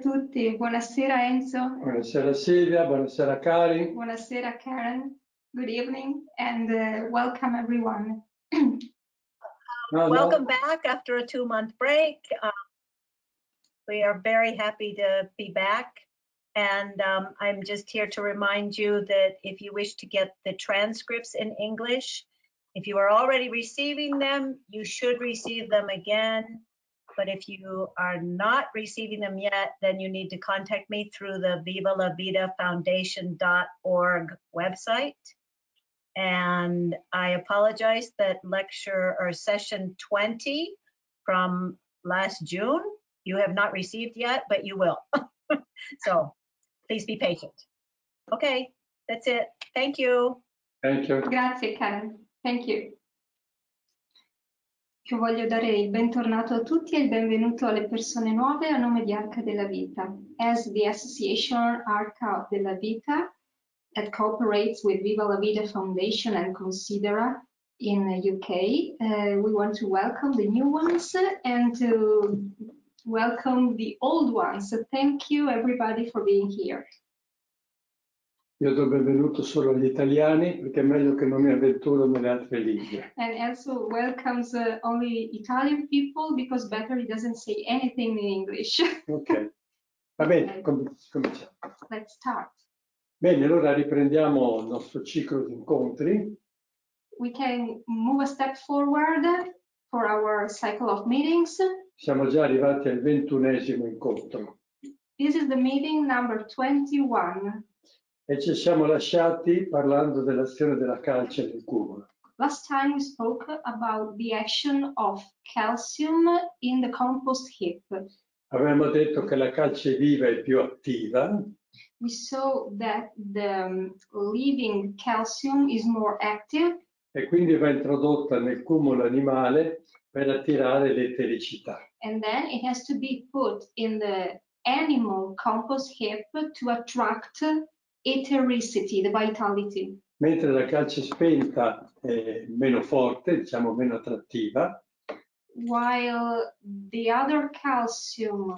tutti, buonasera Enzo. Buonasera Silvia, buonasera Cari. Buonasera Karen. Good evening and welcome everyone. Welcome back after a 2-month break. We are very happy to be back. And I'm just here to remind you that if you wish to get the transcripts in English, if you are already receiving them, you should receive them again. But if you are not receiving them yet, then you need to contact me through the vivalavida.paonia website. And I apologize that lecture or session 20 from last June, you have not received yet, but you will. So please be patient. Okay, that's it. Thank you. Thank you. Grazie Karen. Thank you. Io voglio dare il bentornato a tutti e il benvenuto alle persone nuove a nome di Arca della Vita. As the association Arca della Vita that cooperates with Viva la Vida Foundation and Considera in the UK, we want to welcome the new ones and to welcome the old ones. So thank you everybody for being here. Io do il benvenuto solo agli italiani perché è meglio che non mi avventuro nelle altre lingue. And also welcomes only Italian people because better he doesn't say anything in English. Ok, va bene, cominciamo. Let's start. Bene, allora riprendiamo il nostro ciclo di incontri. We can move a step forward for our cycle of meetings. Siamo già arrivati al 21esimo incontro. This is the meeting number 21. E ci siamo lasciati parlando dell'azione della calce nel cumulo. Last time we spoke about the action of calcium in the compost heap. Avevamo detto che la calce viva è più attiva. We saw that the living calcium is more active. E quindi va introdotta nel cumulo animale per attirare l'etericità. And then it has to be put in the animal compost heap to attract ethericity, the vitality. Mentre la calce spenta è meno forte, diciamo meno attrattiva. While the other calcium,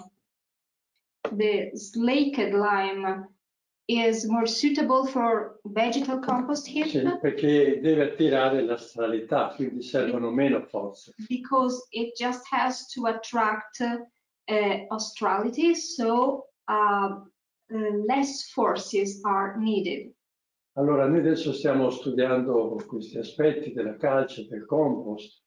the slaked lime, is more suitable for vegetal compost heap. Sì, perché deve attirare l'astralità, quindi servono meno forze. Because it just has to attract australity, so less forces are needed. Allora, noi adesso stiamo studiando questi aspetti della calce, del compost.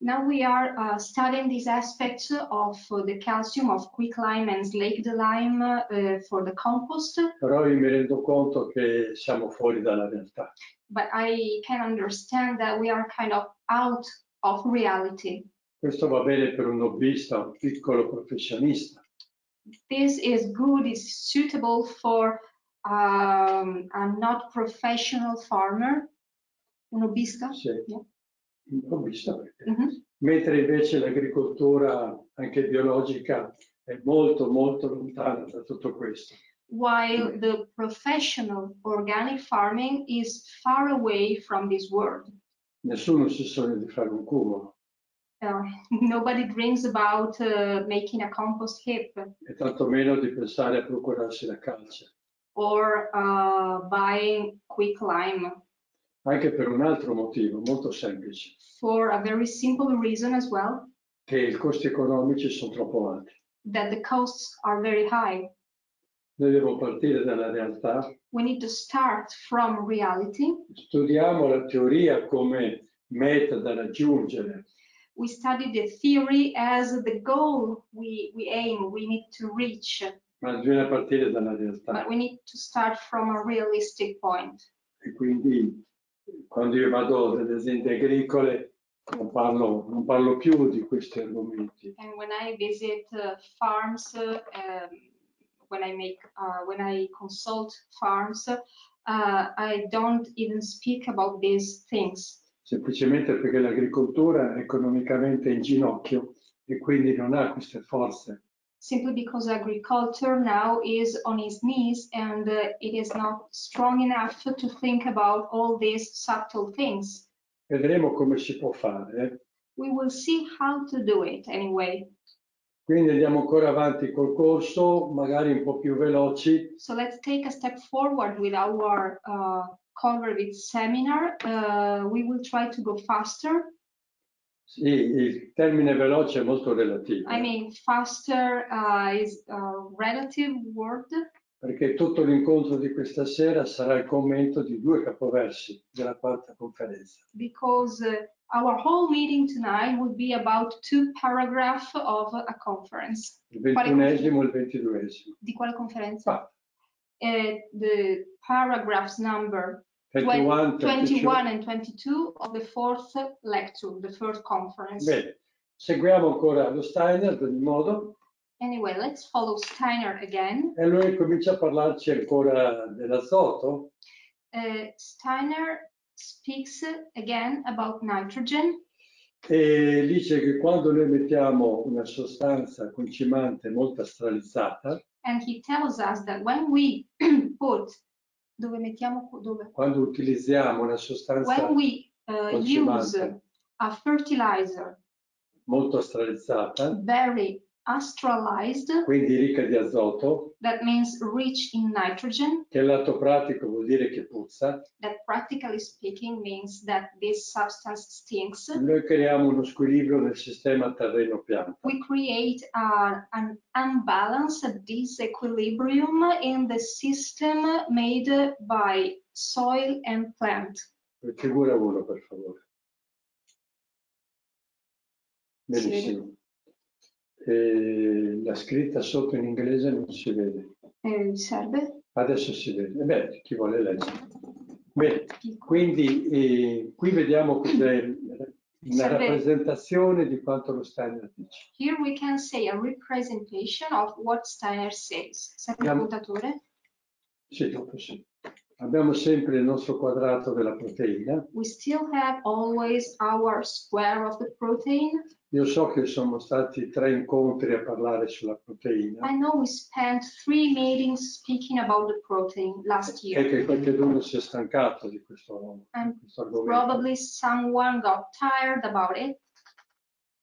Now we are studying these aspects of the calcium of quicklime and slaked lime for the compost. Però io mi rendo conto che siamo fuori dalla realtà. But I can understand that we are kind of out of reality. Questo va bene per un hobbista, un piccolo professionista. This is good, it's suitable for a not professional farmer, un hobbista. Sì. Yeah. Un hobbista perché. Mentre invece l'agricoltura anche biologica è molto molto lontana da tutto questo. While the professional organic farming is far away from this world. Nessuno si sogna di fare un cumulo. Nobody dreams about making a compost heap. E tantomeno di pensare a procurarsi la calce. Or buying quicklime. Anche per un altro motivo molto semplice. For a very simple reason as well. Che i costi economici sono troppo alti. That the costs are very high. Noi dobbiamo partire dalla realtà. We need to start from reality. Studiamo la teoria come meta da raggiungere. We study the theory as the goal we aim, we need to reach. Ma bisogna partire dalla realtà. But we need to start from a realistic point. E quindi quando io vado nelle aziende agricole non parlo più di questi argomenti. And when I visit farms, when I consult farms, I don't even speak about these things. Semplicemente perché l'agricoltura è economicamente in ginocchio e quindi non ha queste forze. Simply because agriculture now is on its knees and it is not strong enough to think about all these subtle things. Vedremo come si può fare. We will see how to do it anyway. Quindi andiamo ancora avanti col corso, magari un po' più veloci. So let's take a step forward with our Koberwitz seminar. We will try to go faster. Sì, il termine veloce è molto relativo. I mean, faster is a relative word. Perché tutto l'incontro di questa sera sarà il commento di 2 capoversi della quarta conferenza. Because our whole meeting tonight would be about 2 paragraphs of a conference. Il 21esimo e il 22esimo. Di quale conferenza? Ah. The paragraphs number 21 and 22 of the 4th lecture, the 3rd conference. Bene, seguiamo ancora lo Steiner, ad ogni modo. Anyway, let's follow Steiner again. E lui comincia a parlarci ancora dell'azoto. Steiner speaks again about nitrogen. E dice che quando noi mettiamo una sostanza concimante molto astralizzata, And he tells us that when we put, quando utilizziamo una sostanza when we use concimante a fertilizer molto astralizzata, very astralized, quindi ricca di azoto, that means rich in nitrogen, che lato pratico vuol dire che puzza, that practically speaking means that this substance stinks. noi creiamo uno squilibrio nel sistema terreno-pianta. We create an unbalance, a disequilibrium in the system made by soil and plant. Figura 1, per favore. Benissimo. La scritta sotto in inglese non si vede. Serve? Adesso si vede. Beh, chi vuole leggere. Bene, quindi qui vediamo cos'è una rappresentazione di quanto lo Steiner dice. Here we can say a representation of what Steiner says. Serve il puntatore? Sì, dopo sì. Abbiamo sempre il nostro quadrato della proteina. We still have always our square of the protein. Io so che sono stati 3 incontri a parlare sulla proteina. I know we spent 3 meetings speaking about the protein last year. E che qualcuno si è stancato di questo argomento. Probably someone got tired about it.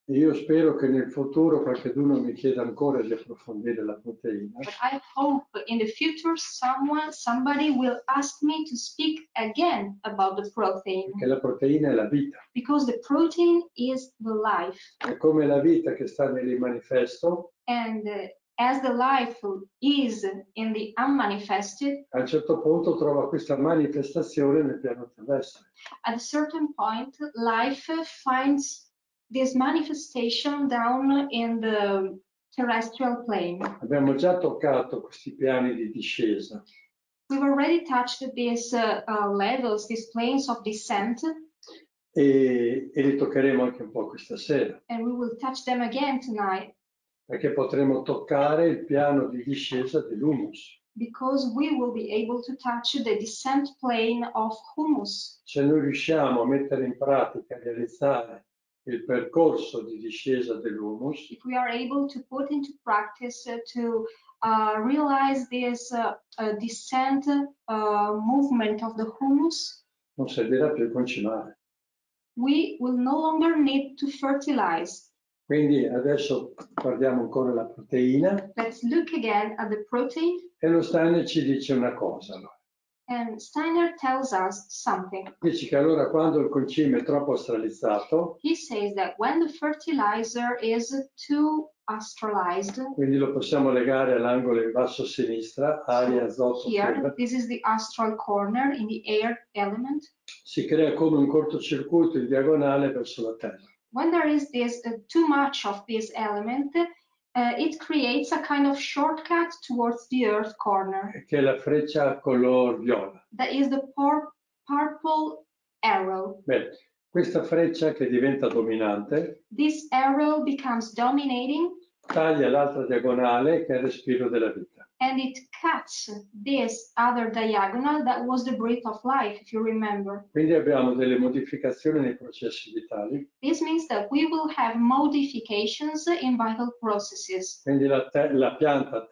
Io spero che nel futuro qualcuno mi chieda ancora di approfondire la proteina. But I hope in the future somebody will ask me to speak again about the protein. Perché la proteina è la vita. Because the protein is the life. È come la vita che sta nell'immanifesto. And as the life is in the unmanifested, a un certo punto trova questa manifestazione nel piano terrestre. At a certain point, life finds this manifestation down in the terrestrial plane. Abbiamo già toccato questi piani di discesa. We've already touched these levels, these planes of descent. E li toccheremo anche un po' questa sera. And we will touch them again tonight. Perché potremo toccare il piano di discesa dell'humus. Because we will be able to touch the descent plane of humus. Se noi riusciamo a mettere in pratica, a realizzare il percorso di discesa dell'humus, if we are able to put into practice to realize this descent movement of the humus, non servirà più concimare. we will no longer need to fertilize. Quindi adesso guardiamo ancora la proteina. Let's look again at the protein. E lo Steiner ci dice una cosa. Allora. And Steiner tells us something. Dice che allora quando il concime è troppo astralizzato, he says that when the fertilizer is too astralized, quindi lo possiamo legare all'angolo in basso a sinistra, aria, azoto, here, this is the astral corner in the air element. Si crea come un cortocircuito in diagonale verso la Terra. When there is this too much of this element, it creates a kind of shortcut towards the earth corner. Che è la freccia color viola. That is the purple arrow. Bene, questa freccia che diventa dominante, this arrow becomes dominating, taglia l'altra diagonale che è il respiro della vita. And it cuts this other diagonal that was the breath of life, if you remember. Quindi abbiamo delle modificazioni nei processi vitali. This means that we will have modifications in vital processes. Quindi la pianta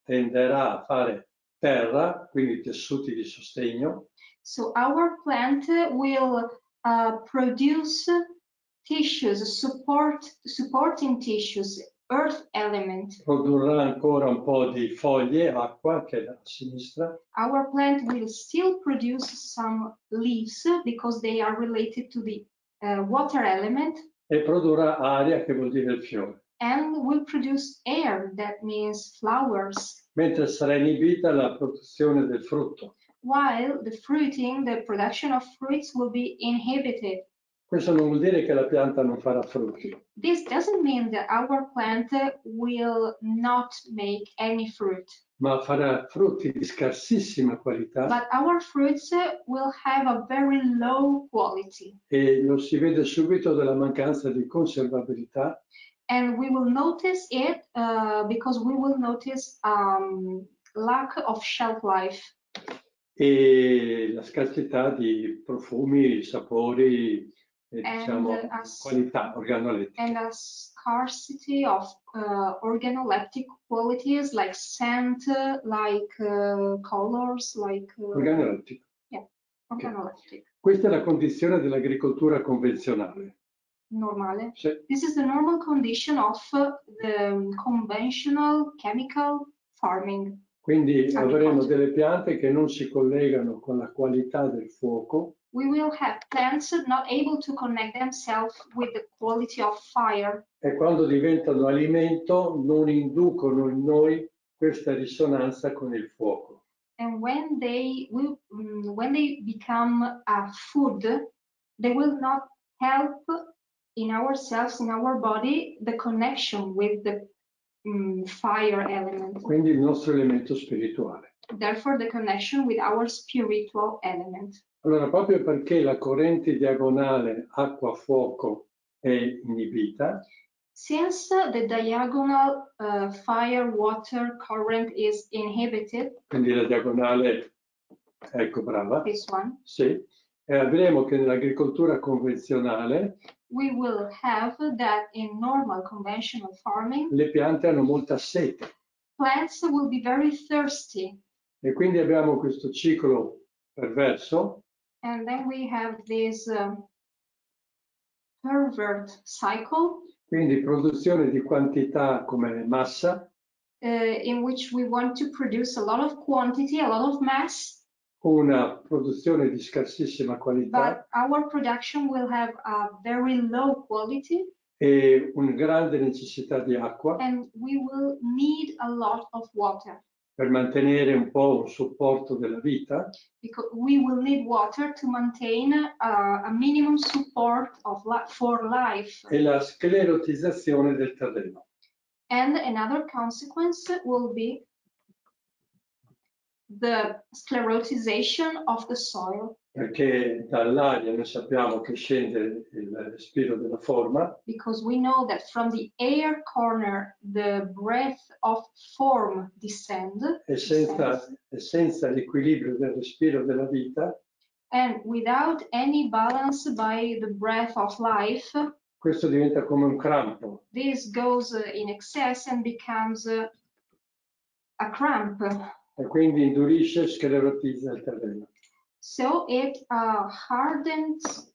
tenderà a fare terra, quindi tessuti di sostegno. So our plant will produce tissues, supporting tissues, earth element. Produrrà ancora un po' di foglie, acqua, che è a sinistra, Our plant will still produce some leaves because they are related to the water element, e produrrà aria, che vuol dire il fiore. and will produce air, that means flowers, Mentre sarà inibita la produzione del frutto. while the fruiting, the production of fruits, will be inhibited. Questo non vuol dire che la pianta non farà frutti, This doesn't mean that our plant will not make any fruit, ma farà frutti di scarsissima qualità but our fruits will have a very low quality. e lo si vede subito dalla mancanza di conservabilità And we will notice it because we will notice lack of shelf life e la scarsità di profumi, sapori e diciamo qualità organolettiche. and a scarcity of organoleptic qualities like scent, like colors, like Organolettico. organoleptic. Questa è la condizione dell'agricoltura convenzionale. Normale. Sì. This is the normal condition of the conventional chemical farming. Quindi avremo delle piante che non si collegano con la qualità del fuoco. We will have plants not able to connect themselves with the quality of fire. E quando diventano alimento non inducono in noi questa risonanza con il fuoco. And when they become a food, they will not help in ourselves, in our body, the connection with the fire element. Quindi il nostro elemento spirituale. Therefore, the connection with our spiritual element. Allora, proprio perché la corrente diagonale acqua-fuoco è inibita, since the diagonal fire-water current is inhibited, quindi la diagonale, ecco brava, this one, sì, e avremo che nell'agricoltura convenzionale we will have that in normal conventional farming, le piante hanno molta sete. Plants will be very thirsty. E quindi abbiamo questo ciclo perverso. And then we have this pervert cycle. Quindi produzione di quantità come massa. In which we want to produce a lot of quantity, a lot of mass. Una produzione di scarsissima qualità. But our production will have a very low quality. E una grande necessità di acqua. And we will need a lot of water. Per mantenere un po' un supporto della vita. Because we will need water to maintain a minimum support for life. E la sclerotizzazione del terreno. And another consequence will be the sclerotization of the soil. Perché dall'aria noi sappiamo che scende il respiro della forma. Because we know that from the air corner the breath of form descends. E senza l'equilibrio del respiro della vita. And without any balance by the breath of life. Questo diventa come un crampo. This goes in excess and becomes a cramp. E quindi indurisce e sclerotizza il terreno. So it hardens,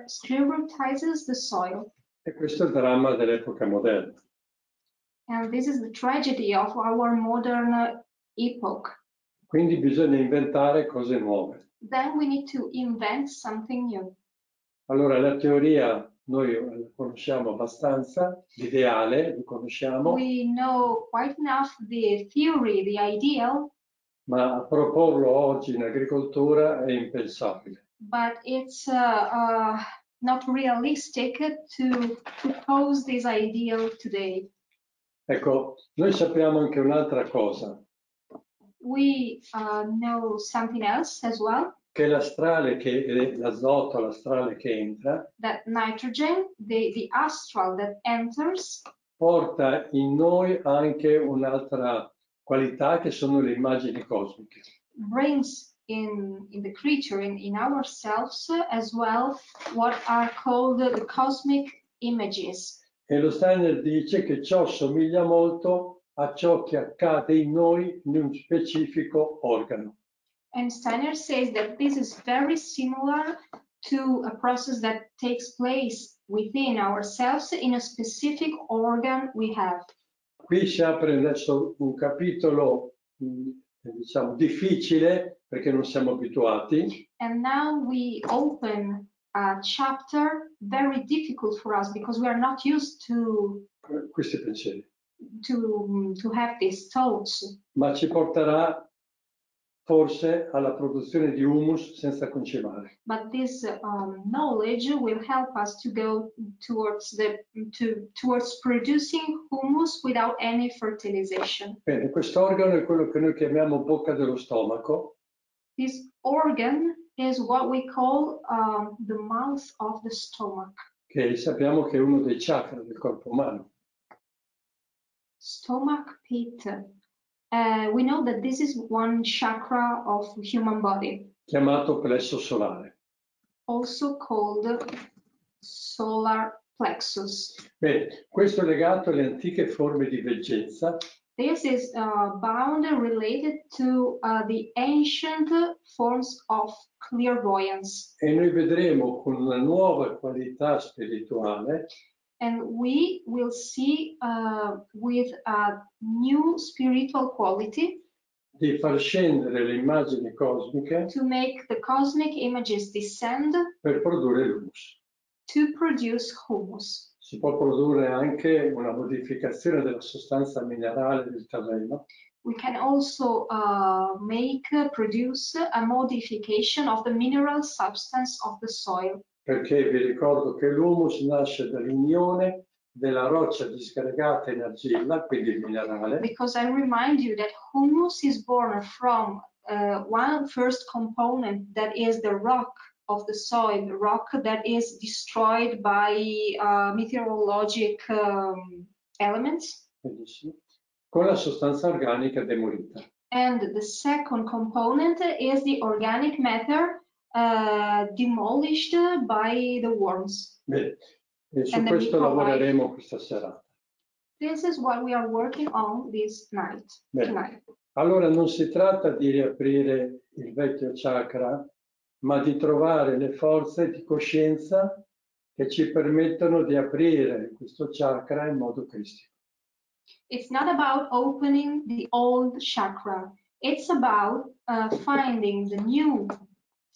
sclerotizes the soil. E questo è il dramma dell'epoca moderna. And this is the tragedy of our modern epoch. Quindi bisogna inventare cose nuove. Then we need to invent something new. Allora la teoria noi la conosciamo abbastanza, l'ideale lo conosciamo. We know quite enough the theory, the ideal. Ma proporlo oggi in agricoltura è impensabile. But it's not realistic to propose this ideal today. Ecco, noi sappiamo anche un'altra cosa. We know something else as well. Che l'astrale, che è l'azoto, l'astrale che entra, that nitrogen, the astral that enters, porta in noi anche un'altra qualità che sono le immagini cosmiche. Brings in the creature, in ourselves as well, what are called the cosmic images. E lo Steiner dice che ciò somiglia molto a ciò che accade in noi in un specifico organo. And Steiner says that this is very similar to a process that takes place within ourselves in a specific organ we have. Qui si apre adesso un capitolo, diciamo, difficile perché non siamo abituati. And now we open a chapter very difficult for us because we are not used to Questi pensieri. to have these thoughts. Ma ci porterà forse alla produzione di humus senza concimare. But this knowledge will help us to go towards towards producing humus without any fertilization. Bene, quest'organo è quello che noi chiamiamo bocca dello stomaco. This organ is what we call the mouth of the stomach. Che sappiamo che è uno dei chakra del corpo umano. Stomach pit. We know that this is one chakra of human body. Chiamato plesso solare. Also called solar plexus. Bene, questo è legato alle antiche forme di veggenza. This is bound and related to the ancient forms of clairvoyance. E noi vedremo con una nuova qualità spirituale And we will see with a new spiritual quality di far scendere le immagini cosmiche to make the cosmic images descend per produrre l'humus. to produce humus. Si può produrre anche una modificazione della sostanza minerale del terreno. We can also produce a modification of the mineral substance of the soil. Perché vi ricordo che l'humus nasce dall'unione della roccia disgregata in argilla, quindi il minerale, Because I remind you that humus is born from one first component that is the rock of the soil, the rock that is destroyed by meteorologic elements. con la sostanza organica demolita. And the second component is the organic matter demolished by the worms. Bene, e su And the questo microbiome. lavoreremo questa serata. This is what we are working on this night. Bene. Tonight. Allora non si tratta di riaprire il vecchio chakra, ma di trovare le forze di coscienza che ci permettono di aprire questo chakra in modo cristico. It's not about opening the old chakra. It's about finding the new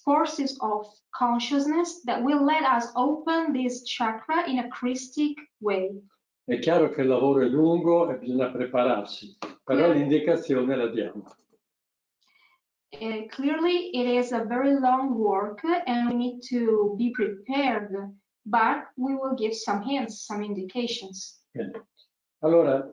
forces of consciousness that will let us open this chakra in a Christic way. È chiaro che il lavoro è lungo e bisogna prepararsi, però l'indicazione la diamo. Clearly, it is a very long work and we need to be prepared, but we will give some hints, some indications. Bene. Allora,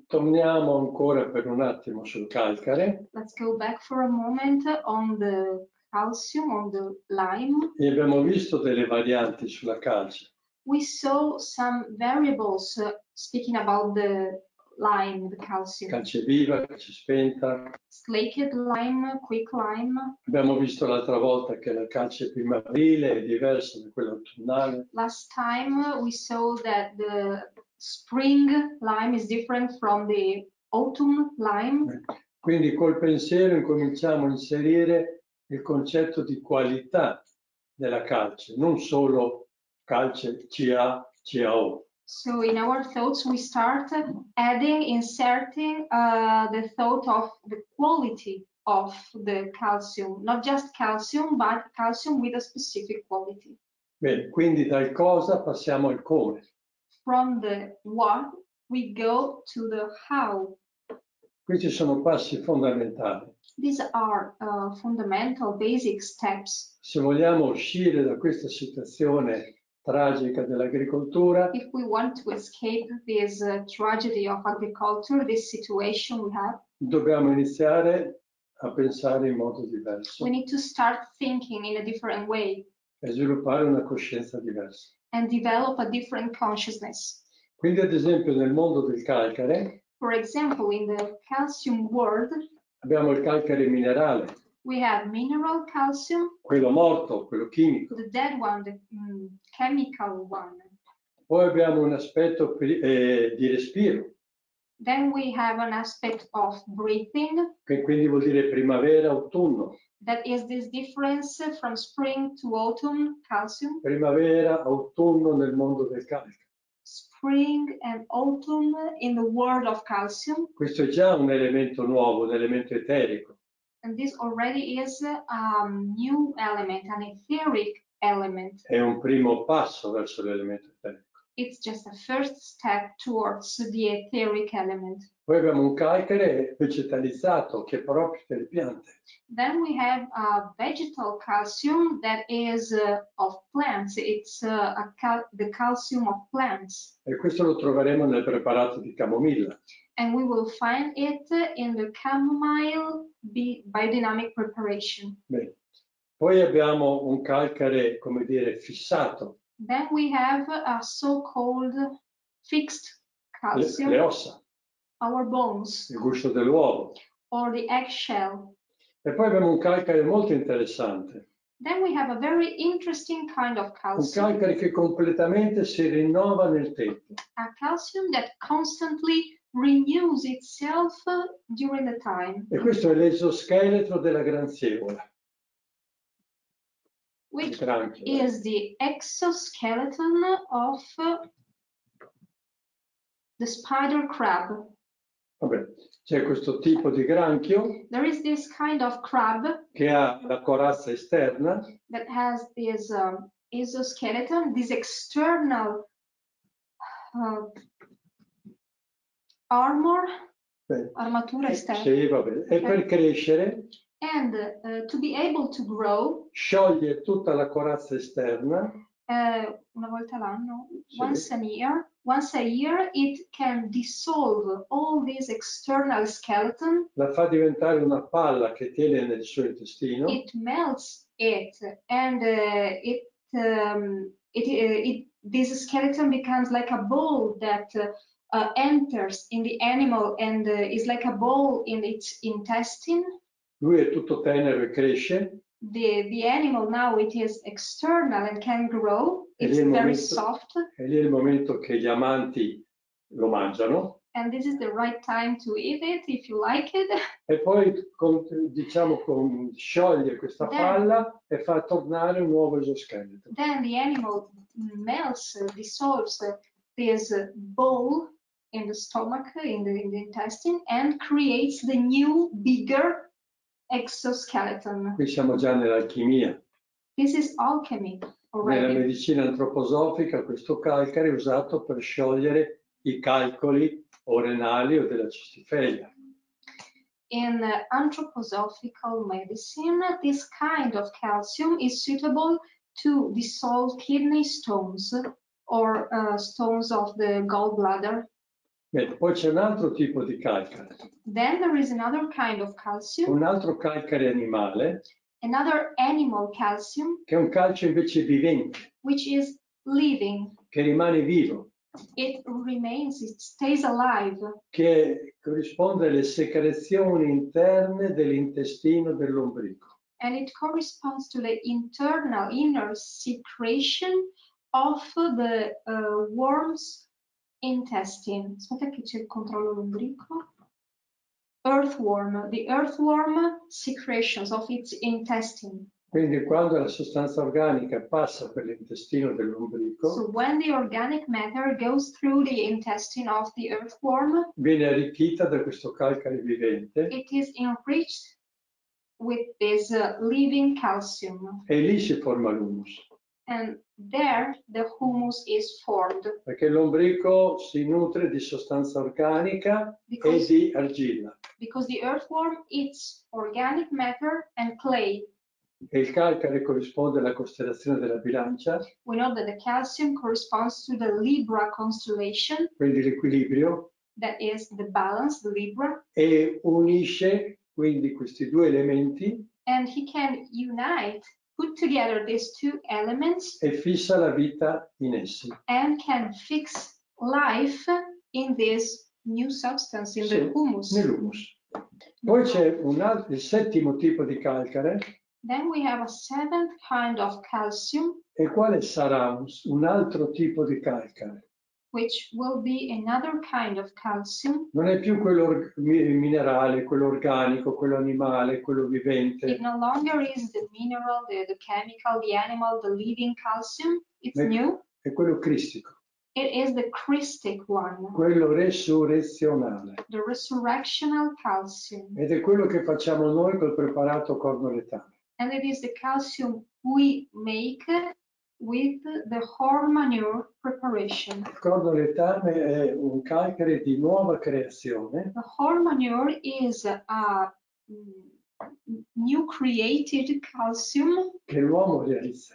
torniamo ancora per un attimo sul calcare. Let's go back for a moment on the calcium, on the lime. E abbiamo visto delle varianti sulla calce. We saw some variables speaking about the lime, the calcium. Calce viva, calce spenta. Slaked lime, quick lime. Abbiamo visto l'altra volta che la calce primaverile è diversa da quella autunnale. Last time we saw that the spring lime is different from the autumn lime. Quindi col pensiero incominciamo a inserire il concetto di qualità della calce, non solo calce Ca, CaO. So in our thoughts we start inserting the thought of the quality of the calcium, not just calcium, but calcium with a specific quality. Bene, quindi dal cosa passiamo al come. From the what we go to the how. Qui ci sono passi fondamentali. These are fundamental, basic steps. Se vogliamo uscire da questa situazione tragica dell'agricoltura, if we want to escape this tragedy of agriculture, this situation we have, dobbiamo iniziare a pensare in modo diverso we need to start thinking in a different way e sviluppare una coscienza diversa. and develop a different consciousness. Quindi, ad esempio, nel mondo del calcare, For example, in the calcium world, abbiamo il calcare minerale, we have mineral calcium, quello morto, quello chimico. the dead one, the chemical one. Poi abbiamo un aspetto di respiro, Then we have an aspect of breathing. che quindi vuol dire primavera, autunno. That is this difference from spring to autumn calcium. Primavera, autunno nel mondo del calcare. Spring and autumn in the world of calcium. Questo è già un elemento nuovo, un elemento eterico. And this already is a new element, an etheric element. È un primo passo verso l'elemento eterico. It's just a first step towards the etheric element. Poi abbiamo un calcare vegetalizzato che è proprio delle piante. Then we have a vegetal calcium that is of plants. It's the calcium of plants. E questo lo troveremo nel preparato di camomilla. And we will find it in the chamomile biodynamic preparation. Bene. Poi abbiamo un calcare, come dire, fissato. Then we have a so-called fixed calcium, Le ossa, our bones, il guscio dell'uovo. or the eggshell. E poi abbiamo un calcare molto interessante. Then we have a very interesting kind of Un calcium, calcare che completamente si rinnova nel tempo. a calcium that constantly renews itself during the time, E questo è l'esoscheletro della granzievola. which Granchio. is the exoskeleton of the spider crab. Vabbè, c'è questo tipo di granchio There is this kind of crab che ha la corazza esterna that has this exoskeleton, this external armor, beh, armatura esterna, sì, vabbè. E per crescere and to be able to grow, scioglie tutta la corazza esterna una volta l'anno, Sì. once a year, it can dissolve all this external skeleton. la fa diventare una palla che tiene nel suo intestino It melts it, and this skeleton becomes like a ball that enters in the animal and is like a ball in its intestine. lui è tutto tenero e cresce The animal now it is external and can grow. E It's lì è il very momento- soft, e lì è il momento che gli amanti lo mangiano and this is the right time to eat it if you like it. e poi scioglie questa palla e fa tornare un nuovo esoscheletro. Then the animal melts, dissolves this ball in the stomach, in the intestine, and creates the new, bigger exoskeleton. Qui siamo già nell'alchimia. This is alchemy Nella already. medicina antroposofica questo calcare è usato per sciogliere i calcoli o renali o della cistifeglia. In anthroposophical medicine, this kind of calcium is suitable to dissolve kidney stones or stones of the gallbladder. Bene, poi c'è un altro tipo di calcare, Then there is another kind of calcium, un altro calcare animale another animal calcium, che è un calcio invece vivente, which is living. che rimane vivo, It remains, it stays alive, che corrisponde alle secrezioni interne dell'intestino dell'ombrico. and it corresponds to the inner secretion of the worm's intestine. Aspetta che c'è il controllo lombrico. Earthworm, the earthworm secretions of its intestine. Quindi quando la sostanza organica passa per l'intestino dell'ombrico, So when the organic matter goes through the intestine of the earthworm, viene arricchita da questo calcare vivente it is enriched with this living calcium. e lì si forma l'humus, And there the humus is formed. perché l'ombrico si nutre di sostanza organica e di argilla. Because the earthworm eats organic matter and clay. E il calcare corrisponde alla costellazione della bilancia, We know that the calcium corresponds to the Libra constellation, quindi l'equilibrio, that is the balance, the Libra, e unisce quindi questi due elementi and he can unite, put together these two elements e fissa la vita in essi. and can fix life in this new substance, in the Sì, humus. nell'humus. Poi c'è il settimo tipo di calcare, Then we have a seventh kind of calcium. e quale sarà un altro tipo di calcare? which will be another kind of calcium. Non è più quello minerale, quello organico, quello animale, quello vivente. It no longer is the mineral, the chemical, the animal, the living calcium. It's new. È quello cristico. It is the Christic one, Quello resurrezionale. the resurrectional calcium. Ed è quello che facciamo noi col preparato cornoletano. And it is the calcium we make with the horn manure preparation. Il cornoletame è un calcare di nuova creazione. The horn manure is a new created calcium Che l'uomo realizza.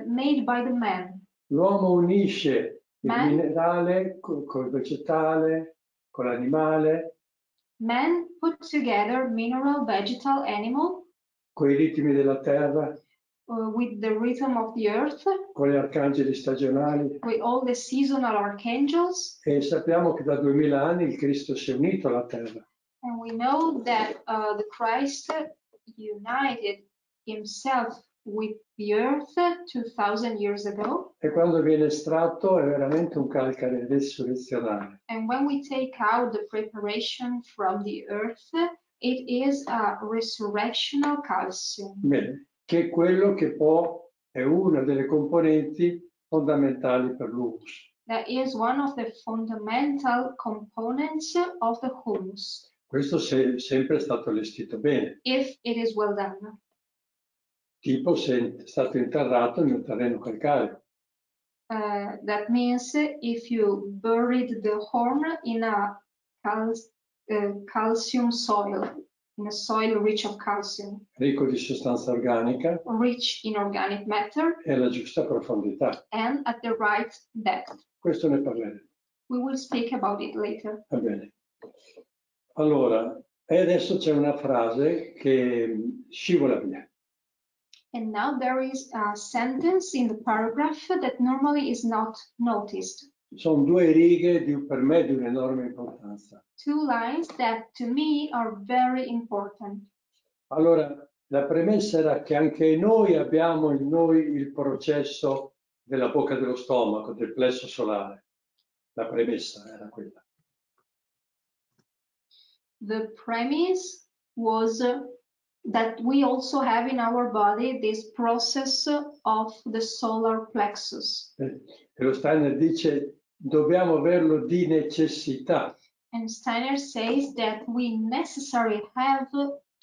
made by the man. L'uomo unisce il Man. minerale col vegetale, con l'animale, Man put together mineral, vegetal, animal con i ritmi della terra, with the rhythm of the earth, con gli arcangeli stagionali. with all the seasonal archangels. E sappiamo che da 2000 anni il Cristo si è unito alla terra. And we know that the Christ united himself with the earth 2000 years ago. E quando viene estratto è veramente un calcare resurrezionale. And when we take out the preparation from the earth, it is a resurrectional calcium. Bene, che è quello che è una delle componenti fondamentali per l'humus. That is one of the fundamental components of the humus, Questo è sempre stato allestito bene. if it is well done. Tipo se è stato interrato in un terreno calcareo. That means if you buried the horn in a calcium soil, in a soil rich of calcium, Ricco di sostanza organica rich in organic matter, e alla giusta profondità. and at the right depth. Questo ne parleremo. We will speak about it later. Va bene. Allora, e adesso c'è una frase che scivola via. And now there is a sentence in the paragraph that normally is not noticed. Sono due righe per me di un'enorme importanza. Two lines that to me are very important. Allora, la premessa era che anche noi abbiamo in noi il processo della bocca dello stomaco, del plesso solare. La premessa era quella. The premise was that we also have in our body this process of the solar plexus. E lo Steiner dice dobbiamo averlo di necessità. And Steiner says that we necessarily have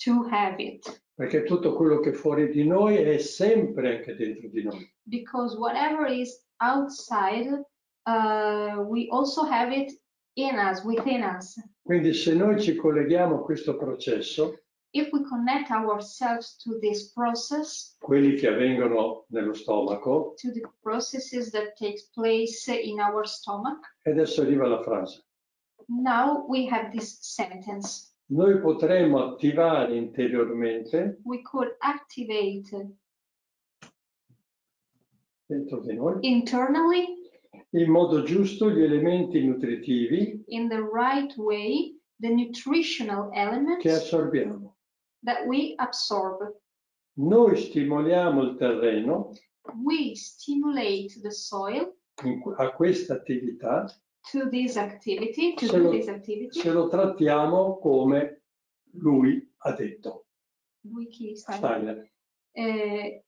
to have it. Perché tutto quello che è fuori di noi è sempre anche dentro di noi. Because whatever is outside, we also have it in us, within us. Quindi se noi ci colleghiamo a questo processo, If we connect ourselves to this process, quelli che avvengono nello stomaco, to the processes that takes place in our stomach, e adesso arriva la frase. now we have this sentence. Noi potremmo attivare interiormente We could activate dentro di noi internally, in modo giusto gli elementi nutritivi in the right way, the nutritional elements che assorbiamo. that we absorb. Noi stimoliamo il terreno We stimulate the soil a questa attività to this activity, to se do lo, this activity. se lo trattiamo come lui ha detto, Steiner.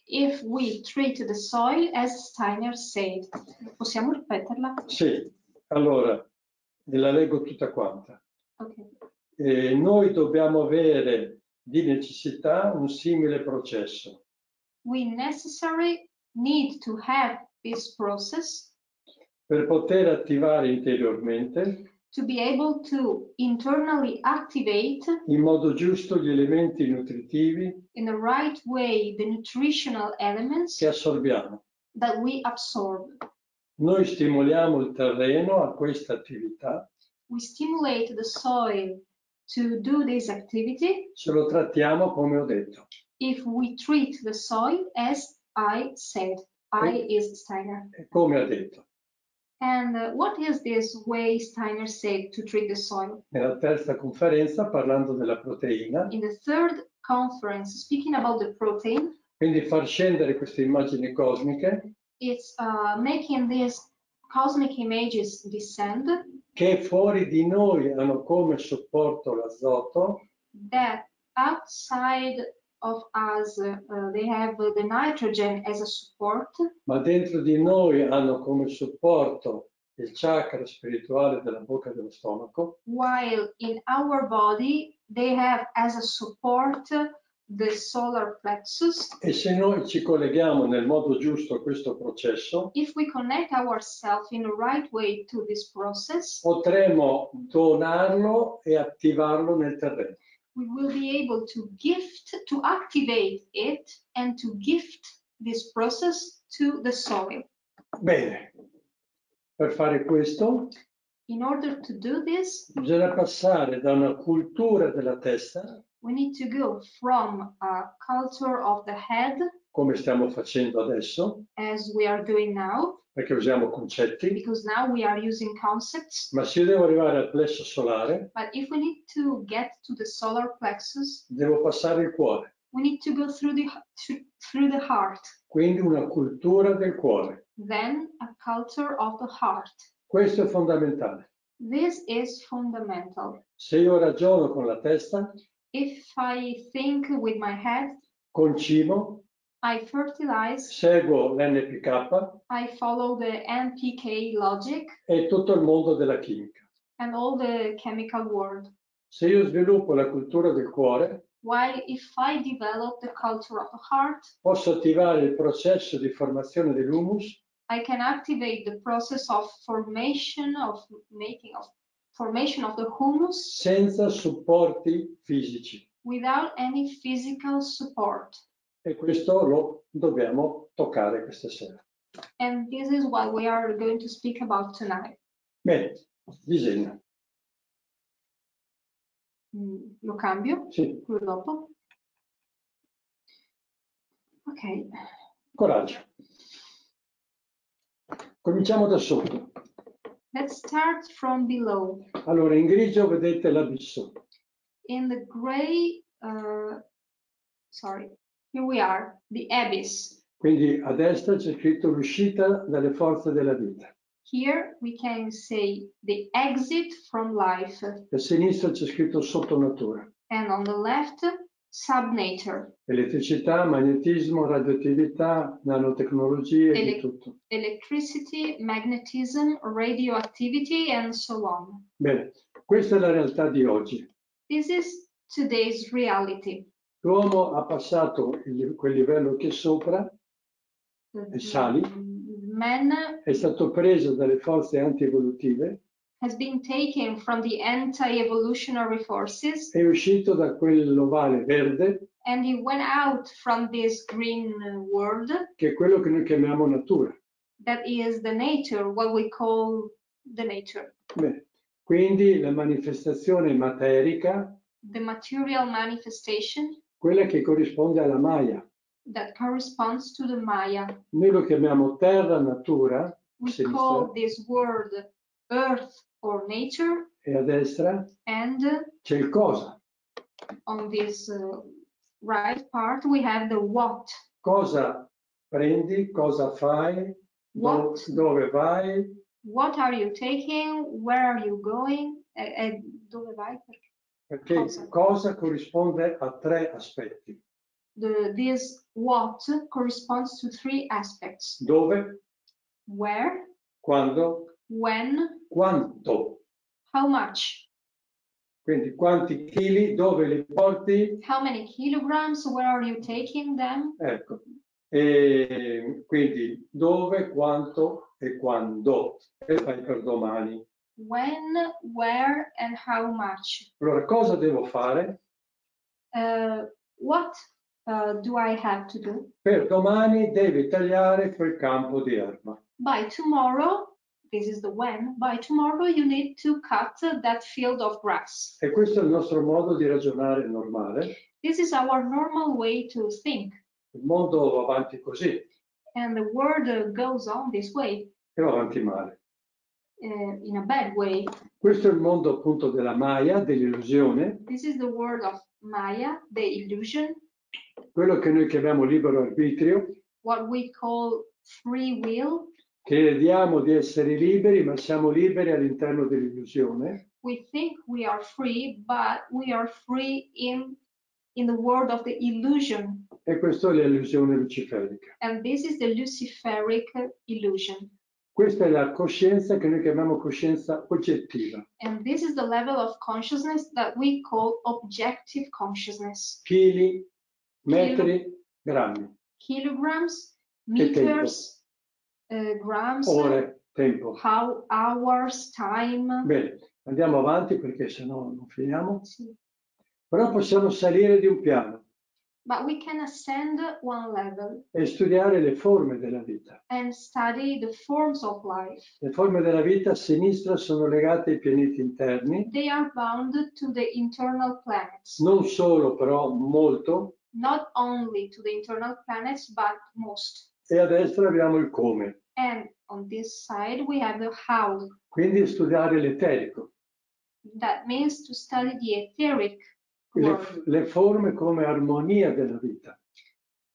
If we treat the soil as Steiner said. Possiamo ripeterla? Sì, allora, la leggo tutta quanta. Okay. Noi dobbiamo avere di necessità un simile processo. We necessarily need to have this process Per poter attivare interiormente to be able to internally activate in modo giusto gli elementi nutritivi in the right way the nutritional elements che assorbiamo. that we absorb. Noi stimoliamo il terreno a questa attività We stimulate the soil to do this activity se lo trattiamo come ho detto. if we treat the soil as I said. I is Steiner. E come ha detto. And what is this way Steiner said to treat the soil? Nella terza conferenza, parlando della proteina, In the third conference, speaking about the protein, quindi far scendere queste immagini cosmiche it's making these cosmic images descend, che fuori di noi hanno come supporto l'azoto, that outside of us they have the nitrogen as a support, ma dentro di noi hanno come supporto il chakra spirituale della bocca e dello stomaco, while in our body they have as a support the solar plexus. e se noi ci colleghiamo nel modo giusto a questo processo, If we connect ourselves in the right way to this process, potremo donarlo e attivarlo nel terreno. we will be able to gift, to activate it and to gift this process to the soil. Bene, per fare questo In order to do this, bisogna passare da una cultura della testa, we need to go from a culture of the head, come stiamo facendo adesso, as we are doing now, perché usiamo concetti, because now we are using concepts. ma se io devo arrivare al plesso solare, But if we need to get to the solar plexus, devo passare il cuore, we need to go through the heart, quindi una cultura del cuore. then a culture of the heart. Questo è fondamentale. This is fundamental. Se io ragiono con la testa, If I think with my head, concimo, I fertilize, seguo l'NPK I follow the NPK logic e tutto il mondo della chimica. and all the chemical world. Se io sviluppo la cultura del cuore, While if I develop the culture of the heart, posso attivare il processo di formazione dell'humus I can activate the process of formation of the humus senza supporti fisici. without any physical support. E questo lo dobbiamo toccare questa sera. And this is what we are going to speak about tonight. Bene, disegna. Lo cambio? Sì, Quello dopo. Ok. coraggio. Cominciamo da sotto. Let's start from below. Allora, in grigio vedete l'abisso. In the gray, here we are, the abyss. Quindi a destra c'è scritto l'uscita dalle forze della vita. Here we can say the exit from life. A sinistra c'è scritto sottonatura. And on the left, subnature. Elettricità, magnetismo, radioattività, nanotecnologie, di tutto. Electricity, magnetism, radioactivity, and so on. Bene, questa è la realtà di oggi. This is today's reality. L'uomo ha passato quel livello che è sopra, e sali, Man è stato preso dalle forze anti-evolutive, has been taken from the anti-evolutionary forces, è uscito da quell'ovale verde, and he went out from this green world, che è quello che noi chiamiamo natura. that is the nature, what we call the nature. Bene, quindi la manifestazione materica, The material manifestation quella che corrisponde alla Maya. that corresponds to the Maya. Noi lo chiamiamo terra, natura, a We sinistra, call this word earth or nature, e a destra and c'è il cosa. on this right part we have the what. Cosa prendi, cosa fai, What? dove vai, What are you taking? Where are you going? Dove vai? perché cosa corrisponde a tre aspetti. This what corresponds to three aspects. Dove, Where, quando, when, quanto. how much. Quindi quanti chili, dove li porti, How many kilograms? Where are you taking them? ecco. E quindi dove, quanto e quando. E fai per domani. When, where, and how much. Allora, cosa devo fare? What do I have to do? Per domani devi tagliare quel campo di erba. By tomorrow, this is the when, by tomorrow you need to cut that field of grass. E questo è il nostro modo di ragionare normale. This is our normal way to think. Il mondo va avanti così And the world goes on this way, e va avanti male. in a bad way. Questo è il mondo appunto della Maya, dell'illusione, This is the world of Maya, the illusion, quello che noi chiamiamo libero arbitrio, what we call free will, Crediamo di essere liberi, ma siamo liberi all'interno dell'illusione. We think we are free, but we are free in the world of the illusion. E questa è l'illusione luciferica. And this is the Luciferic illusion. Questa è la coscienza che noi chiamiamo coscienza oggettiva. And this is the level of consciousness that we call objective consciousness. Chili, metri, grammi. Kilograms, meters, grams, Ore, tempo. hours, time. Bene, andiamo avanti perché sennò non finiamo. Sì. Però possiamo salire di un piano But we can ascend one level e studiare le forme della vita. and study the forms of life. Le forme della vita a sinistra sono legate ai pianeti interni, They are bound to the internal planets. non solo però molto, Not only to the internal planets, but most. e a destra abbiamo il come. And on this side, we have the how. Quindi studiare l'eterico, That means to study the etheric world. le forme come armonia della vita.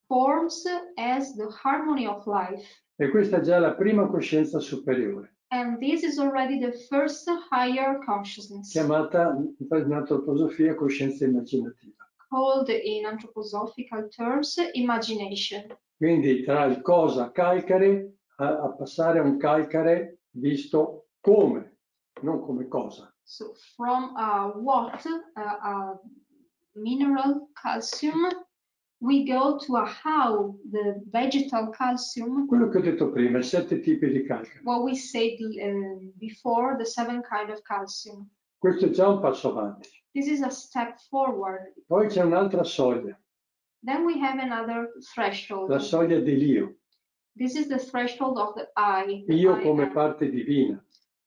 Forms as the harmony of life. E questa è già la prima coscienza superiore, And this is already the first higher consciousness, chiamata in antroposofia coscienza immaginativa. called in anthroposophical terms imagination. Quindi tra il cosa calcare a passare a un calcare visto come, non come cosa. So from what, mineral calcium, we go to a how, the vegetal calcium, Quello che ho detto prima, i 7 tipi di calcare. what we said before, the 7 kind of calcium. Questo è già un passo avanti. This is a step forward. Poi c'è un'altra soglia, Then we have another threshold. la soglia dell'io. This is the threshold of the I. the Io I come am. parte divina.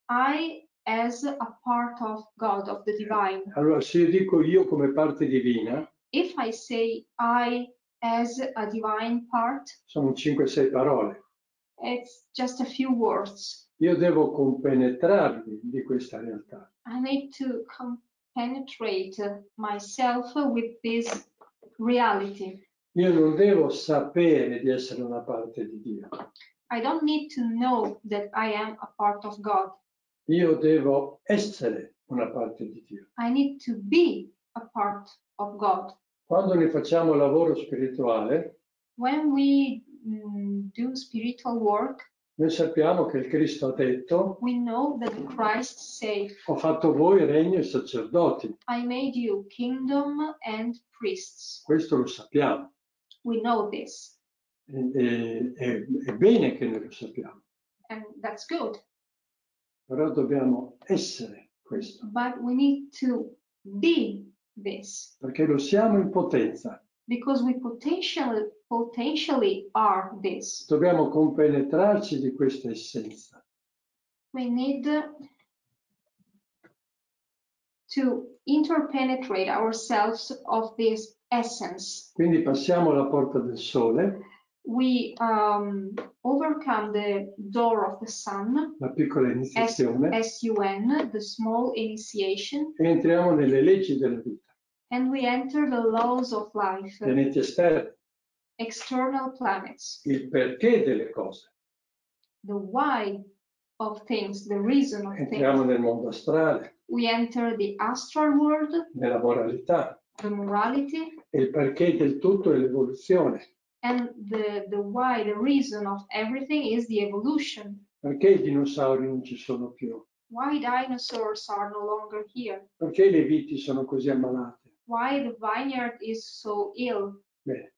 I as a part of God, of the divine. Allora, se io dico io come parte divina, If I say I as a divine part, sono 5-6 parole. it's just a few words. Io devo compenetrarmi di questa realtà. I need to penetrate myself with this reality. Io non devo sapere di essere una parte di Dio. I don't need to know that I am a part of God. Io devo essere una parte di Dio. I need to be a part of God. Quando ne facciamo lavoro spirituale, When we do spiritual work, noi sappiamo che il Cristo ha detto: we know that Christ said, ho fatto voi regno e sacerdoti. I made you kingdom and priests. Questo lo sappiamo. We know this, È bene che noi lo sappiamo, and that's good. però dobbiamo essere questo, But we need to be this, perché lo siamo in potenza. because we potentially are this. Dobbiamo compenetrarci di questa essenza. We need to interpenetrate ourselves of this essence. Quindi passiamo alla porta del sole, We overcome the door of the sun, la piccola iniziazione, S-U-N, the small initiation, e entriamo nelle leggi della vita, and we enter the laws of life, pianeti esterni, external planets, il perché delle cose. the why of things, the reason of Entriamo things. nel mondo astrale, We enter the astral world, nella moralità, the morality, e il perché del tutto è l'evoluzione. and the why, the reason of everything is the evolution. Perché i dinosauri non ci sono più? Why dinosaurs are no longer here? Perché le viti sono così ammalate? Why the vineyard is so ill? Bene,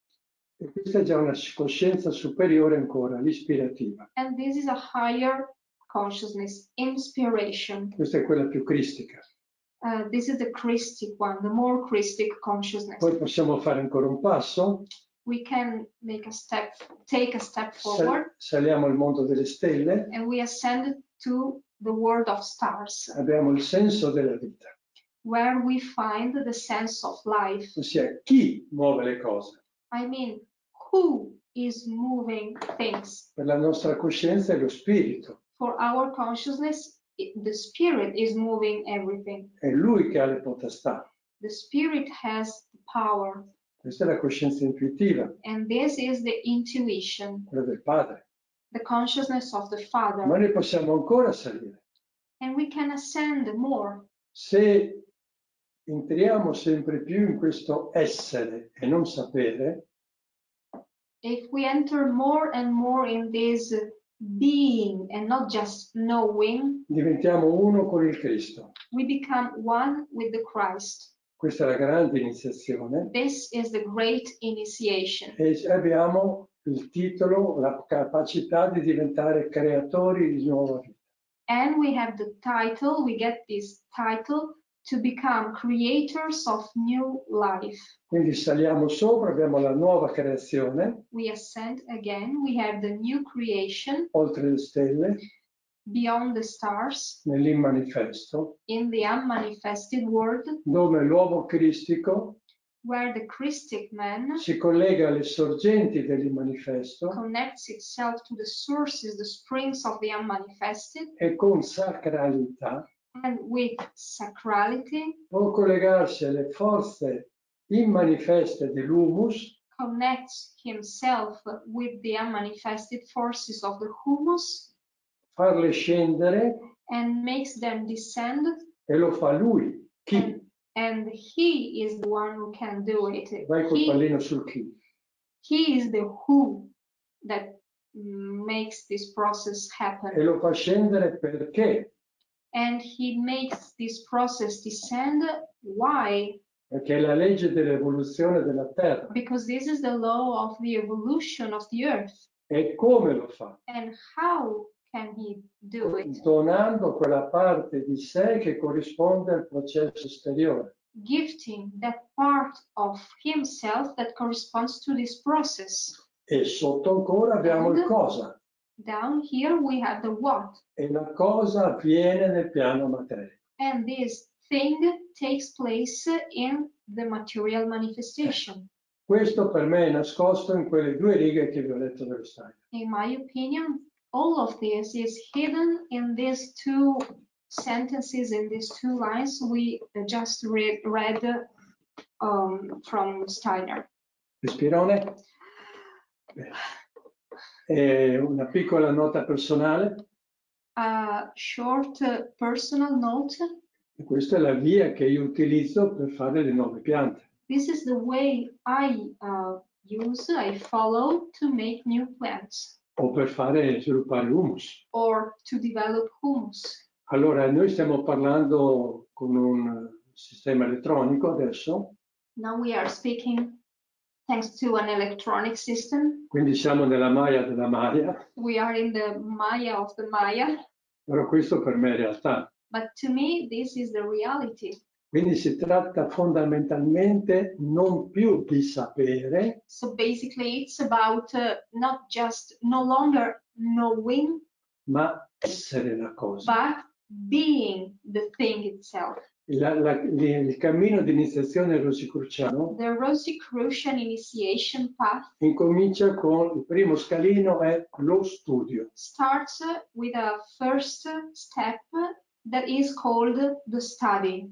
e questa è già una coscienza superiore ancora, l'ispirativa. And this is a higher consciousness, inspiration. Questa è quella più cristica. This is the Christic one, the more Christic consciousness. Poi possiamo fare ancora un passo, We can take a step forward, saliamo al mondo delle stelle, and we ascend to the world of stars, abbiamo il senso della vita, where we find the sense of life. ossia chi muove le cose. I mean, who is moving things? Per la nostra coscienza è lo spirito, For our consciousness, the spirit is moving everything. è lui che ha le potestà. The spirit has the power, Questa è la coscienza intuitiva, and this is the intuition, quella del Padre. the consciousness of the Father. Ma noi possiamo ancora salire. And we can ascend more. Se entriamo sempre più in questo essere e non sapere, If we enter more and more in this being and not just knowing, diventiamo uno con il Cristo. we become one with the Christ. Questa è la grande iniziazione. This is the great initiation. E abbiamo il titolo, la capacità di diventare creatori di nuova vita. And we have the title, we get this title, to become creators of new life. Quindi saliamo sopra, abbiamo la nuova creazione, We ascend again, we have the new creation oltre le stelle, beyond the stars, nell'immanifesto, in the unmanifested world, dove l'uomo cristico where the Christic man si collega alle sorgenti dell'immanifesto connects itself to the sources, the springs of the unmanifested, e con sacralità and with sacrality può collegarsi alle forze immanifeste dell'humus connects himself with the unmanifested forces of the humus farle scendere and makes them descend, e lo fa lui. Chi? and he is the one who can do it. Vai col pallino sul chi. He is the who that makes this process happen. E lo fa scendere perché? And he makes this process descend. Why? Perché è la legge dell'evoluzione della Terra. Because this is the law of the evolution of the earth. E come lo fa? And how can he do it? Donando quella parte di sé che corrisponde al processo esteriore. Gifting that part of himself that corresponds to this process. E sotto ancora abbiamo il cosa. Down here we have the what. E la cosa avviene nel piano materiale. And this thing takes place in the material manifestation. Questo per me è nascosto in quelle due righe che vi ho letto dello Steiner. In my opinion, all of this is hidden in these two sentences, in these two lines we just read from Steiner. Respirone. E una piccola nota personale. A short personal note. E questa è la via che io utilizzo per fare le nuove piante. This is the way I follow to make new plants. O per fare sviluppare humus. Or to develop humus. Allora, noi stiamo parlando con un sistema elettronico adesso. Now we are speaking thanks to an electronic system. Quindi siamo nella Maya della Maya. We are in the Maya of the Maya. Però questo per me è realtà. But to me, this is the reality. Quindi si tratta fondamentalmente non più di sapere, So basically it's about no longer knowing, ma essere la cosa. but being the thing itself. Il cammino di iniziazione rosicruciano The Rosicrucian initiation path incomincia con il primo scalino, è lo studio. starts with a first step that is called the study.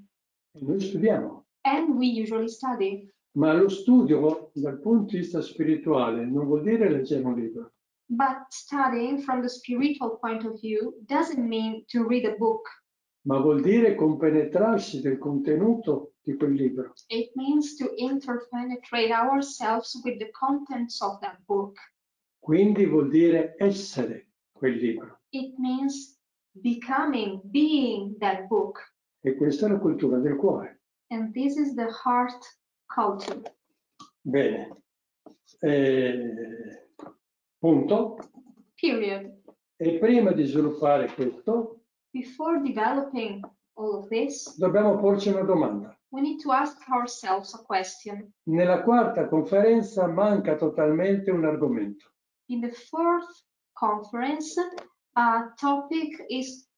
E noi studiamo. And we usually study. Ma lo studio dal punto di vista spirituale non vuol dire leggere un libro. But studying from the spiritual point of view doesn't mean to read a book. Ma vuol dire compenetrarsi del contenuto di quel libro. It means to interpenetrate ourselves with the contents of that book. Quindi vuol dire essere quel libro. It means becoming, being that book. E questa è la cultura del cuore. And this is the heart culture. Bene. Punto. Period. E prima di sviluppare questo, Before developing all of this, dobbiamo porci una domanda. we need to ask ourselves a question. Nella quarta conferenza manca totalmente un argomento. In the fourth conference, a topic is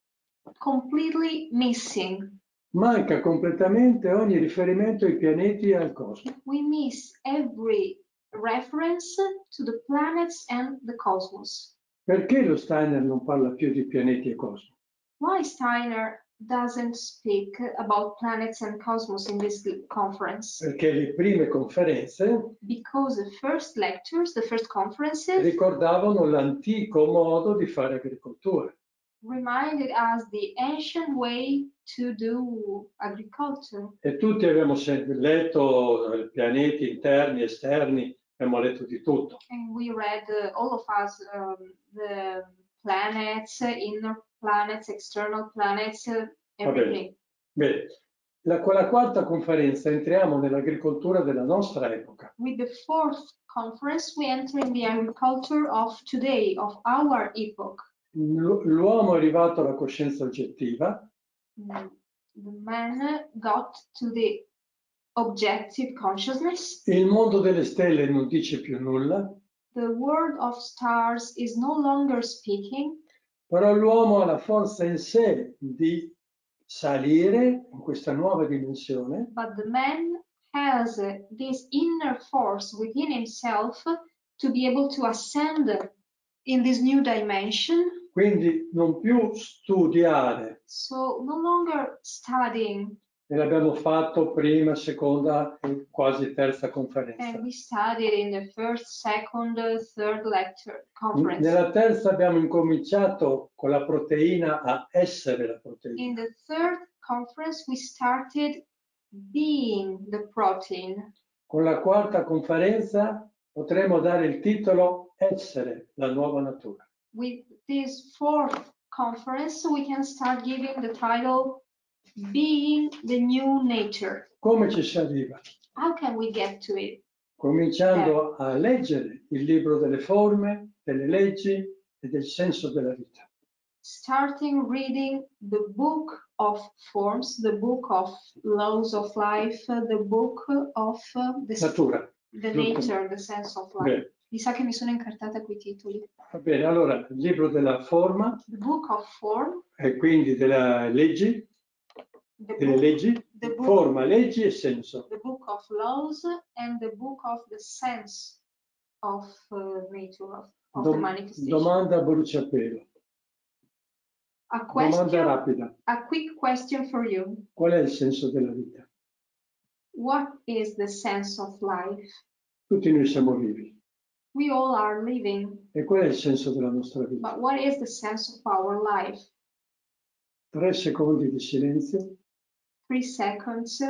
completely missing. Manca completamente ogni riferimento ai pianeti e al cosmo. We miss every reference to the planets and the cosmos. Perché lo Steiner non parla più di pianeti e cosmo? Why Steiner doesn't speak about planets and cosmos in this conference. Perché le prime conferenze Because the first lectures, the first conferences, ricordavano l'antico modo di fare agricoltura. reminded us the ancient way to do agriculture. E tutti abbiamo sempre letto pianeti interni, esterni, abbiamo letto di tutto. And we read, all of us, the planets, inner planets, external planets, everything. Bene. Con la quarta conferenza entriamo nell'agricoltura della nostra epoca. With the fourth conference, we enter in the agriculture of today, of our epoch. L'uomo è arrivato alla coscienza oggettiva. The man got to the objective consciousness. Il mondo delle stelle non dice più nulla. The world of stars is no longer speaking. Però l'uomo ha la forza in sé di salire in questa nuova dimensione. But the man has this inner force within himself to be able to ascend in this new dimension. Quindi non più studiare. So no longer studying. E l'abbiamo fatto prima, seconda e quasi terza conferenza. And we studied in the first, second, third lecture conference. Nella terza abbiamo incominciato con la proteina a essere la proteina. In the third conference, we started being the protein. Con la quarta conferenza potremo dare il titolo Essere la nuova natura. With this fourth conference, we can start giving the title Being the New Nature. Come ci si arriva? How can we get to it? Cominciando a leggere il libro delle forme, delle leggi e del senso della vita. Starting reading the book of forms, the book of laws of life, the book of Natura. the nature, the sense of life. Bene. Mi sa che mi sono incartata coi titoli. Va bene, allora il libro della forma The book of form, e quindi delle leggi, the book, forma, leggi e senso. the book of laws, and the book of the sense of nature, of the manifestation. Domanda a bruciapelo. A Domanda question, rapida. a quick question for you. Qual è il senso della vita? What is the sense of life? Tutti noi siamo vivi. We all are living, E qual è il senso della nostra vita? but what is the sense of our life? 3 secondi di silenzio. 3 seconds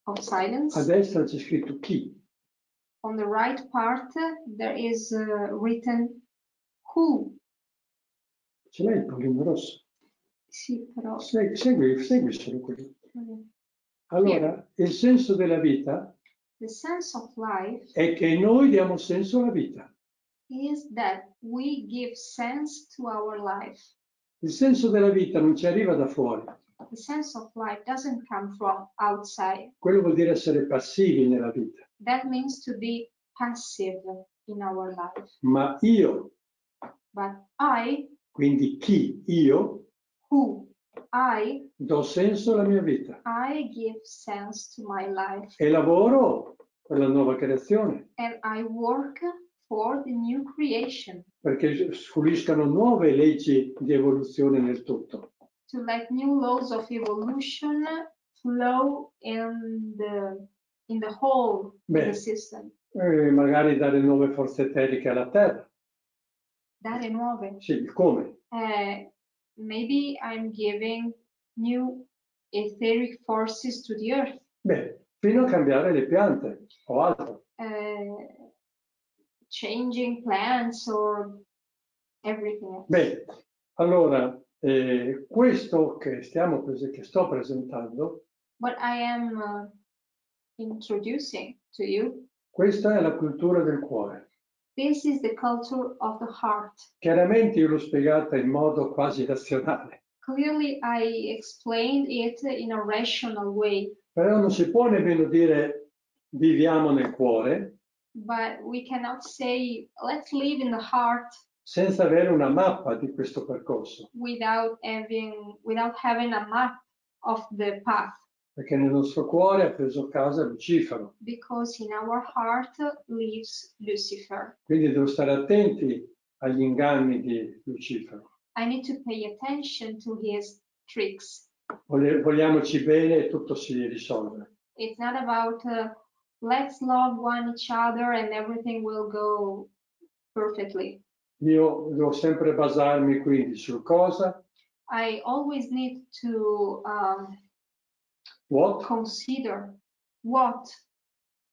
of silence. A destra c'è scritto chi. On the right part, there is written who. Ce l'hai il pallino rosso? Sì, però. Segui solo quello. Mm. Allora, il senso della vita The sense of life è che noi diamo senso alla vita. is that we give sense to our life. Il senso della vita non ci arriva da fuori. The sense of life doesn't come from outside. Quello vuol dire essere passivi nella vita. That means to be passive in our life. Ma io, But I, quindi chi? Io who? I do senso alla mia vita give sense to my life. e lavoro per la nuova creazione, And I work for the new creation. perché fluiscano nuove leggi di evoluzione nel tutto. To let new laws of evolution flow in the whole of the system. Magari dare nuove forze eteriche alla Terra. Dare nuove. Sì, il come? Maybe I'm giving new etheric forces to the earth. Beh, fino a cambiare le piante o altro. Changing plants or everything else. Beh, allora, questo che sto presentando, What I am introducing to you, questa è la cultura del cuore. this is the culture of the heart. Chiaramente io l'ho spiegata in modo quasi razionale. Clearly, I explained it in a rational way. Però non si può nemmeno dire viviamo nel cuore. But we cannot say, let's live in the heart senza avere una mappa di questo percorso. without having a map of the path. Perché nel nostro cuore ha preso casa Lucifero. Because in our heart lives Lucifer. Quindi devo stare attenti agli inganni di Lucifero. I need to pay attention to his tricks. vogliamoci bene e tutto si risolve. It's not about let's love each other and everything will go perfectly. Io devo sempre basarmi quindi sul cosa, I always need to what, consider what,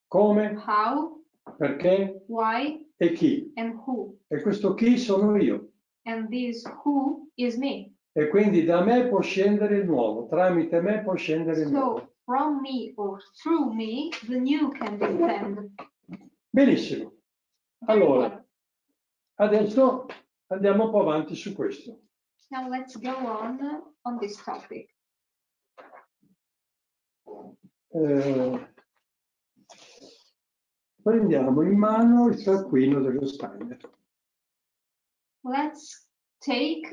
come, how, perché why, e chi. and who. E questo chi sono io. And this who is me. E quindi da me può scendere il nuovo, tramite me può scendere il nuovo. So from me or through me, the new can descend. Benissimo. Very Allora, well. adesso andiamo un po' avanti su questo. Now let's go on this topic. Prendiamo in mano il taccuino dello Steiner. Let's take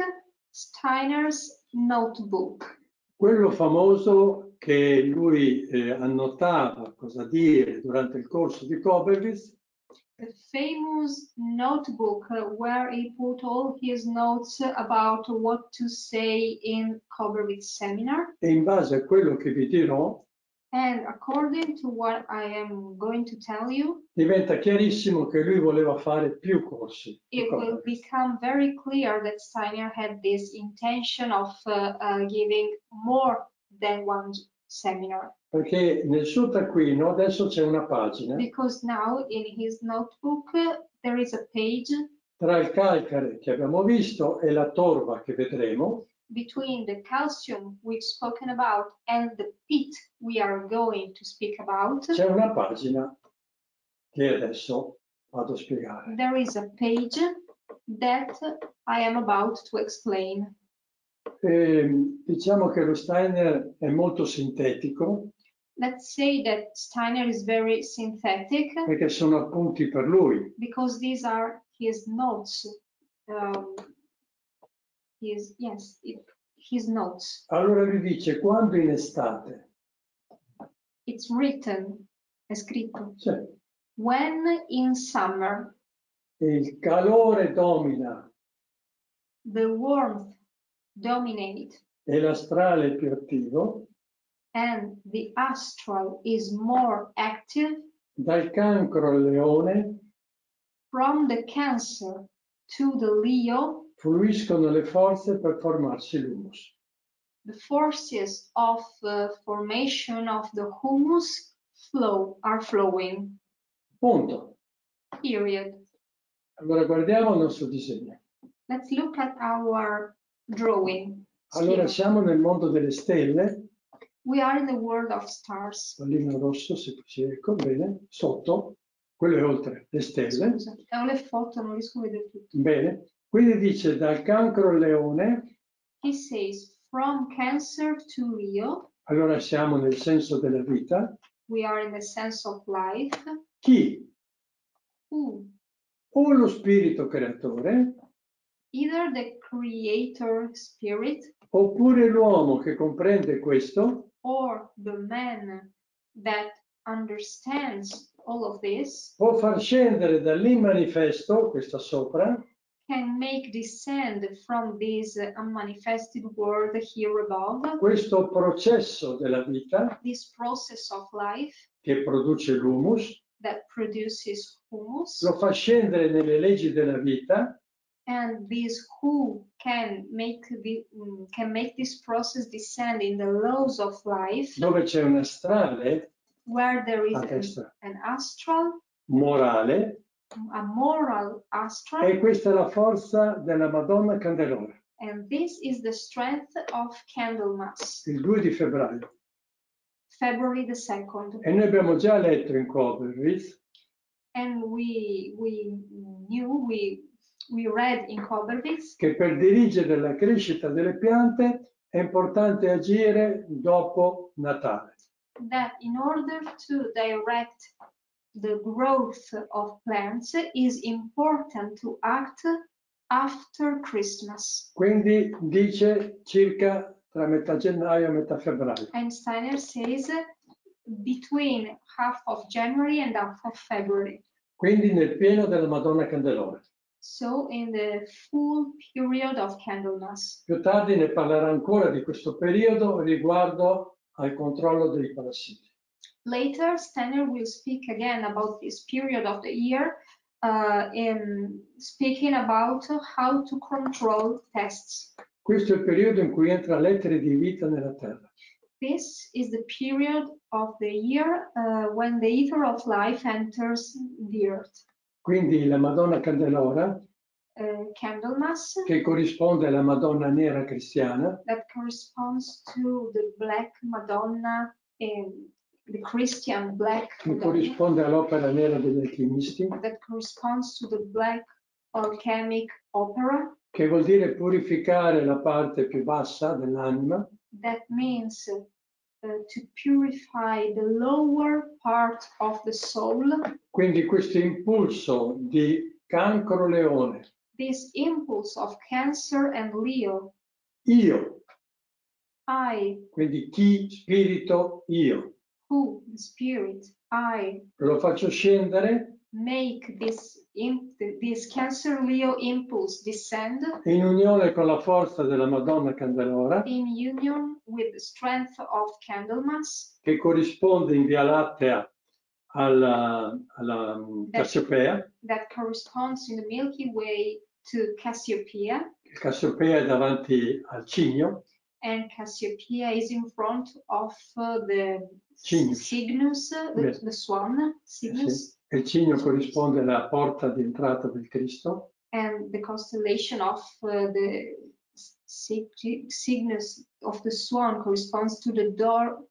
Steiner's notebook. Quello famoso che lui annotava cosa dire durante il corso di Koberwitz. The famous notebook where he put all his notes about what to say in Koberwitz seminar. E in base a quello che vi dirò, And according to what I am going to tell you, diventa chiarissimo che lui voleva fare più corsi. it will become very clear that Steiner had this intention of giving more than one seminar. Perché nel suo taccuino adesso c'è una pagina Because now in his notebook there is a page tra il calcare che abbiamo visto e la torva che vedremo, between the calcium we've spoken about and the pit we are going to speak about. c'è una pagina che adesso vado a spiegare. There is a page that I am about to explain. Diciamo che lo Steiner è molto sintetico Let's say that Steiner is very synthetic perché sono appunti per lui. because these are his notes. His notes. Allora lui dice quando in estate. It's written, è scritto. Sì. When in summer. Il calore domina. The warmth dominate. E l'astrale è più attivo. And the astral is more active. Dal cancro al leone. From the Cancer to the Leo. Fluiscono le forze per formarsi l'humus. The forces of formation of the humus are flowing. Punto. Period. Allora guardiamo il nostro disegno. Let's look at our drawing. Allora siamo nel mondo delle stelle. We are in the world of stars. Pallino rosso, se ecco, bene, sotto, quello è oltre le stelle. Scusa, ho le foto, non riesco a vedere tutto. Bene, quindi dice dal cancro al leone. He says from Cancer to Leo. Allora siamo nel senso della vita. We are in the sense of life. Chi? Who? O lo spirito creatore. Either the creator spirit. Oppure l'uomo che comprende questo. Or the man that understands all of this. Può far scendere dall'immanifesto, questa sopra. Can make descend from this unmanifested world here above. Questo processo della vita. This process of life. Che produce l'humus. That produces humus. Lo fa scendere nelle leggi della vita. And this who can make this process descend in the laws of life. Dove c'è un astrale. Where there is an astral. Morale. A moral astral. E questa è la forza della Madonna Candelora. And this is the strength of Candlemas. Il 2 di febbraio. February the 2nd. E noi abbiamo già letto in Koberwitz. And we read in Koberwitz che per dirigere la crescita delle piante è importante agire dopo Natale. That in order to direct the growth of plants is important to act after Christmas. Quindi dice circa tra metà gennaio e metà febbraio. And Steiner says between half of January and half of February. Quindi nel pieno della Madonna Candelora. So in the full period of Candlemas. Più tardi ne parlerà ancora di questo periodo riguardo al controllo dei parassiti. Later, Steiner will speak again about this period of the year, in speaking about how to control pests. Questo è il periodo in cui entra l'etere di vita nella terra. This is the period of the year when the ether of life enters the earth. Quindi la Madonna Candelora, Candlemas, che corrisponde alla Madonna nera cristiana, that corresponds to the Black Madonna, the Christian Black che Madonna, corrisponde all'opera nera degli alchimisti, that corresponds to the Black Alchemic Opera. che vuol dire purificare la parte più bassa dell'anima, That means to purify the lower part of the soul. quindi questo impulso di cancro leone, This impulse of Cancer and Leo, io, I, quindi chi, spirito, io, who, the spirit, I, lo faccio scendere make this Cancer Leo impulse descend in unione con la forza della Madonna Candelora, in union with the strength of Candlemas, che corrisponde in Via Lattea alla Cassiopea. that corresponds in the Milky Way to Cassiopeia, Il Cassiopea è davanti al cigno, and Cassiopeia is in front of the Cygnus. Cygnus, the swan, Cygnus, e il cigno corrisponde alla porta di entrata del Cristo, and the constellation of the Cygnus of the swan corresponds to the door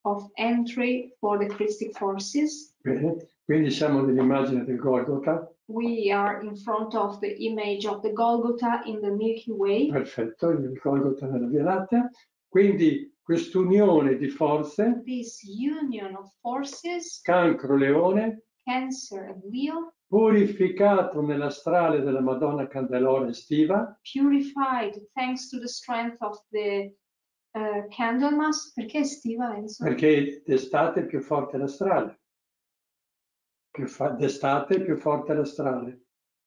of entry for the Christic forces. bene? Quindi siamo nell'immagine del Golgota, We are in front of the image of the Golgotha in the Milky Way. perfetto, il Golgota nella Via Lattea, quindi quest'unione di forze, This union of forces, cancro leone, Cancer and Leo, purificato nell'astrale della Madonna Candelora estiva, purified thanks to the strength of the Candlemas. Perché estiva, Enzo? perché d'estate è più forte l'astrale, d'estate è più forte l'astrale.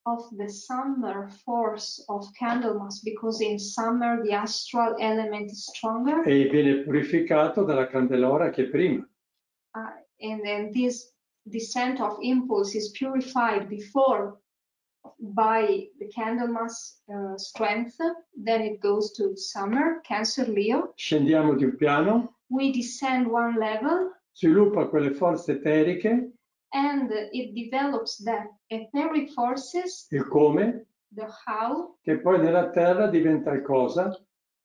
Of the summer force of Candlemas, because in summer the astral element is stronger, E viene purificato dalla Candelora che è prima. and then this descent of impulse is purified before by the Candlemas strength. Then it goes to summer, Cancer, Leo. Scendiamo di un piano, We descend one level, sviluppa quelle forze eteriche, and it develops the etheric forces, il come, the how, che poi nella terra diventa il cosa,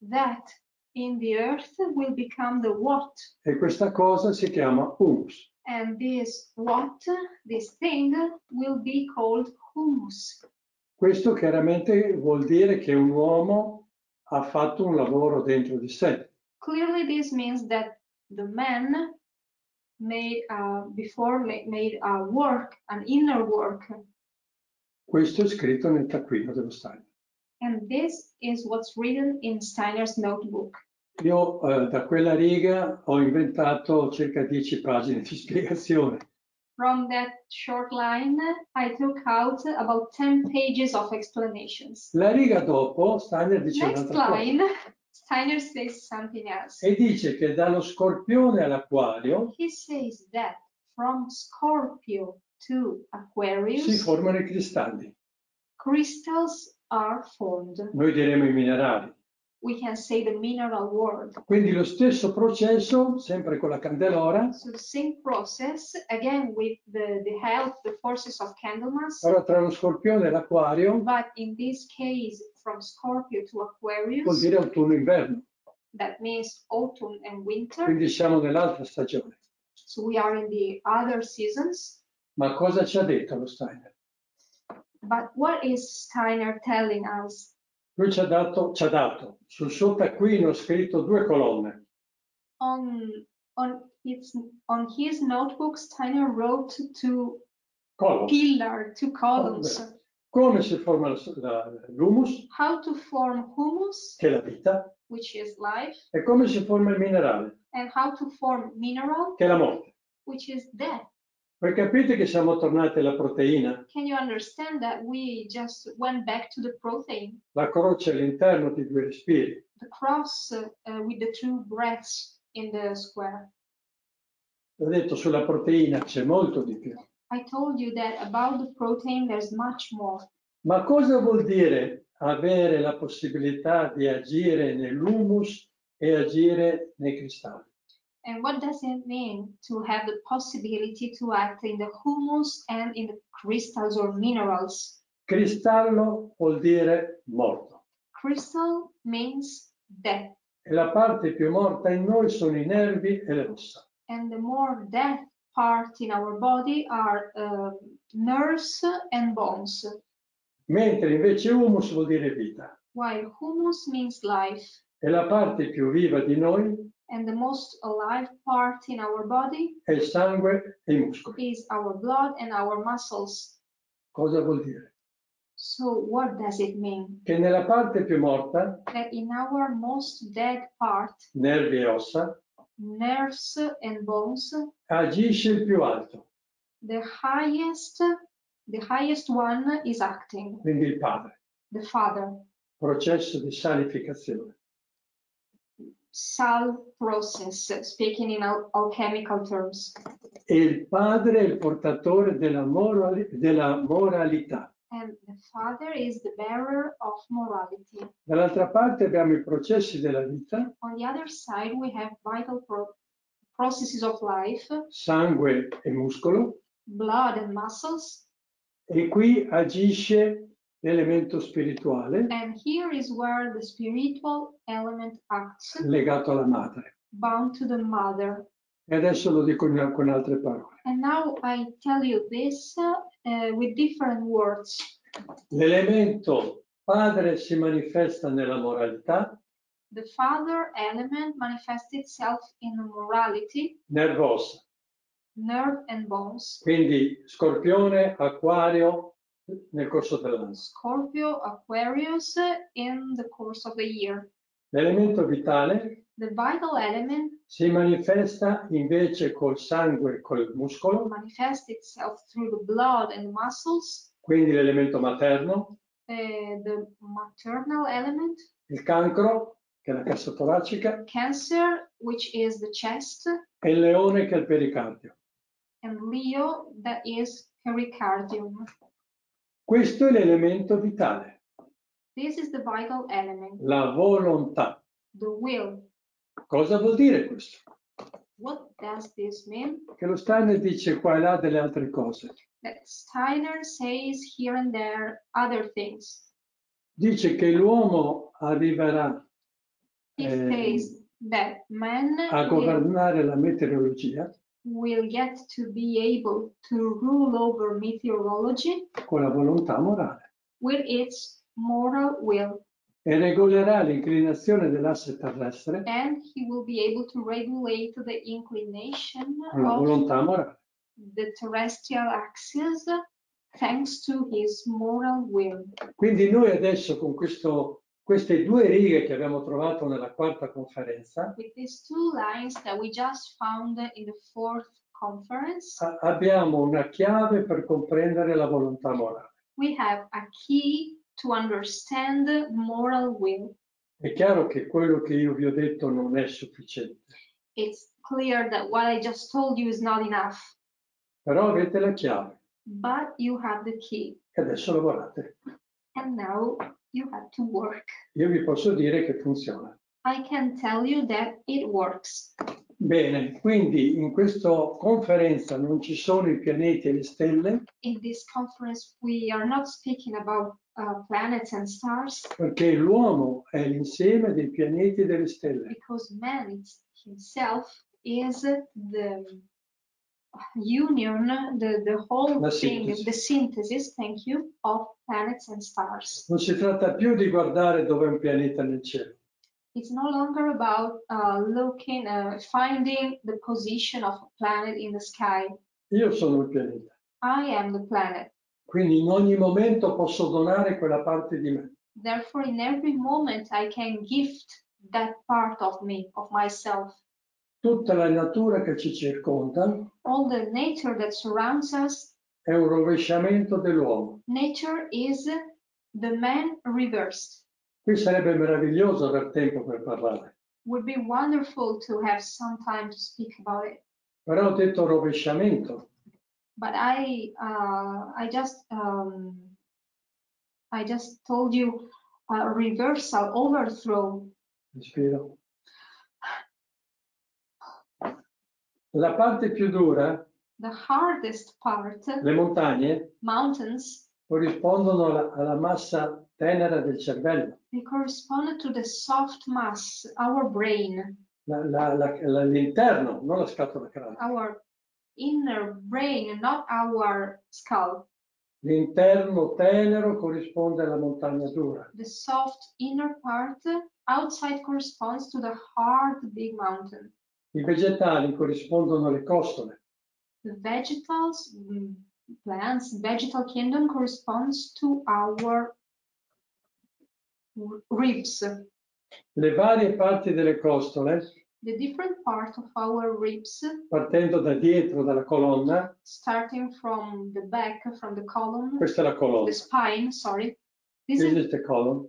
that in the earth will become the what. e questa cosa si chiama humus. And this what, this thing, will be called humus. Questo chiaramente vuol dire che un uomo ha fatto un lavoro dentro di sé. Clearly, this means that the man made a work, an inner work, Questo è scritto nel taccuino dello Steiner. and this is what's written in Steiner's notebook. Io da quella riga ho inventato circa 10 pagine di spiegazione. From that short line, I took out about 10 pages of explanations. La riga dopo Steiner dice Next un'altra cosa. line, Steiner says something else. E dice che dallo Scorpione all'Acquario He says that from Scorpio to si Aquarius, formano i cristalli. crystals are formed. Noi diremo i minerali. We can say the mineral world. Quindi lo stesso processo, sempre con la Candelora, So the same process, again with the help, the forces of Candlemas, però tra lo Scorpione e l'Acquario but in this case from Scorpio to vuol Aquarius, dire autunno-inverno. that means autumn and winter. Quindi siamo nell'altra stagione. So we are in the other seasons. Ma cosa ci ha detto lo Steiner? But what is Steiner telling us? Lui ci ha dato sul suo taccuino scritto 2 colonne. On his notebook, Steiner wrote two columns. Come si forma l'humus, How to form humus, che è la vita, which is life, e come si forma il minerale, and how to form mineral, che è la morte. which is death. Voi capite che siamo tornati alla proteina? Can you understand that we just went back to the protein? La croce all'interno di 2 respiri. The cross with the 2 breaths in the square. Ho detto sulla proteina c'è molto di più. I told you that about the protein there's much more. Ma cosa vuol dire avere la possibilità di agire nell'humus e agire nei cristalli? And what does it mean to have the possibility to act in the humus and in the crystals or minerals? Cristallo vuol dire morto. Crystal means death. E la parte più morta in noi sono i nervi e le ossa. And the more death part in our body are nerves and bones. Mentre invece humus vuol dire vita. While humus means life. E la parte più viva di noi And the most alive part in our body è il sangue e i muscoli. is our blood and our muscles. Cosa vuol dire? So what does it mean? Che nella parte più morta, That in our most dead part, nervi e ossa, nerves and bones, agisce il più alto, the highest one is acting, quindi il padre. the Father. Processo di salificazione. Sal process, speaking in alchemical terms. E il padre è il portatore della moralità. And the Father is the bearer of morality. Dall'altra parte abbiamo i processi della vita, On the other side, we have vital processes of life, sangue e muscolo, blood and muscles. e qui agisce l'elemento spirituale And here is where the spiritual element acts, legato alla madre. bound to the mother. E adesso lo dico con altre parole. And now I tell you this with different words. L'elemento padre si manifesta nella moralità, The father element manifests itself in morality, nervosa. nerve and bones. Quindi Scorpione, Acquario nel corso dell'anno. Scorpio, Aquarius in the course of the year. L'elemento vitale The vital element si manifesta invece col sangue e col muscolo, manifests itself through the blood and muscles. quindi l'elemento materno, The maternal element, il cancro, che è la cassa toracica, Cancer, which is the chest, e il leone, che è il pericardio. and Leo, that is pericardium. Questo è l'elemento vitale, This is the vital element, la volontà. the will. Cosa vuol dire questo? What does this mean? Che lo Steiner dice qua e là delle altre cose. That Steiner says here and there other things. Dice che l'uomo arriverà He says that man a governare la meteorologia will get to be able to rule over meteorology con la volontà morale with its moral will. e regolerà l'inclinazione dell'asse terrestre And he will be able to regulate the inclination con la of volontà morale. the terrestrial axis thanks to his moral will. Quindi noi adesso con queste 2 righe che abbiamo trovato nella quarta conferenza With these 2 lines that we just found in the 4th conference, abbiamo una chiave per comprendere la volontà morale. we have a key to understand the moral will. È chiaro che quello che io vi ho detto non è sufficiente, It's clear that what I just told you is not enough, però avete la chiave but you have the key. e adesso lavorate. And now you have to work. Io vi posso dire che funziona. I can tell you that it works. Bene, quindi in questa conferenza non ci sono i pianeti e le stelle In this conference, we are not speaking about planets and stars perché l'uomo è l'insieme dei pianeti e delle stelle. because man himself is the union, the whole La thing, sintesi. the synthesis, thank you, of planets and stars. Non si tratta più di guardare dove è un pianeta nel cielo. It's no longer about finding the position of a planet in the sky. Io sono il pianeta, I am the planet. quindi in ogni momento posso donare quella parte di me. Therefore, in every moment, I can gift that part of me, of myself. Tutta la natura che ci circonda all the nature that surrounds us, è un rovesciamento dell'uomo. nature is the man reversed. Qui sarebbe meraviglioso aver tempo per parlare, Would be wonderful to have some time to speak about it. però ho detto rovesciamento. But I just told you reversal, overthrow. Respiro. La parte più dura, The hardest part, le montagne, mountains, corrispondono alla massa tenera del cervello. they correspond to the soft mass, our brain, L'interno, non la scatola cranica. our inner brain, not our skull. L'interno tenero corrisponde alla montagna dura. The soft inner part outside corresponds to the hard big mountain. I vegetali corrispondono alle costole. The vegetals, plants, vegetal kingdom corresponds to our ribs. Le varie parti delle costole, The different part of our ribs, partendo da dietro, dalla colonna, starting from the back, from the column, questa è la colonna. the spine, sorry. This This is, is the column.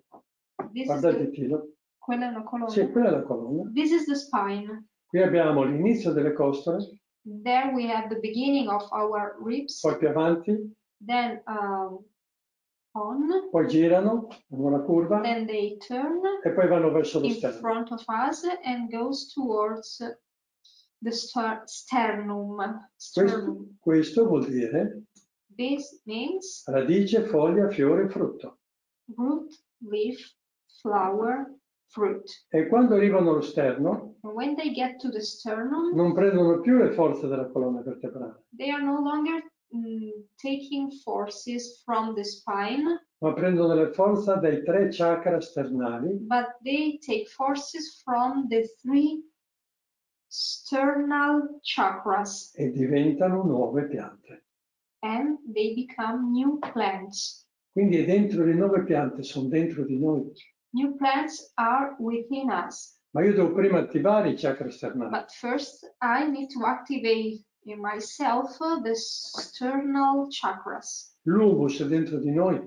this is Guarda il the, ditino. quella è una colonna. Sì, quella è la colonna. This is the spine. Qui abbiamo l'inizio delle costole, There we have the beginning of our ribs, poi più avanti, then on, poi girano, fanno una curva then they turn e poi vanno verso lo in sterno. front of us and goes towards the sternum. Questo vuol dire This means radice, foglia, fiore, frutto. root, leaf, flower, fruit. E quando arrivano allo sterno And when they get to the sternum, non prendono più le forze della colonna vertebrale, they are no longer taking forces from the spine, ma prendono le forze dai 3 chakra sternali, but they take forces from the 3 sternal chakras e diventano nuove piante. and they become new plants. Quindi è dentro le nuove piante, sono dentro di noi. New plants are within us. Ma io devo prima attivare i chakra sternali. But first, I need to activate in myself the sternal chakras. L'humus è dentro di noi.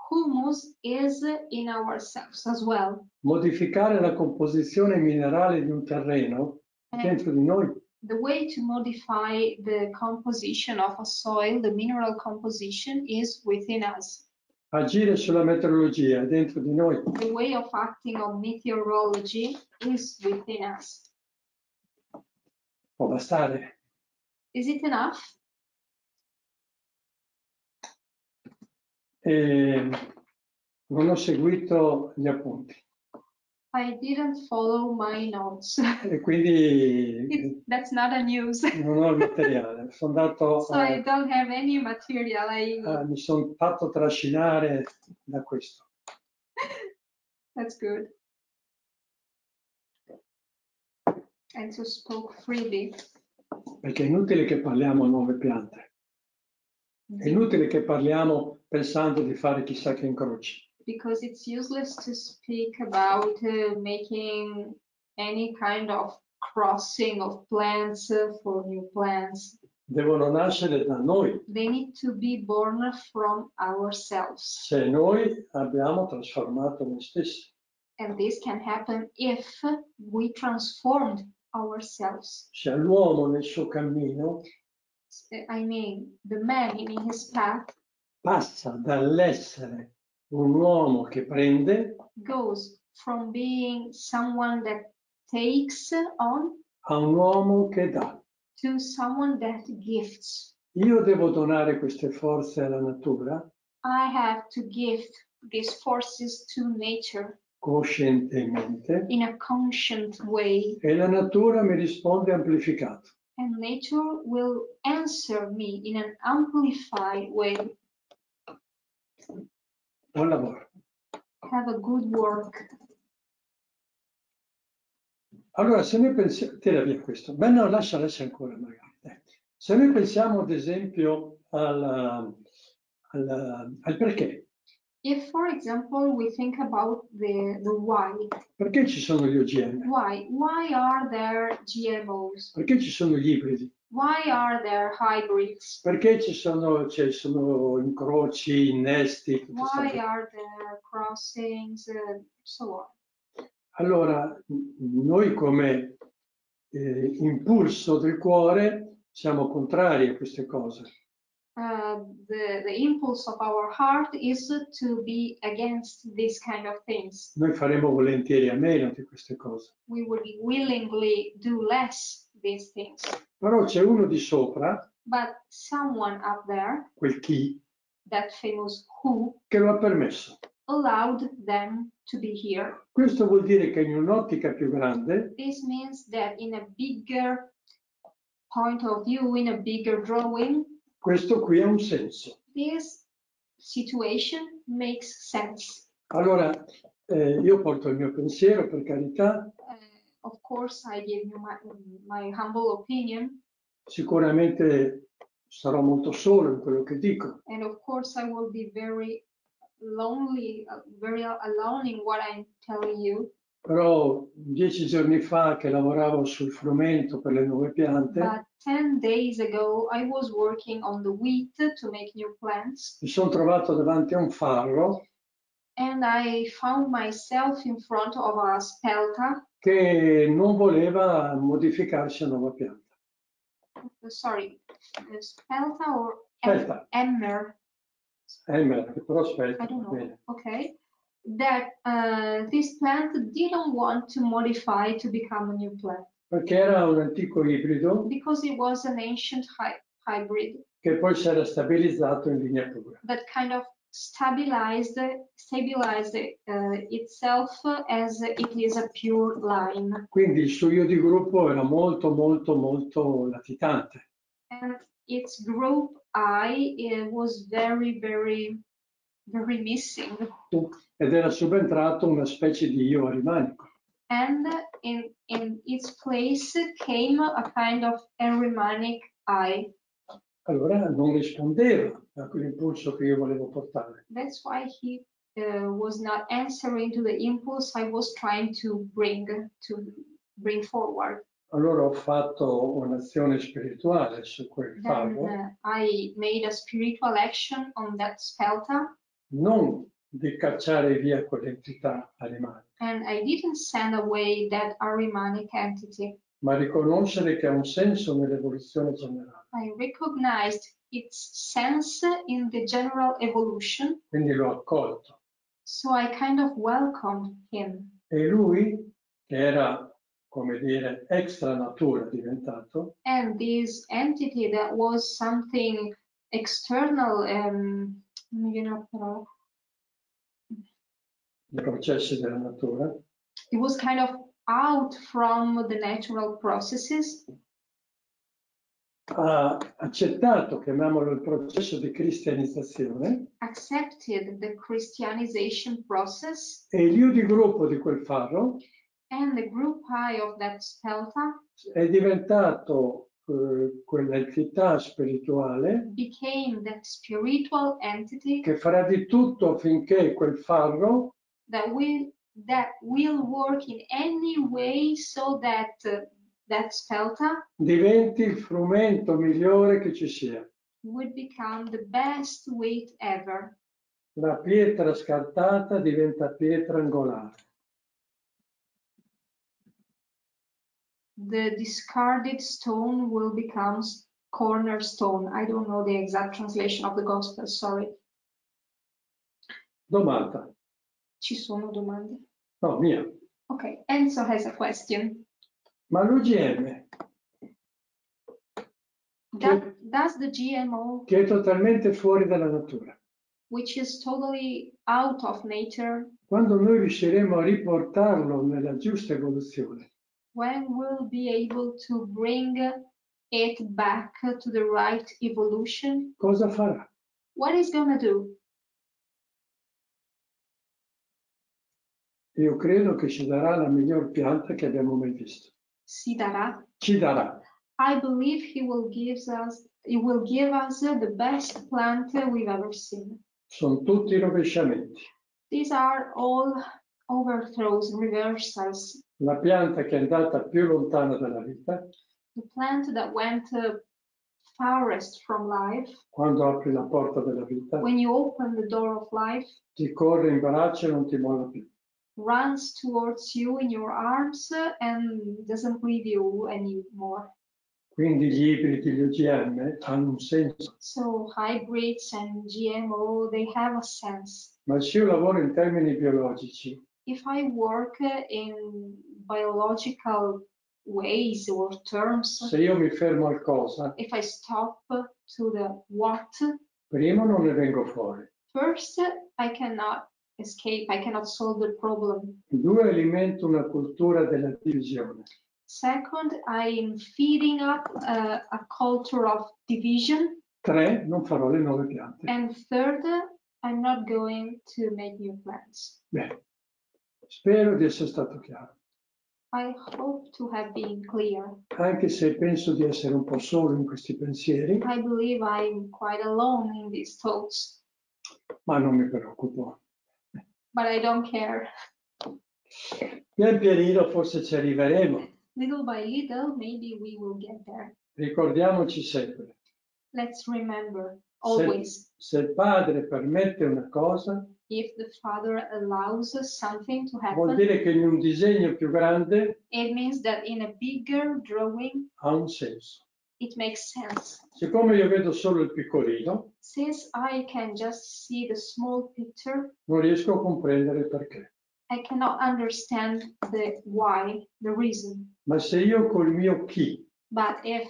Humus is in ourselves as well. Modificare la composizione minerale di un terreno è dentro di noi. The way to modify the composition of a soil, the mineral composition, is within us. Agire sulla meteorologia è dentro di noi. The way of acting on meteorology is within us. Può bastare. Is it enough? E non ho seguito gli appunti. I didn't follow my notes. E quindi That's not a news. non ho il materiale. Sono andato So I don't have any material. mi sono fatto trascinare da questo. That's good. Enzo spoke freely. Perché è inutile che parliamo a nuove piante. È inutile che parliamo pensando di fare chissà che incroci. Because it's useless to speak about making any kind of crossing of plants for new plants. Devono nascere da noi. They need to be born from ourselves. Se noi abbiamo trasformato noi stessi. And this can happen if we transformed ourselves. Se l'uomo nel suo cammino I mean, the man in his path passa dall'essere un uomo che prende goes from being someone that takes on a un uomo che dà. to someone that gifts. Io devo donare queste forze alla natura I have to gift these forces to nature coscientemente in a conscient way, e la natura mi risponde amplificato. and nature will answer me in an amplified way. Buon lavoro. Have a good work. Allora, se noi pensiamo, tira via questo, beh no, lascia ancora magari. Se noi pensiamo ad esempio al perché, If, for example, we think about the why. Perché ci sono gli OGM? Why are there GMOs? Perché ci sono gli ibridi? Why are there hybrids? Perché ci sono incroci, innesti? Why are there crossings, so on? Allora, noi come impulso del cuore siamo contrari a queste cose. The impulse of our heart is to be against these kind of things. Noi faremo volentieri a meno di queste cose. We would willingly do less these things. Però c'è uno di sopra, But someone up there, quel chi, that famous who, che lo ha permesso. allowed them to be here. Questo vuol dire che in un'ottica più grande, This means that in a bigger point of view, in a bigger drawing, questo qui ha un senso. this situation makes sense. Allora, io porto il mio pensiero, per carità. Of course, I give you my humble opinion. Sicuramente sarò molto solo in quello che dico. And of course, I will be very lonely, very alone in what I'm telling you. Però 10 giorni fa che lavoravo sul frumento per le nuove piante, But 10 days ago, I was working on the wheat to make new plants. mi sono trovato davanti a un farro And I found myself in front of a spelta. Che non voleva modificarsi a nuova pianta. Sorry, spelta or Spelta. emmer? Emmer, però aspetta. I don't know. Bene. Okay. That this plant didn't want to modify to become a new plant. Perché era un antico ibrido Because it was an ancient hybrid. Che poi si era stabilizzato in linea pura. That kind of stabilized itself as it is a pure line. Quindi il suo io di gruppo era molto latitante. And its group I was very missing. Ed era subentrato una specie di io arimanico. And in its place came a kind of arimanic I. Allora non rispondeva a quell'impulso che io volevo portare. That's why he was not answering to the impulse I was trying to bring forward. Allora ho fatto un'azione spirituale su quel farro. Then I made a spiritual action on that spelta. Non di cacciare via quell'entità animale. And I didn't send away that arimanic entity. Ma riconoscere che ha un senso nell'evoluzione generale. I recognized its sense in the general evolution. Quindi l'ho accolto. So I kind of welcomed him. E lui, che era, come dire, extra natura diventato. And this entity that was something external, I processi della natura. It was kind of out from the natural processes. Ha accettato, chiamiamolo il processo di cristianizzazione. Accepted the Christianization process. E l'io di gruppo di quel farro. And the group I of that spelta. È diventato quell'entità spirituale. Became that spiritual entity. Che farà di tutto affinché quel farro. That will work in any way so that that spelta diventi il frumento migliore che ci sia. Would become the best wheat ever. La pietra scartata diventa pietra angolare. The discarded stone will become cornerstone. I don't know the exact translation of the gospel, sorry. Domanda. Ci sono domande? No, mia. Ok, Enzo has a question. Ma l'OGM? Does the GMO, che è totalmente fuori dalla natura. Which is totally out of nature, Quando noi riusciremo a riportarlo nella giusta evoluzione, when we'll be able to bring it back to the right evolution, cosa farà? what is gonna do? Io credo che ci darà la miglior pianta che abbiamo mai visto. Si darà? Ci darà. I believe he will give us the best plant we've ever seen. Sono tutti rovesciamenti. These are all overthrows, reversals. La pianta che è andata più lontana dalla vita, The plant that went farthest from life, quando apri la porta della vita, when you open the door of life, ti corre in braccio e non ti molla più. runs towards you in your arms and doesn't leave you anymore. Quindi gli ibridi, gli OGM hanno un senso. So hybrids and GMO, they have a sense. Ma se io lavoro in termini biologici, If I work in biological ways or terms, se io mi fermo al cosa, if I stop to the what, primo non ne vengo fuori. first I cannot escape, I cannot solve the problem. Due, alimento una cultura della divisione. Second, I am feeding up a culture of division. Tre, non farò le nuove piante. And third, I'm not going to make new plants. Bene, spero di essere stato chiaro. I hope to have been clear. Anche se penso di essere un po' solo in questi pensieri, I believe I'm quite alone in these thoughts, ma non mi preoccupo. but I don't care. Pian pianino forse ci arriveremo. Little by little, maybe we will get there. Ricordiamoci sempre, Let's remember, always, se il padre permette una cosa, if the Father allows something to vuol happen, dire che in un disegno più grande it means that in a bigger drawing, ha un senso. it makes sense. Siccome io vedo solo il piccolino, Since I can just see the small picture, non riesco a comprendere il perché. I cannot understand the why, the reason. Ma se io col mio chi, But if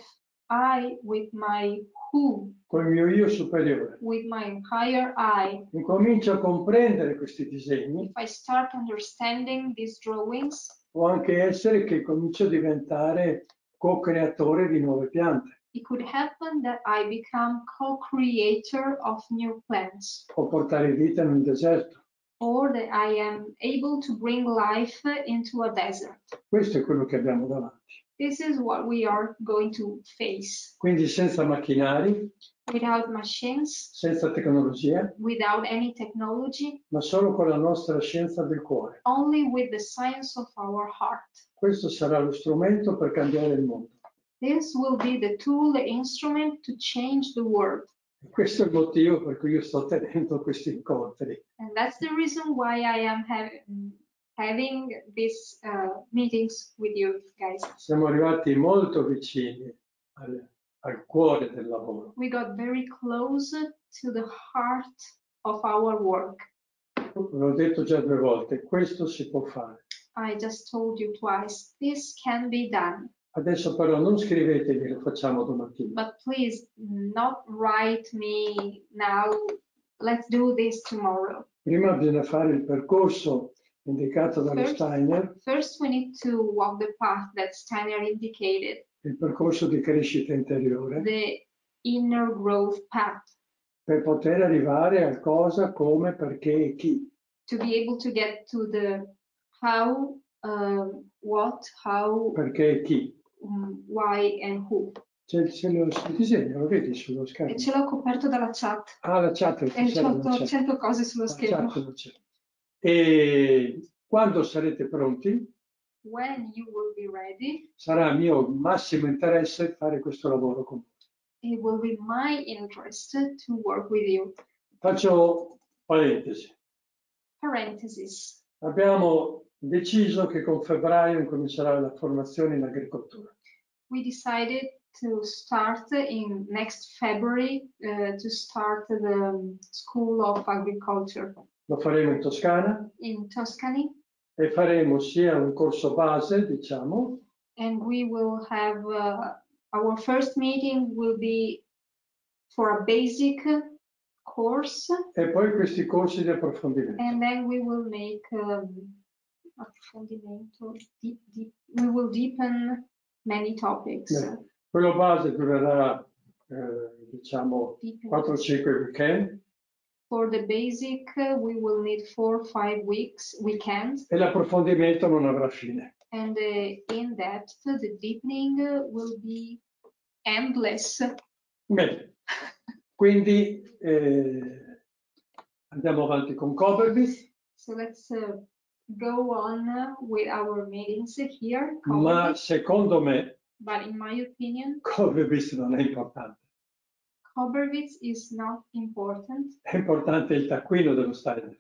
I, with my who, col mio io superiore, with my higher I, incomincio a comprendere questi disegni, if I start understanding these drawings, può anche essere che comincio a diventare co-creatore di nuove piante. it could happen that I become co-creator of new plants, O portare vita in un deserto. or that I am able to bring life into a desert. Questo è quello che abbiamo davanti. This is what we are going to face. Quindi senza macchinari, Without machines, senza tecnologia, without any technology, ma solo con la nostra scienza del cuore. only with the science of our heart. Questo sarà lo strumento per cambiare il mondo. This will be the tool, the instrument to change the world. Questo è il motivo per cui io sto tenendo questi incontri. And that's the reason why I am having these meetings with you guys. Siamo arrivati molto vicini al cuore del lavoro. We got very close to the heart of our work. L'ho detto già 2 volte, questo si può fare. I just told you twice, this can be done. Adesso però non scrivetevi, lo facciamo domattina. But please not write me now, let's do this tomorrow. Prima bisogna fare il percorso indicato dallo Steiner, First we need to walk the path that Steiner indicated, il percorso di crescita interiore, the inner growth path, per poter arrivare al cosa, come, perché e chi. to be able to get to the how, what, how, Perché e chi. why and who. C'è il disegno, lo vedi sullo schermo? E ce l'ho coperto dalla chat. Ah, la chat. E c'ho 100 cose sullo schermo. E quando sarete pronti, When you will be ready, sarà mio massimo interesse fare questo lavoro con voi. it will be my interest to work with you. Faccio parentesi. Parenthesis. Abbiamo deciso che con febbraio incomincerà la formazione in agricoltura. We decided to start in next February to start the School of Agriculture Lo faremo in Toscana in Tuscany, e faremo sia un corso base, diciamo, and we will have our first meeting will be for a basic course, e poi questi corsi di approfondimento. and then we will make approfondimento, we will deepen many topics. Bene. Quello base durerà, diciamo, 4-5 weekend. For the basic, we will need 4 or 5 weekends. E l'approfondimento non avrà fine. And the in-depth, the deepening will be endless. Bene, quindi Andiamo avanti con Koberwitz. So let's go on with our meetings here. Ma Koberwitz. secondo me But in my opinion, Koberwitz non è importante. Koberwitz is not important. È importante il taccuino dello Steiner.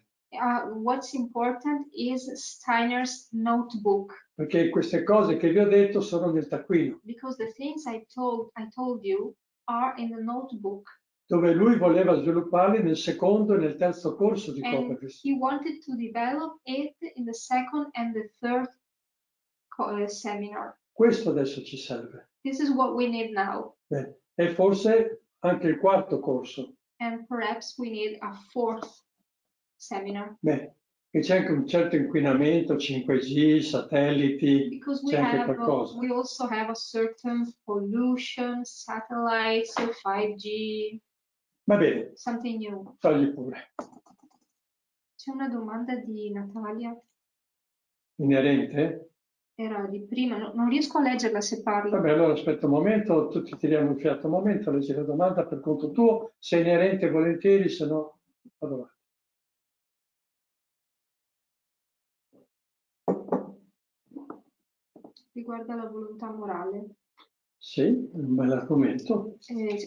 What's important is Steiner's notebook. Perché queste cose che vi ho detto sono nel taccuino. Because the things I told you are in the notebook. Dove lui voleva svilupparli nel secondo e nel terzo corso di And Koberwitz. he wanted to develop it in the second and the third seminar. Questo adesso ci serve. This is what we need now. E forse anche il quarto corso. And perhaps we need a fourth seminar. E c'è anche un certo inquinamento, 5G, satelliti, Because c'è anche qualcosa. we also have a certain pollution, satellites, 5G. Va bene, Something new. togli pure. C'è una domanda di Natalia, Inerente? era di prima, non riesco a leggerla se parlo. Vabbè, allora aspetta un momento, tutti tiriamo il fiato un momento, leggi la domanda per conto tuo, se inerente volentieri, se no vado avanti. Riguarda la volontà morale. Sì, un bel argomento.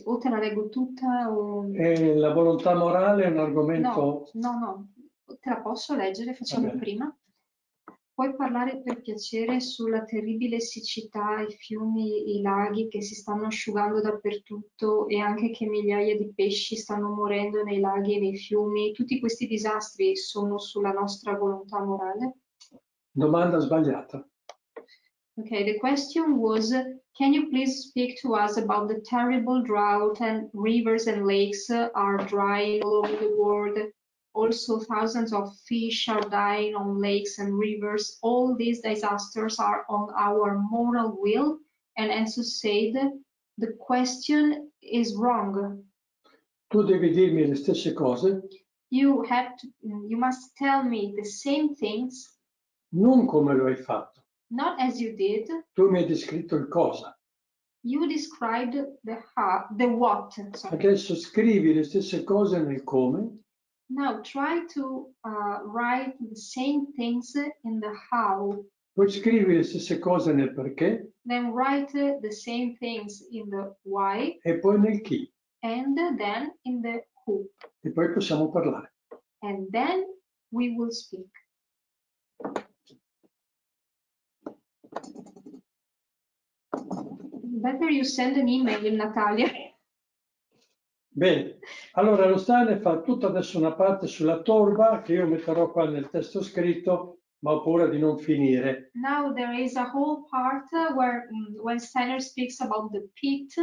O te la leggo tutta o... E la volontà morale è un argomento... No, te la posso leggere, facciamo prima. Puoi parlare per piacere sulla terribile siccità, i fiumi, i laghi che si stanno asciugando dappertutto e anche che migliaia di pesci stanno morendo nei laghi e nei fiumi. Tutti questi disastri sono sulla nostra volontà morale? Domanda sbagliata. Okay, the question was, can you please speak to us about the terrible drought and rivers and lakes are drying all over the world? Also, thousands of fish are dying on lakes and rivers. All these disasters are on our moral will. And Enzo said, the question is wrong. Tu devi dirmi le stesse cose. You must tell me the same things. Non come lo hai fatto. Not as you did. Tu mi hai descritto il cosa. You described the what. Sorry. Adesso scrivi le stesse cose nel come. Now try to write the same things in the how. Poi scrivi le stesse cose nel perché. Then write the same things in the why. E poi nel chi. And then in the who. E poi possiamo parlare. And then we will speak. Better you send an email, Natalia. Bene, allora lo Steiner fa tutta adesso una parte sulla torba che io metterò qua nel testo scritto, ma ho paura di non finire. Now there is a whole part where when Steiner speaks about the pit,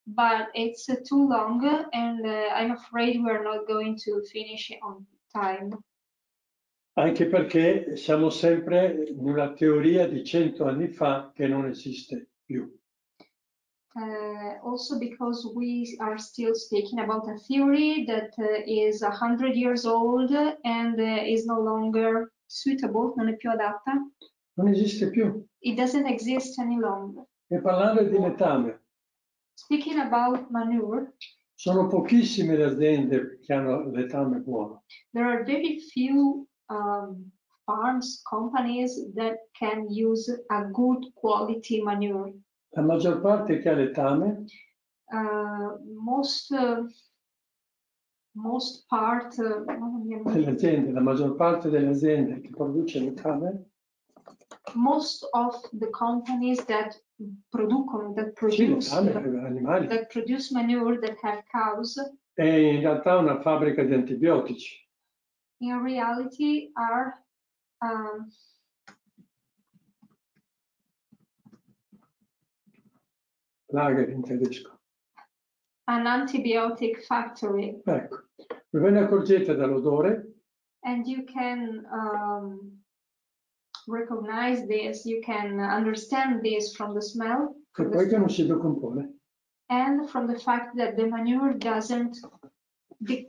but it's too long and I'm afraid we're not going to finish it on time. Anche perché siamo sempre in una teoria di 100 anni fa che non esiste più. Also because we are still speaking about a theory that is 100 years old and is no longer suitable, non è più adatta. Non esiste più. It doesn't exist any longer. E parlando di letame. Speaking about manure. Sono pochissime le aziende che hanno letame buono. There are very few farms, companies that can use a good quality manure. La maggior parte che ha letame Most part la maggior parte delle aziende che produce letame, most of the companies that produce manure, that have cows, è in realtà una fabbrica di antibiotici. In reality are Lager in tedesco. An antibiotic factory. Ecco, ve ne accorgete dall'odore. And you can recognize this, you can understand this from the smell. E poi che non si decompone. And from the fact that the manure doesn't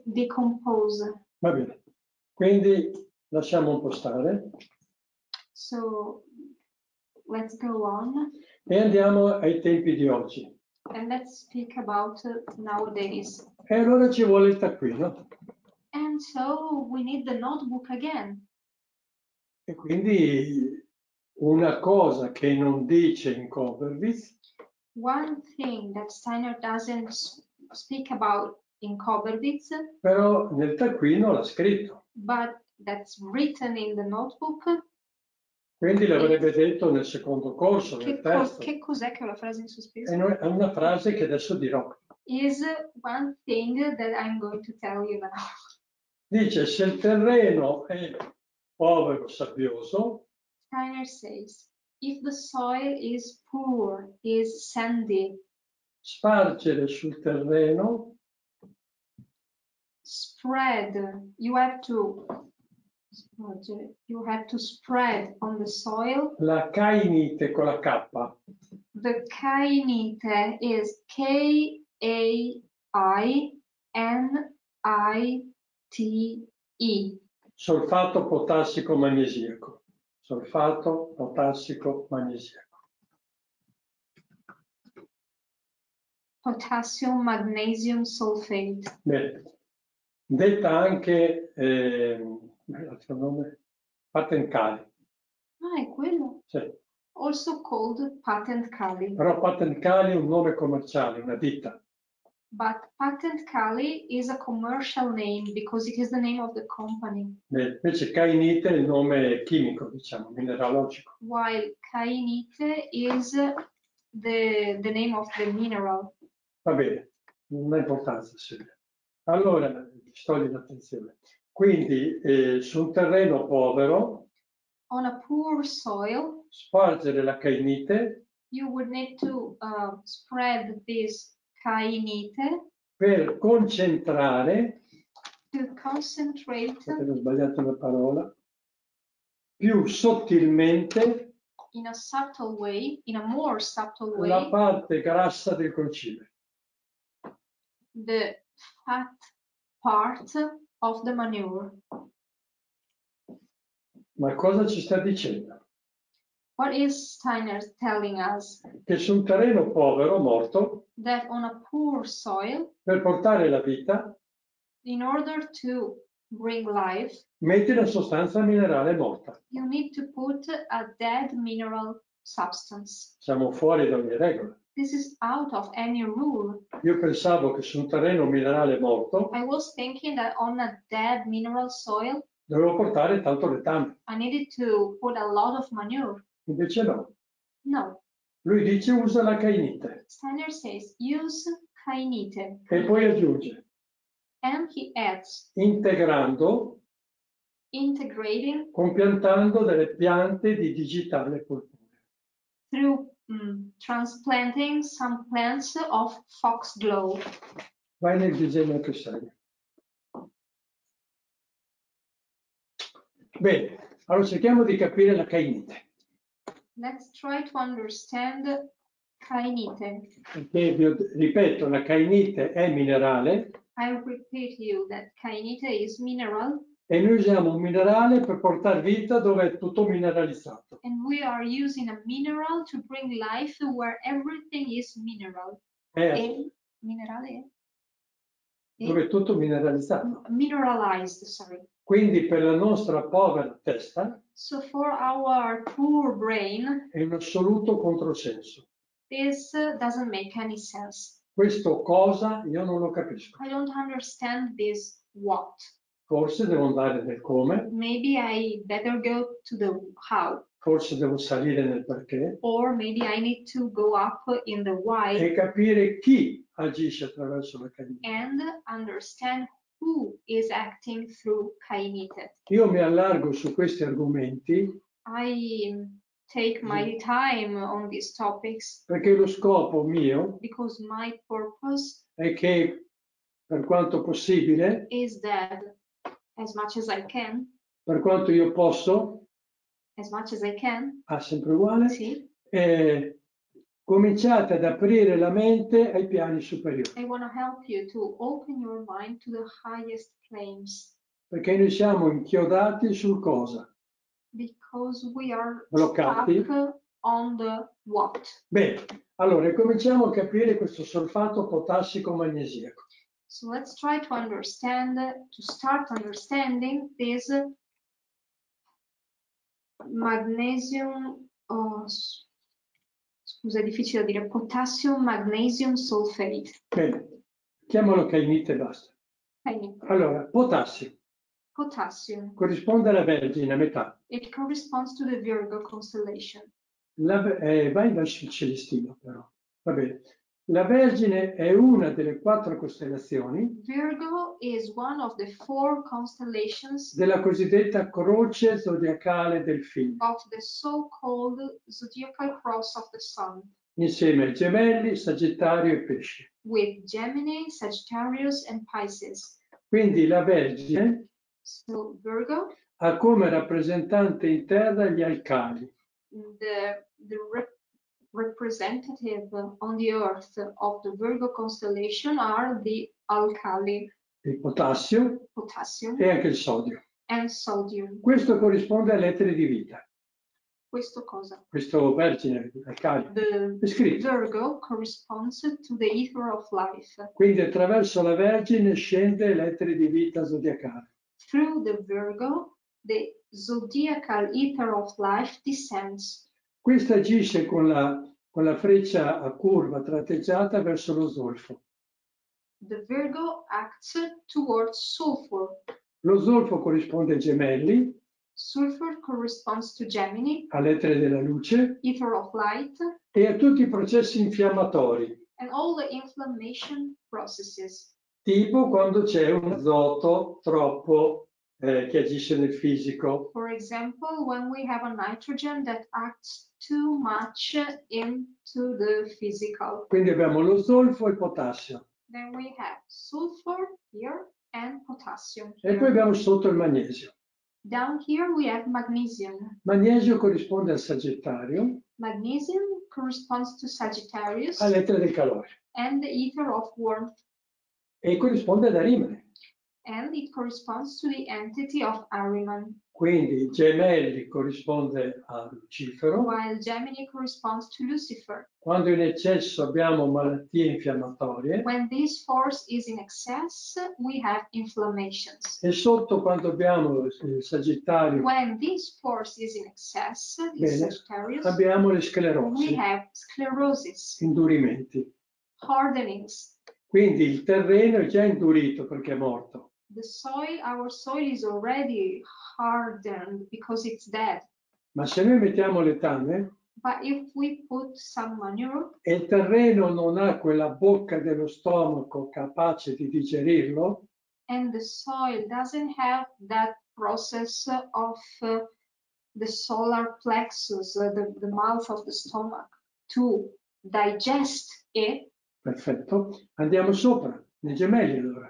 decompose. Va bene, quindi lasciamo un po' stare. So let's go on. E andiamo ai tempi di oggi. And let's speak about nowadays. E allora ci vuole il taccuino. And And so we need the notebook again. E quindi una cosa che non dice in Koberwitz, One thing that Steiner doesn't speak about in Koberwitz, però nel taccuino l'ha scritto. but that's written in the notebook. Quindi l'avrebbe detto nel secondo corso, nel testo. Che cos'è che è la frase in sospeso? È una frase che adesso dirò. Is one thing that I'm going to tell you now. Dice, se il terreno è povero, sabbioso, Steiner says, if the soil is poor, is sandy, spargere sul terreno spread, you have to spread on the soil. la Kainite con la K, The Kainite is Kainite. solfato potassico magnesiaco. Solfato potassico magnesiaco. Potassium magnesium sulfate. Bene. Detta anche l'altro nome, patent kali. Ah, è quello. Sì. Also called patent kali. Però patent kali è un nome commerciale, una ditta. But patent kali is a commercial name because it is the name of the company. Bene. Invece Kainite è il nome chimico, diciamo, mineralogico. While Kainite is the name of the mineral. Va bene, non ha importanza, Silvia. Allora, togli l'attenzione. Quindi, su un terreno povero, On a poor soil, spargere la Kainite you would need to spread this Kainite per concentrare, to concentrate ho sbagliato una parola, più sottilmente in a subtle way, in a more subtle way, la parte grassa del concime. the fat part of the manure. Ma cosa ci sta dicendo? What is Steiner telling us? Che su un terreno povero, morto, That on a poor soil, per portare la vita, in order to bring life, metti la sostanza minerale morta. you need to put a dead mineral substance. Siamo fuori da ogni regola. This is out of any rule. Io pensavo che su un terreno minerale morto I was thinking that on a dead mineral soil, dovevo portare tanto letame. I needed to put a lot of manure. Invece no. No. Lui dice usa la Kainite Steiner says use Kainite. e poi aggiunge And he adds, integrando, integrating compiantando delle piante di digitale cultura. through transplanting some plants of Foxglove. Vai nel disegno che sai. Bene, allora cerchiamo di capire la Kainite. Let's try to understand Kainite. Perché, ripeto, la Kainite è minerale I repeat you that Kainite is mineral. e noi usiamo un minerale per portare vita dove è tutto mineralizzato. And we are using a mineral to bring life where everything is mineral. Minerale? Dove è tutto mineralizzato. Mineralized, sorry. Quindi per la nostra povera testa So for our poor brain, è un assoluto controsenso. this doesn't make any sense. Questo cosa io non lo capisco. I don't understand this what. Forse devo andare nel come, Maybe I better go to the how. forse devo salire nel perché Or maybe I need to go up in the why e capire chi agisce attraverso la Kainite. and understand who is acting through Kainite. Io mi allargo su questi argomenti I take my time on these topics perché lo scopo mio because my purpose è che per quanto possibile, is that as much as I can, per quanto io posso, as much as I can, sempre uguale, see, cominciate ad aprire la mente ai piani superiori. I want to help you to open your mind to the highest planes. Perché noi siamo inchiodati sul cosa? Because we are Bloccati. stuck on the what. Bene, allora cominciamo a capire questo solfato potassico magnesiaco. So let's try to understand, to start understanding this magnesium, scusa, è difficile da dire, potassium magnesium sulfate. Bene, chiamalo Kainite e basta. Kainite. Allora, potassio Potassium. corrisponde alla Vergine a metà. It corresponds to the Virgo constellation. Vai verso il celestino però, va bene. La Vergine è una delle 4 costellazioni Virgo is one of the 4 constellations della cosiddetta croce zodiacale del Figlio, of the so-called zodiacal cross of the Sun, insieme ai Gemelli, Sagittario e Pesci. with Gemini, Sagittarius, and Pisces. Quindi la Vergine So Virgo, ha come rappresentante in terra gli alcali, the representative on the earth of the Virgo constellation are the alkali, il potassio potassium e anche il sodio. and sodium. Questo corrisponde alle lettere di vita. Questo cosa? Questo Vergine, alcali, The è scritto. Virgo corresponds to the ether of life. Quindi attraverso la Vergine scende lettere di vita zodiacale. Through the Virgo, the zodiacal ether of life descends. Questa agisce con la freccia a curva tratteggiata verso lo zolfo. The Virgo acts towards sulfur. Lo zolfo corrisponde ai Gemelli, Sulfur corresponds to Gemini, a lettere della luce, ether of light, e a tutti i processi infiammatori, and all the inflammation processes. tipo quando c'è un azoto troppo che agisce nel fisico. For example, when we have a nitrogen that acts too much into the physical. Quindi abbiamo lo zolfo e il potassio. Then we have sulfur here and potassium E here. poi abbiamo sotto il magnesio. Down here we have magnesium. Magnesio corrisponde al Sagittario, Magnesium corresponds to Sagittarius a lettere del calore, and the ether of warmth, e corrisponde ad Arimane. and it corresponds to the entity of Ahriman, Quindi Gemelli corrisponde a Lucifero. while Gemini corresponds to Lucifer. Quando in eccesso abbiamo malattie infiammatorie, When this force is in excess, we have inflammations. e sotto quando abbiamo il Sagittario, When this force is in excess, in bene, Sagittarius, abbiamo le we sclerosi, have sclerosis, indurimenti. hardenings. Quindi il terreno è già indurito perché è morto. The soil, our soil is already hardened because it's dead. Ma se noi mettiamo letame But if we put some manure e il terreno non ha quella bocca dello stomaco capace di digerirlo, and the soil doesn't have that process of the solar plexus, the mouth of the stomach, to digest it, perfetto, andiamo sopra, nei Gemelli allora.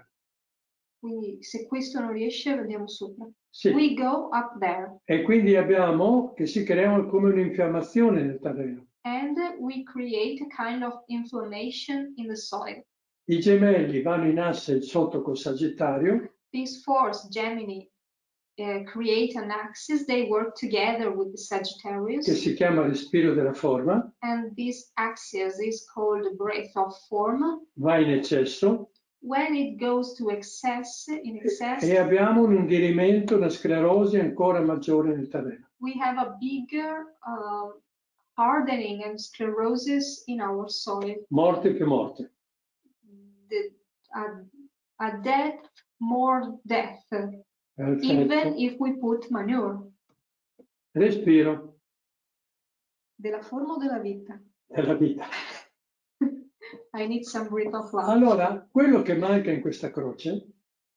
quindi se questo non riesce andiamo sopra. Sì. We go up there E quindi abbiamo che si crea come un'infiammazione nel terreno. and we create a kind of inflammation in the soil. I Gemelli vanno in asse sotto col Sagittario, These force, Gemini, create an axis, they work together with the Sagittarius, che si chiama respiro della forma, and this axis is called the breath of form. va in eccesso When it goes to excess, in excess, e abbiamo un indirimento, una sclerosi ancora maggiore nel terreno. we have a bigger hardening and sclerosis in our soil. Morte che morte. A death, more death, even Perfetto. if we put manure. Respiro Della forma o della vita? della vita. I need some breath of life. Allora, quello che manca in questa croce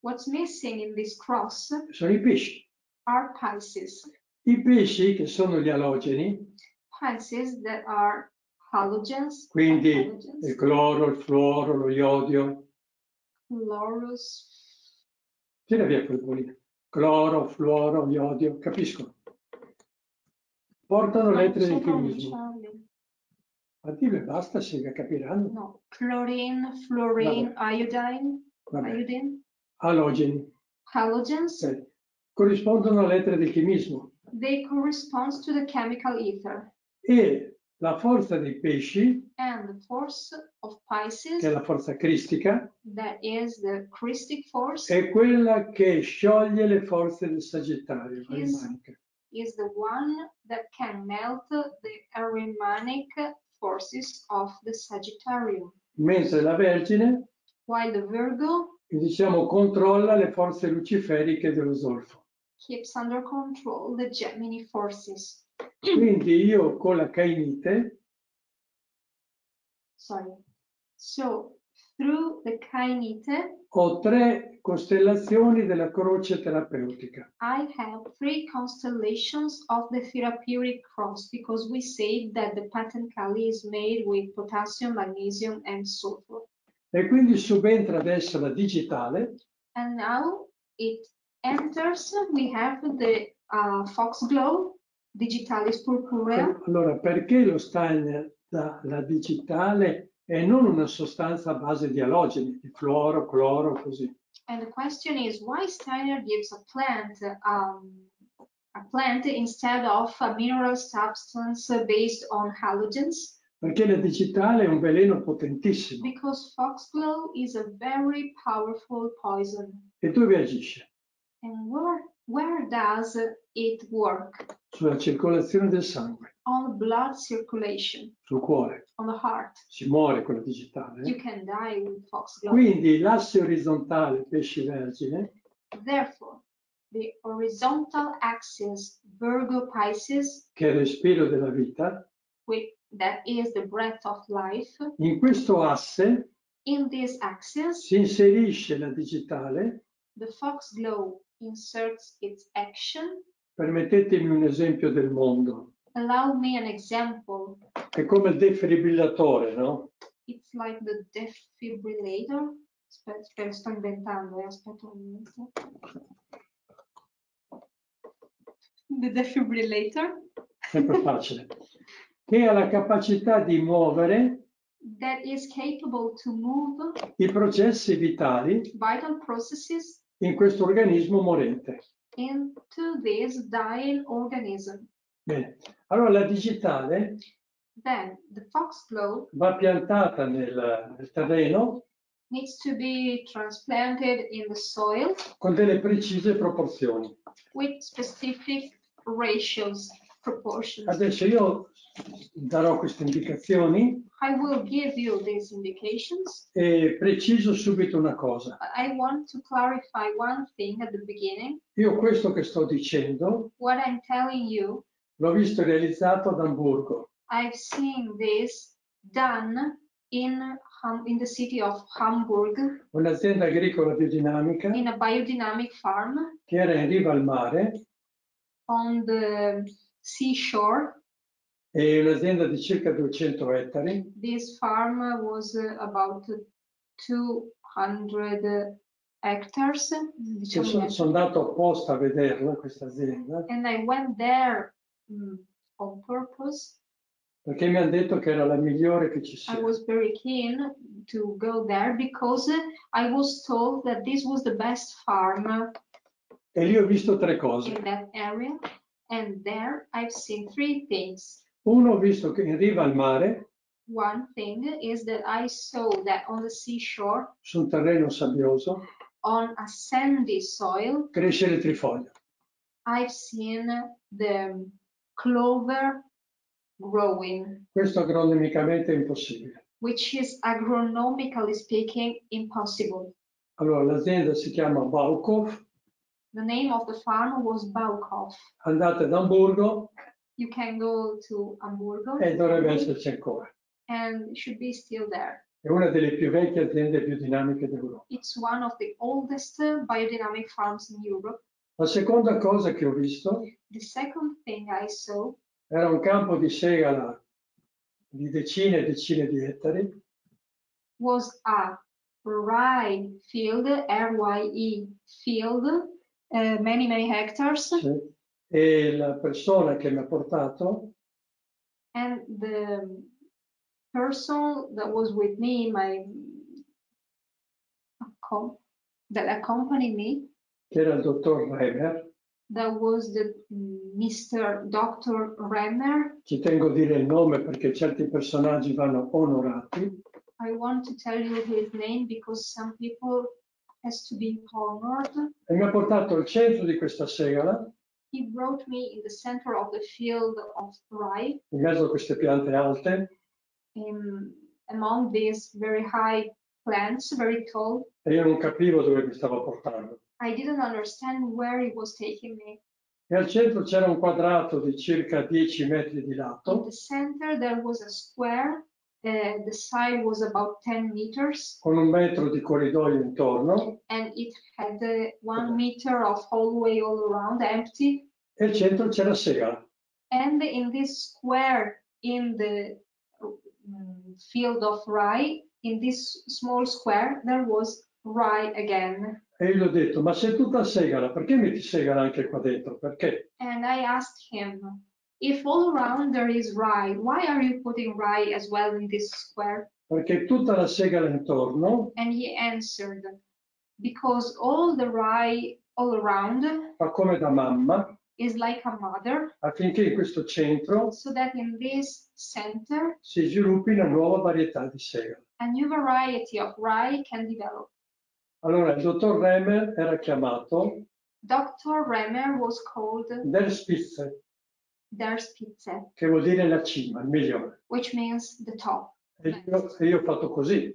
What's missing in this cross sono i pesci. are Pisces. I pesci, che sono gli alogeni, Pisces that are halogens, quindi halogens, il cloro, il fluoro, lo iodio. chlorus, Tira via quel bolino. Cloro, fluoro, iodio, capiscono? Portano lettere di chimismo. Ma dillo e basta, si capiranno. No, chlorine, fluorine, iodine, Vabbè. iodine, Alogeni. halogens. Corrispondono a lettere del chimismo. They correspond to the chemical ether. E La forza dei pesci, and the force of Pisces, che è la forza cristica, that is the Christic force, è quella che scioglie le forze del Sagittario, arimaniche. is the one that can melt the Ahrimanic forces of the Sagittarium, Mentre la Vergine, while the Virgo diciamo, controlla le forze luciferiche dello Zolfo. keeps under control the Gemini forces. Quindi io con la Kainite So through the Kainite, ho 3 costellazioni della croce terapeutica. I have 3 constellations of the therapeutic cross, because we say that the patent Kali is made with potassium, magnesium, and sulfur. E quindi subentra adesso la digitale, And now it enters, we have the Foxglove, Digitalis purpurea. allora perché lo Steiner dà la digitale e non una sostanza a base di alogeni, di fluoro, cloro, così? And the question is, why Steiner gives a plant instead of a mineral substance based on halogens? Perché la digitale è un veleno potentissimo. Because Foxglove is a very powerful poison. E dove agisce? And where does it work? Sulla circolazione del sangue, On blood circulation, sul cuore. on the heart. Si muore con la digitale. You can die with Foxglove. Quindi l'asse orizzontale pesci vergine, Therefore, the horizontal axis Virgo Pisces, che è il respiro della vita, that is the breath of life, in questo asse in this axis, si inserisce la digitale. the Foxglove inserts its action. Permettetemi un esempio del mondo. Allow me an example. È come il defibrillatore, no? It's like the defibrillator. Aspetta, sto inventando, aspetta un momento. The defibrillator. Sempre facile. Che ha la capacità di muovere That is capable to move i processi vitali vital processes in questo organismo morente. into this dying organism. Bene. Allora la digitale Then the Foxglove va piantata nel terreno needs to be transplanted in the soil con delle precise proporzioni. with specific ratios, proportions. Adesso io darò queste indicazioni I will give you these indications. e preciso subito una cosa. I want to clarify one thing at the beginning. Io questo che sto dicendo What I'm telling you, l'ho visto realizzato ad Amburgo. I've seen this done in the city of Hamburg, Un'azienda agricola biodinamica in a biodynamic farm che era in riva al mare on the seashore. e un'azienda di circa 200 ettari. This farm was about 200 hectares. Sono andato apposta a vederla, questa azienda, And I went there on purpose. perché mi hanno detto che era la migliore che ci I sia. was very keen to go there because I was told that this was the best farm E lì ho visto 3 cose. in that area. And there I've seen 3 things. Uno, ho visto che in riva al mare, One thing is that I saw that on the seashore, su un terreno sabbioso, on a sandy soil, cresce il trifoglio. I've seen the clover growing, Questo agronomicamente è impossibile. which is agronomically speaking impossible. Allora l'azienda si chiama Baukov, The name of the farm was Baukov. andate ad Amburgo You can go to Hamburgo e dovrebbe esserci ancora. and it should be still there. È una delle più vecchie aziende biodinamiche d'Europa. It's one of the oldest biodynamic farms in Europe. La seconda cosa che ho visto The second thing I saw era un campo di segala di decine e decine di ettari, was a rye field, R-Y-E field, many hectares. sì, e la persona che mi ha portato And the person that was with me, that accompanied me, che era il dottor Reber, That was the Mr. Dr. Renner. Ci tengo a dire il nome perché certi personaggi vanno onorati. I want to tell you his name because some people has to be honored. E mi ha portato al centro di questa segala, He brought me in the center of the field of rye, in mezzo a queste piante alte, among these very high plants, very tall. e io non capivo dove mi stava portando. I didn't understand where he was taking me. E al centro c'era un quadrato di circa 10 metri di In lato, the center there was a square. The side was about 10 meters, con 1 metro di corridoio intorno, and it had 1 meter of hallway all around, empty. e al centro c'era segala. And in this square, in the field of rye, in this small square, there was rye again. E io gli ho detto, ma sei tutta segala, perché metti segala anche qua dentro? Perché? And I asked him, if all around there is rye, why are you putting rye as well in this square? Perché tutta la segala intorno And he answered, because all the rye all around fa come da mamma, is like a mother, affinché in questo centro so that in this center, si sviluppi una nuova varietà di segala. a new variety of rye can develop. Allora il dottor Remer era chiamato Dr. Remer was called Der Spitze, Der Spitze, che vuol dire la cima, il migliore. which means the top. E io ho fatto così,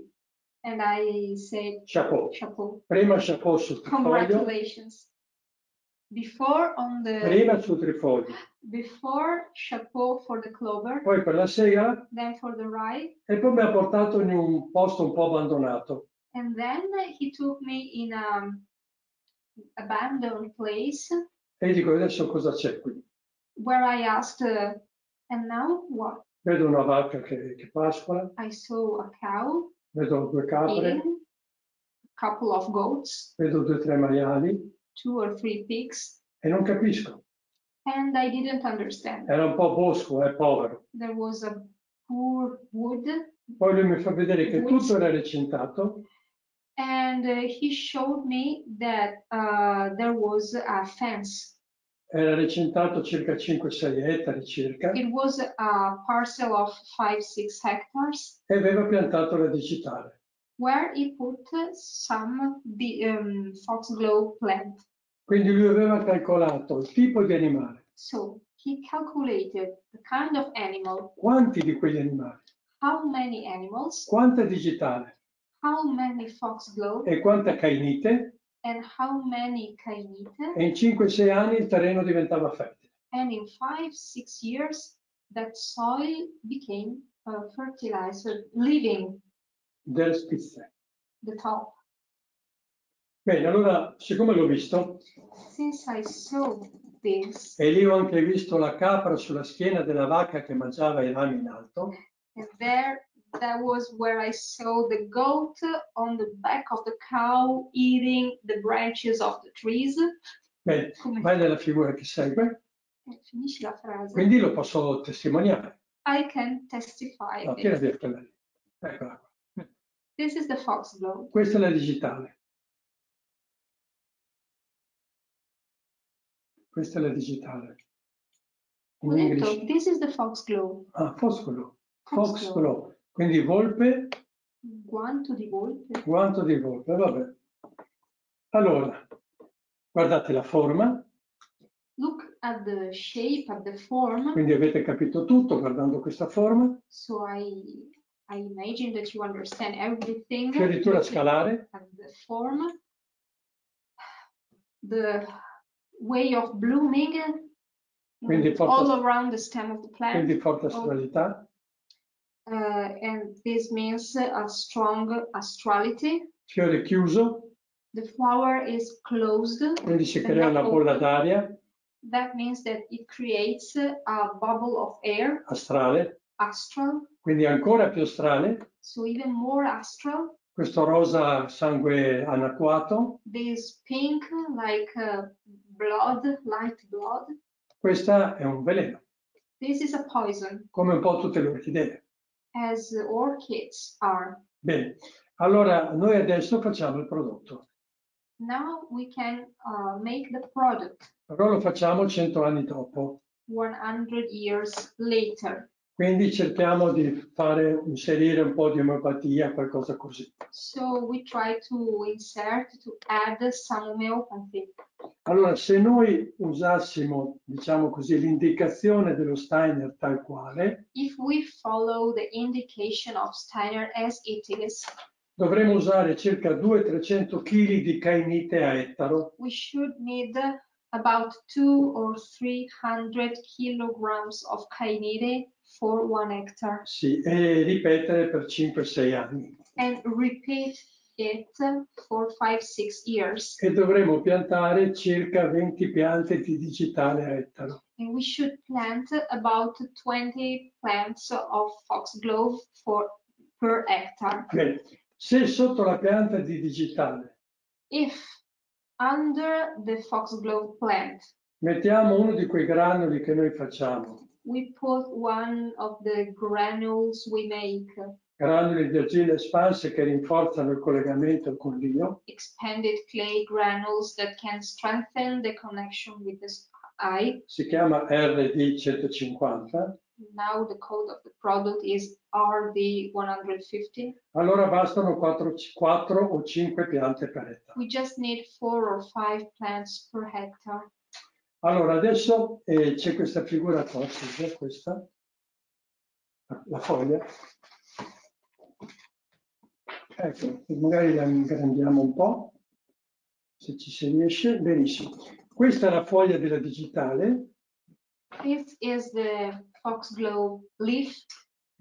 And I said, chapeau. chapeau. Prima chapeau sul trifoglio, Congratulations. Before on the, prima sul trifoglio, before chapeau for the clover, poi per la segala, then for the rye, e poi mi ha portato in un posto un po' abbandonato. and then he took me in a abandoned place E dico, adesso cosa c'è qui? where I asked, and now what? Vedo una vacca che pascola, I saw a cow vedo 2 capre, eating, a couple of goats, vedo 2 o 3 maiali 2 or 3 pigs, e non capisco. and I didn't understand. Era un po' bosco, povero. There was a poor wood, Poi lui mi fa vedere che tutto era recintato, and he showed me that there was a fence. era recintato circa 5-6 ettari circa, It was a parcel of 5-6 hectares e aveva piantato la digitale. where he put some Foxglove plant. Quindi lui aveva calcolato il tipo di animale, So he calculated the kind of animal, quanti di quegli animali, how many animals, quanta digitale how many Foxglove, e quanta Kainite, and how many Kainite. e in 5-6 anni il terreno diventava fertile. And in 5-6 years, that soil became fertilizer, living, Der Spitze. the top. Bene, allora, siccome l'ho visto, Since I saw this, e lì ho anche visto la capra sulla schiena della vacca che mangiava i rami in alto, and there, that was where I saw the goat on the back of the cow eating the branches of the trees. bene, vai nella figura che segue, Finisci la frase. quindi lo posso testimoniare. I can testify No, this. tira via quella lì. Eccola qua. This is the Foxglove. Questa è la digitale. Questa è la digitale. In Ho detto, English. this is the Foxglove. Ah, Foxglove. Foxglove. Foxglove. Quindi volpe, Guanto di volpe. guanto di volpe, vabbè. Allora, guardate la forma, Look at the shape, at the form. quindi avete capito tutto guardando questa forma. So I imagine that you understand everything. Fioritura looking scalare, at the form, the way of blooming, Quindi all around the stem of the plant. quindi forte astralità, And this means a strong astrality. fiore chiuso, The flower is closed. quindi si and crea not una bolla open. d'aria That means that it creates a bubble of air, astrale, astral, quindi ancora più astrale, so even more astral. questo rosa sangue annacquato, This pink, like blood, light blood. questa è un veleno, This is a poison, come un po' tutte le orchidee. as orchids are. Bene, allora noi adesso facciamo il prodotto. Now we can make the product Però lo facciamo 100 anni dopo. 100 years later. Quindi cerchiamo di inserire un po' di omeopatia, qualcosa così. So we try to insert, to add some homeopathy. Allora, se noi usassimo, diciamo così, l'indicazione dello Steiner tal quale, If we follow the indication of Steiner as it is, dovremmo usare circa 200-300 kg di Kainite a ettaro. we should need about 200 or 300 kilograms of Kainite for 1 hectare. Sì, e ripetere per 5-6 anni. And repeat it for 5-6 years. E dovremo piantare circa 20 piante di digitale a ettaro. And we should plant about 20 plants of Foxglove per hectare. Bene. Se sotto la pianta di digitale If under the Foxglove plant mettiamo uno di quei granuli che noi facciamo, we put one of the granules we make, granuli di argilla espanse che rinforzano il collegamento con l'io, expanded clay granules that can strengthen the connection with the eye. si chiama RD 150, Now the code of the product is RD150. allora bastano 4 o 5 piante per ettaro. We just need 4 or 5 plants per hectare. Allora adesso c'è questa figura qua, questa, la foglia. Ecco, magari la ingrandiamo un po', se ci si riesce. Benissimo. Questa è la foglia della digitale. This is the Foxglove leaf.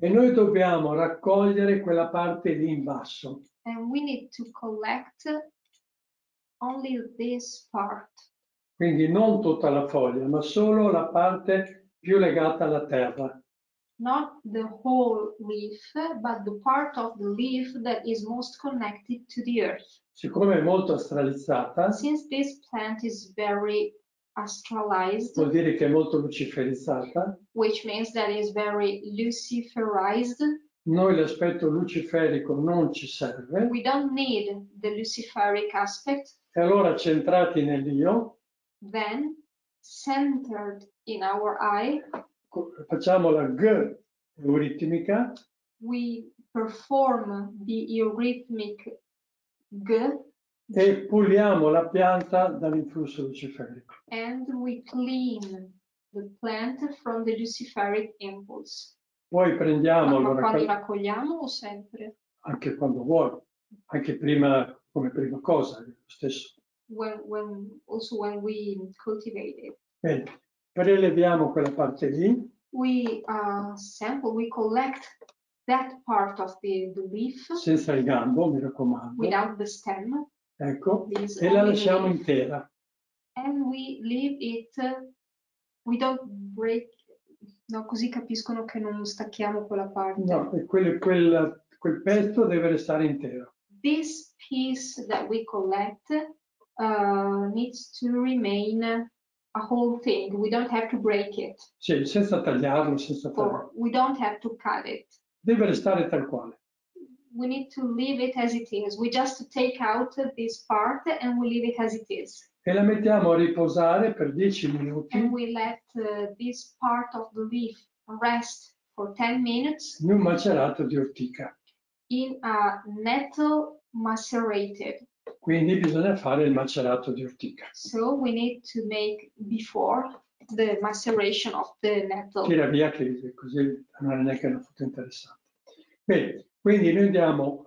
E noi dobbiamo raccogliere quella parte lì in basso. And we need to collect only this part. Quindi non tutta la foglia, ma solo la parte più legata alla terra. Not the whole leaf, but the part of the leaf that is most connected to the earth. Siccome è molto astralizzata, Since this plant is very astralized, vuol dire che è molto luciferizzata, which means that it's very luciferized, noi l'aspetto luciferico non ci serve. we don't need the luciferic aspect. E allora centrati nell'io, Then, centered in our eye, facciamo la G euritmica, we perform the eurythmic G e puliamo la pianta dall'influsso luciferico. and we clean the plant from the luciferic impulse. Poi prendiamo, Ma allora, quando raccogliamo o sempre? anche quando vuoi, anche prima, come prima cosa, è lo stesso. Also when we cultivate it. Bene, preleviamo quella parte lì. We sample, we collect that part of the leaf Senza il gambo, mi raccomando. without the stem. Ecco, This e la only lasciamo leaf. intera. And we leave it, we don't break, no, così capiscono che non stacchiamo quella parte. No, e quel pezzo deve restare intero. This piece that we collect needs to remain a whole thing. We don't have to break it. Sì, senza tagliarlo, senza tagliarlo. We don't have to cut it. Deve restare tal quale. We need to leave it as it is. We just take out this part and we leave it as it is. E la mettiamo a riposare per 10 minuti And we let this part of the leaf rest for 10 minutes in un macerato di ortica. in a nettle macerated. Quindi bisogna fare il macerato di ortica. So we need to make before the maceration of the nettle. Tira via che così non è neanche una foto interessante. Bene, quindi noi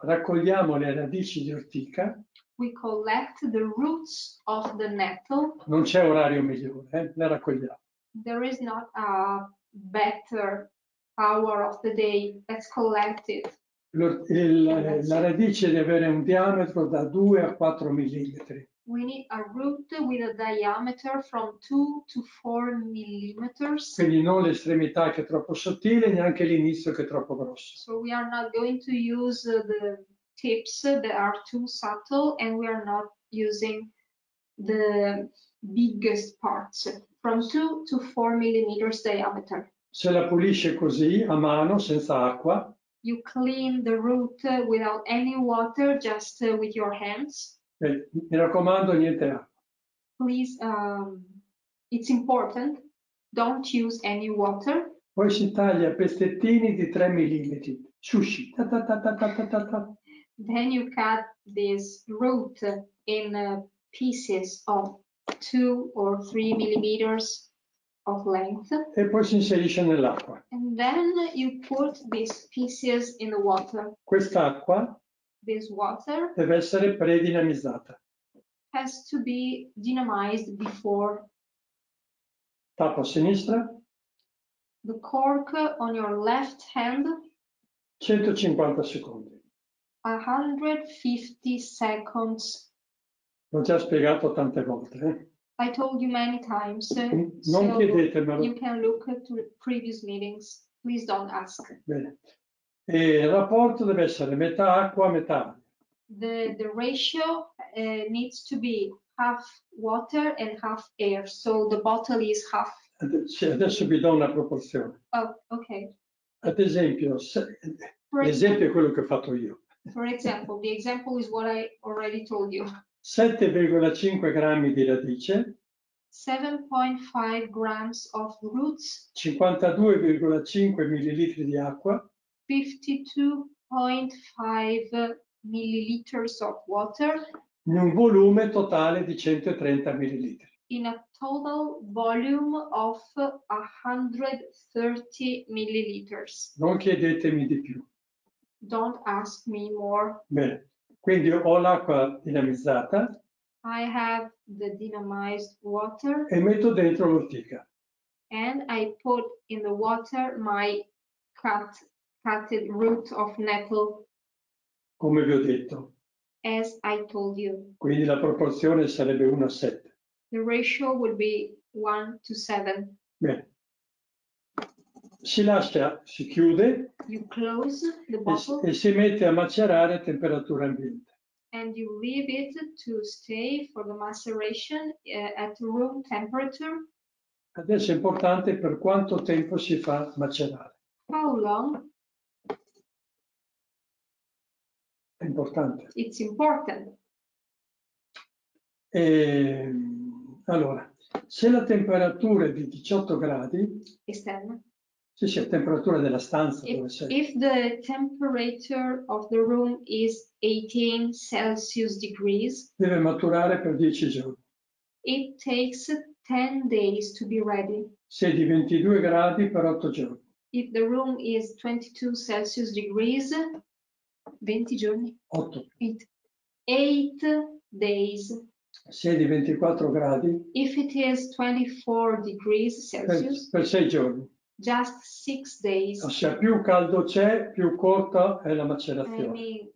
raccogliamo le radici di ortica. We collect the roots of the nettle. Non c'è orario migliore, le raccogliamo. There is not a better hour of the day. Let's collect it. La radice deve avere un diametro da 2 a 4 millimetri. We need a root with a diameter from 2 to 4 millimeters. Quindi non l'estremità che è troppo sottile, neanche l'inizio che è troppo grosso. So we are not going to use the tips that are too subtle, and we are not using the biggest parts, from 2 to 4 millimeters diameter. Se la pulisce così, a mano, senza acqua, You clean the root without any water, just with your hands. Mi raccomando, niente acqua. Please, it's important, don't use any water. Poi si taglia a pezzettini di 3 mm. Sushi. Ta ta ta ta ta ta ta ta. Then you cut this root in pieces of 2 or 3 millimeters of length. E poi si inserisce nell'acqua. And then you put these pieces in the water. Quest'acqua This water deve essere predinamizzata. has to be dynamized before. Tappo a sinistra, The cork on your left hand, 150 secondi. 150 seconds. L'ho già spiegato tante volte. I told you many times, Non so chiedetemelo. you can look at previous meetings. Please don't ask. Bene. E il rapporto deve essere metà acqua, metà aria. The ratio needs to be half water and half air. So the bottle is half. Adesso vi do una proporzione. Oh, okay. Ad esempio, l'esempio è quello che ho fatto io. For example, the example is what I already told you. 7,5 grammi di radice, 7.5 grams of roots, 52,5 millilitri di acqua, 52.5 milliliters of water, in un volume totale di 130 millilitri. in a total volume of 130 milliliters. Non chiedetemi di più. Don't ask me more. Bene, quindi ho l'acqua dinamizzata I have the dynamized water e metto dentro l'ortica. and I put in the water my cutted root of nettle, Come vi ho detto. as I told you. Quindi la proporzione sarebbe 1 a 7. The ratio would be 1 to 7. Bene. Si lascia, si chiude You close the bottle e si mette a macerare a temperatura ambiente. and you leave it to stay for the maceration at room temperature. Adesso è importante per quanto tempo si fa macerare. How long? È importante. It's important. Allora, se la temperatura è di 18 gradi, Esterna. sì, la temperatura della stanza dove sei. If the temperature of the room is 18 Celsius degrees, Deve maturare per 10 giorni. it takes 10 days to be ready. Se è di 22 gradi per 8 giorni. If the room is 22 Celsius degrees, 20 giorni? 8. 8 days. Se è di 24 gradi If it is 24 degrees Celsius, per 6 giorni. just 6 days. Ossia, più caldo c'è, più corta è la I macerazione. mean,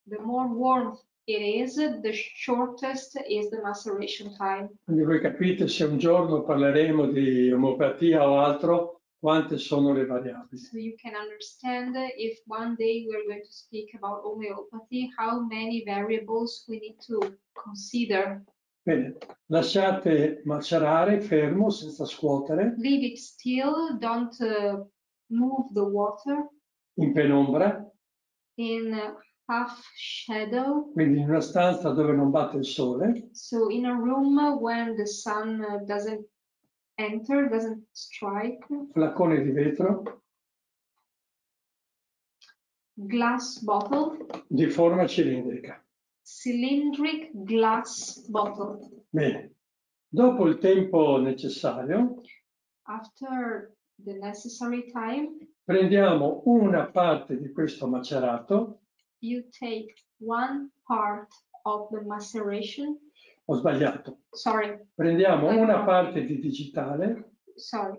the more warmth it is, the shortest is the maceration time. Quindi voi capite, se un giorno parleremo di omeopatia o altro, quante sono le variabili. So you can understand if one day we're going to speak about homeopathy, how many variables we need to consider. Bene, lasciate macerare fermo, senza scuotere, Leave it still, don't move the water in penombra, in half shadow. quindi in una stanza dove non batte il sole, So in a room when the sun doesn't enter, doesn't strike. flacone di vetro, Glass bottle, di forma cilindrica. cylindric glass bottle. Bene, dopo il tempo necessario, After the necessary time, prendiamo una parte di questo macerato, you take one part of the maceration. ho sbagliato, Sorry, prendiamo una parte di digitale, sorry.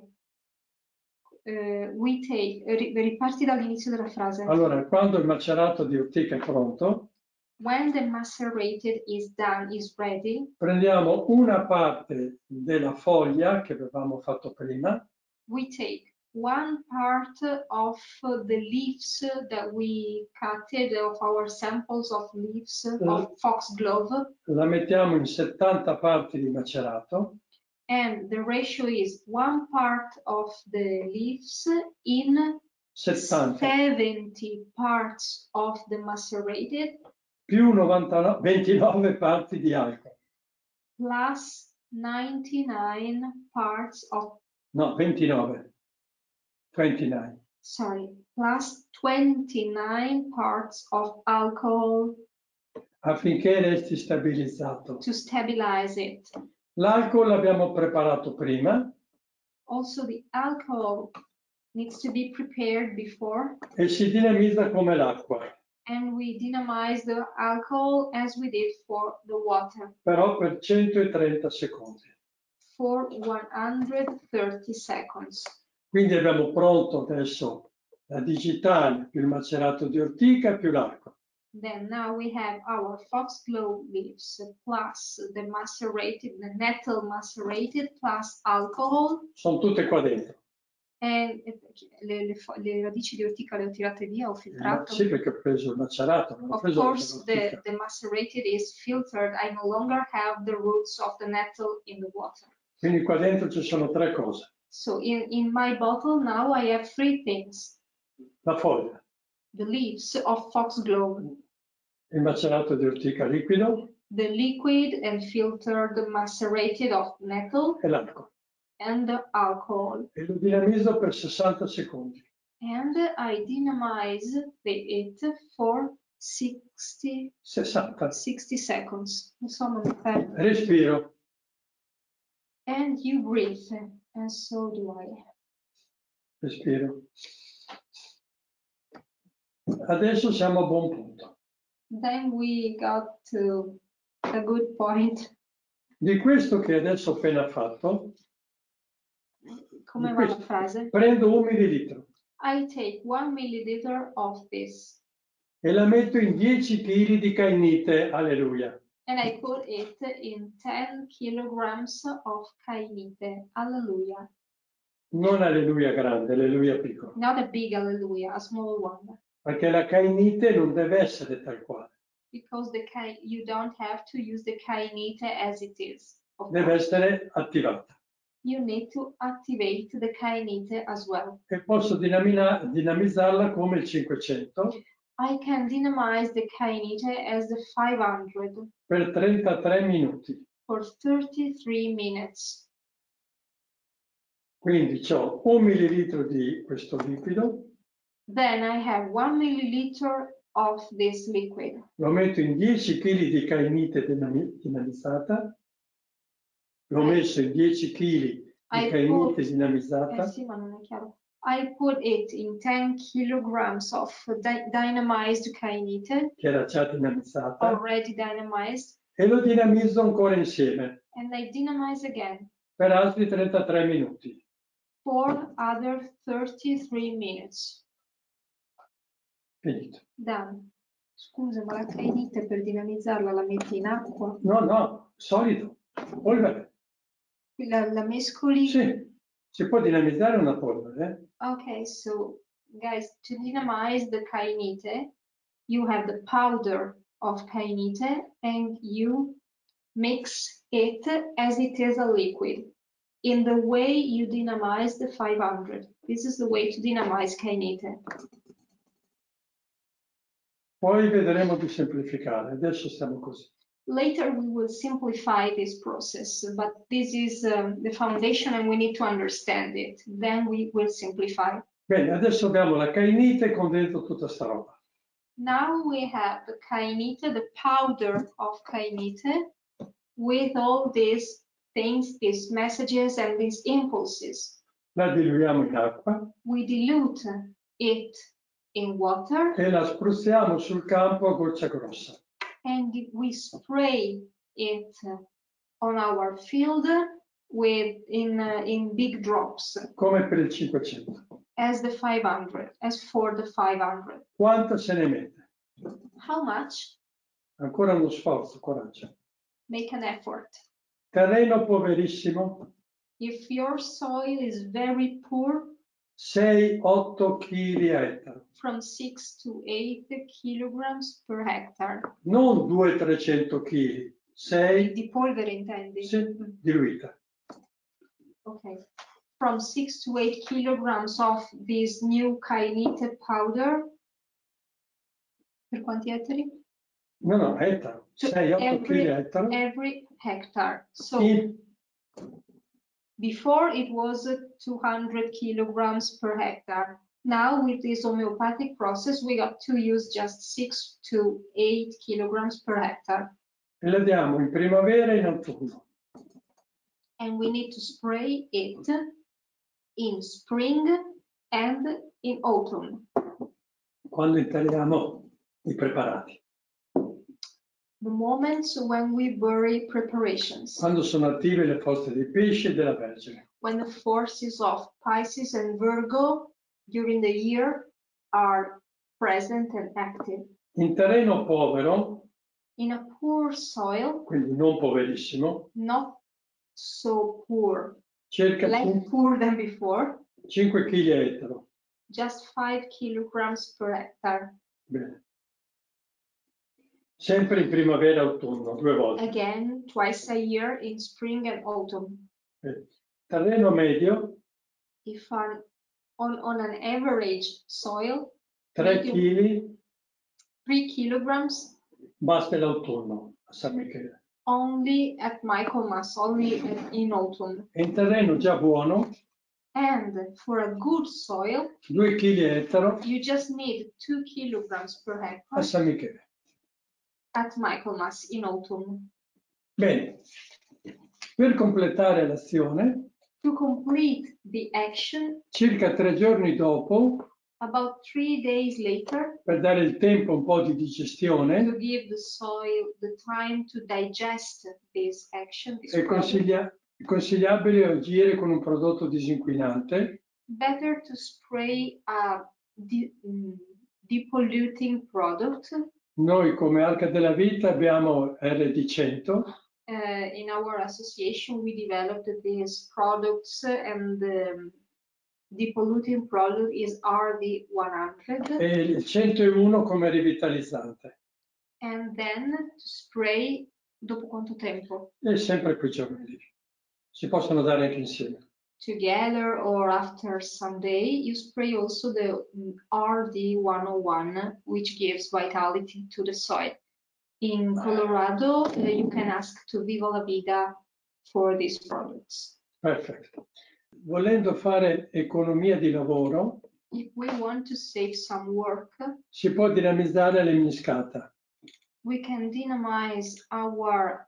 We take, riparti dall'inizio della frase. allora quando il macerato di ortica è pronto, When the macerated is done, is ready, prendiamo una parte della foglia che avevamo fatto prima, we take one part of the leaves that we cutted, of our samples of leaves of Foxglove, la mettiamo in 70 parti di macerato, and the ratio is one part of the leaves in 70 70 parts of the macerated, più 29 parti di alcol. plus 99 parts of, No, 29. 29. sorry, plus 29 parts of alcohol Affinché resti stabilizzato. to stabilize it. L'alcol l'abbiamo preparato prima Also, the alcohol needs to be prepared before, e si dinamizza come l'acqua, and we dynamize the alcohol as we did for the water però per 130 secondi. for 130 seconds. Quindi abbiamo pronto adesso la digitale più il macerato di ortica più l'alcol. Then now we have our foxglove leaves plus the nettle macerated plus alcohol. Sono tutte qua dentro. E le radici di ortica le ho tirate via, ho filtrato. Sì, perché ho preso il macerato. Non ho Of preso course, l'ortica. the macerated is filtered. I no longer have the roots of the nettle in the water. Quindi qua dentro ci sono tre cose. So in my bottle now I have three things. La foglia, The leaves of foxglove, il macerato di ortica liquido the liquid and filtered macerated of nettle, e l'alcol. and the alcohol. E lo dinamizzo per 60 secondi. And I dynamize it for 60 seconds. Insomma, mi fermo. Respiro. And you breathe, and so do I. Respiro. Adesso siamo a buon punto. Then we got to a good point. Di questo che adesso ho appena fatto, Come va la frase? prendo 1 millilitro I take 1 milliliter of this e la metto in 10 kg di Kainite, alleluia. and I put it in 10 kilograms of Kainite. Hallelujah. Non alleluia grande, alleluia piccolo. Not a big hallelujah, a small one. Perché la Kainite non deve essere tal quale. Because you don't have to use the Kainite as it is. Deve essere attivata. You need to activate the Kainite as well. E posso dinamizzarla come il 500 I can dynamize the Kainite as the 500 per 33 minuti. for 33 minutes. Quindi ho 1 millilitro di questo liquido, Then I have 1 milliliter of this liquid. lo metto in 10 kg di Kainite dinamizzata, l'ho messo in 10 kg di Kainite dinamizzata. Sì, ma non è chiaro. I put it in 10 kilograms of dynamized Kainite, che era già dinamizzata, already dynamized, e lo dinamizzo ancora insieme and I dynamize again per altri 33 minuti. for other 33 minutes. Finito. Done. Scusa, ma la Kainite per dinamizzarla la metti in acqua? No, solido, polvere. La mescoli? Sì, si può dinamizzare una polvere. Okay, so guys, to dynamize the Kainite, you have the powder of Kainite and you mix it as it is a liquid in the way you dynamize the 500. This is the way to dynamize Kainite. Poi vedremo di semplificare, adesso stiamo così. Later we will simplify this process, but this is the foundation and we need to understand it. Then we will simplify. Bene, adesso abbiamo la Kainite con dentro tutta sta roba. Now we have the Kainite, the powder of Kainite, with all these things, these messages and these impulses. La diluiamo in acqua We dilute it in water e la spruzziamo sul campo a goccia grossa. and we spray it on our field in big drops. Come per il 500. As for the 500. Quanto se ne mette? How much? Ancora uno sforzo, coraggio. Make an effort. Terreno poverissimo, If your soil is very poor, 6-8 kg a ettaro. from 6 to 8 kilograms per hectare. Non 200-300 kg, 6 Di polvere intendi? diluita. Okay. From 6 to 8 kilograms of this new Kainite powder. Per quanti ettari? No, ettaro. To 6-8 kg ettaro. every hectare. So In- before it was 200 kilograms per hectare. Now with this homeopathic process, we got to use just 6 to 8 kilograms per hectare. E la diamo in primavera e in autunno. And we need to spray it in spring and in autumn. Quando installiamo i preparati. The moments when we bury preparations. Quando sono attive le forze dei pesci e della Vergine. When the forces of Pisces and Virgo during the year are present and active. In terreno povero, In a poor soil, quindi non poverissimo, not so poor, circa less poor than before, 5 kg ettaro. just 5 kilograms per hectare. Bene. Sempre in primavera e autunno, 2 volte. Again, twice a year in spring and autumn. Terreno medio, If on an average soil, 3 medium, kg, 3 kilograms basta l'autunno a San Michele. only at Michaelmas, only in autumn. E in terreno già buono, And for a good soil, 2 kg ettaro you just need 2 kilograms per a hectare San Michele. at Michaelmas in autumn. Bene, per completare l'azione, To complete the action, circa 3 giorni dopo, about 3 days later, per dare il tempo un po' di digestione, to give the soil the time to digest this action, this è product, consigliabile agire con un prodotto disinquinante, better to spray a depolluting product. Noi come Arca della Vita abbiamo RD100, In our association, we developed these products, and the depolluting product is RD100. e il 101 come rivitalizzante. And then to spray dopo quanto tempo? E sempre quei giorni lì. Si possono dare anche insieme. Together or after some day, you spray also the RD101, which gives vitality to the soil. In Colorado, you can ask to Viva la Vida for these products. Perfetto. Volendo fare economia di lavoro, If we want to save some work, si può dinamizzare l'emmiscata. we can dynamize our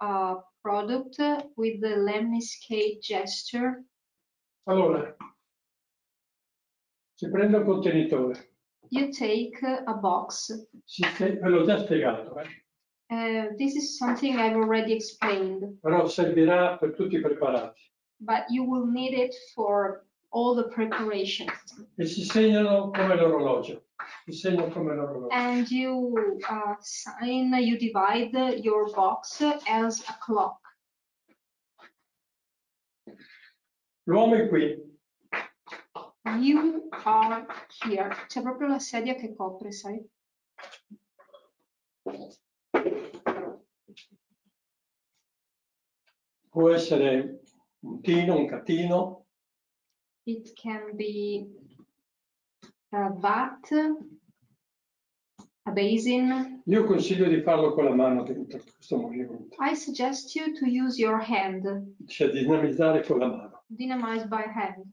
product with the lemniscate gesture. Allora, si prende un contenitore. You take a box. Ve l'ho già spiegato, This is something I've already explained, però servirà per tutti i preparati. but you will need it for all the preparations. E si segnano come l'orologio. Si segnano come l'orologio. And you you divide your box as a clock. L'uomo è qui. You are here. C'è proprio la sedia che copre, sai? Può essere un tino, un catino. It can be a vat, a basin. Io consiglio di farlo con la mano dentro questo movimento. I suggest you to use your hand, Cioè dinamizzare con la mano. dynamize by hand.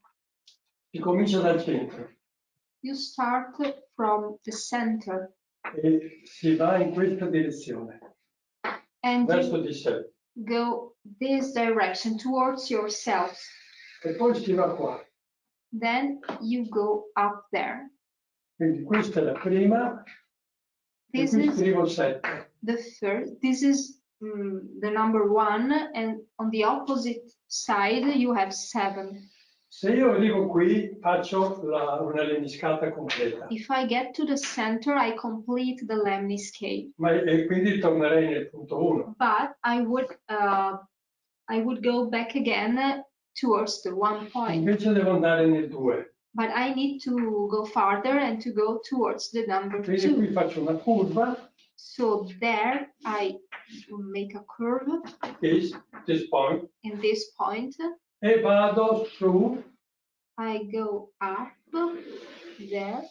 Si comincia dal centro You start from the center e si va in questa direzione, and verso you di sé. go this direction towards yourself. E poi si va qua. Then you go up there. Quindi questa è la prima. E This qui is scrivo 7. the third. This is the number 1, and on the opposite side you have 7. Se io arrivo qui, faccio una lemniscata completa. If I get to the center, I complete the lemniscate. E quindi tornerei nel punto 1. But I would go back again towards the 1 point. Invece devo andare nel 2. But I need to go farther and to go towards the number Quindi qui 2. faccio una curva. So there I make a curve This point. in this point. E vado su I go up there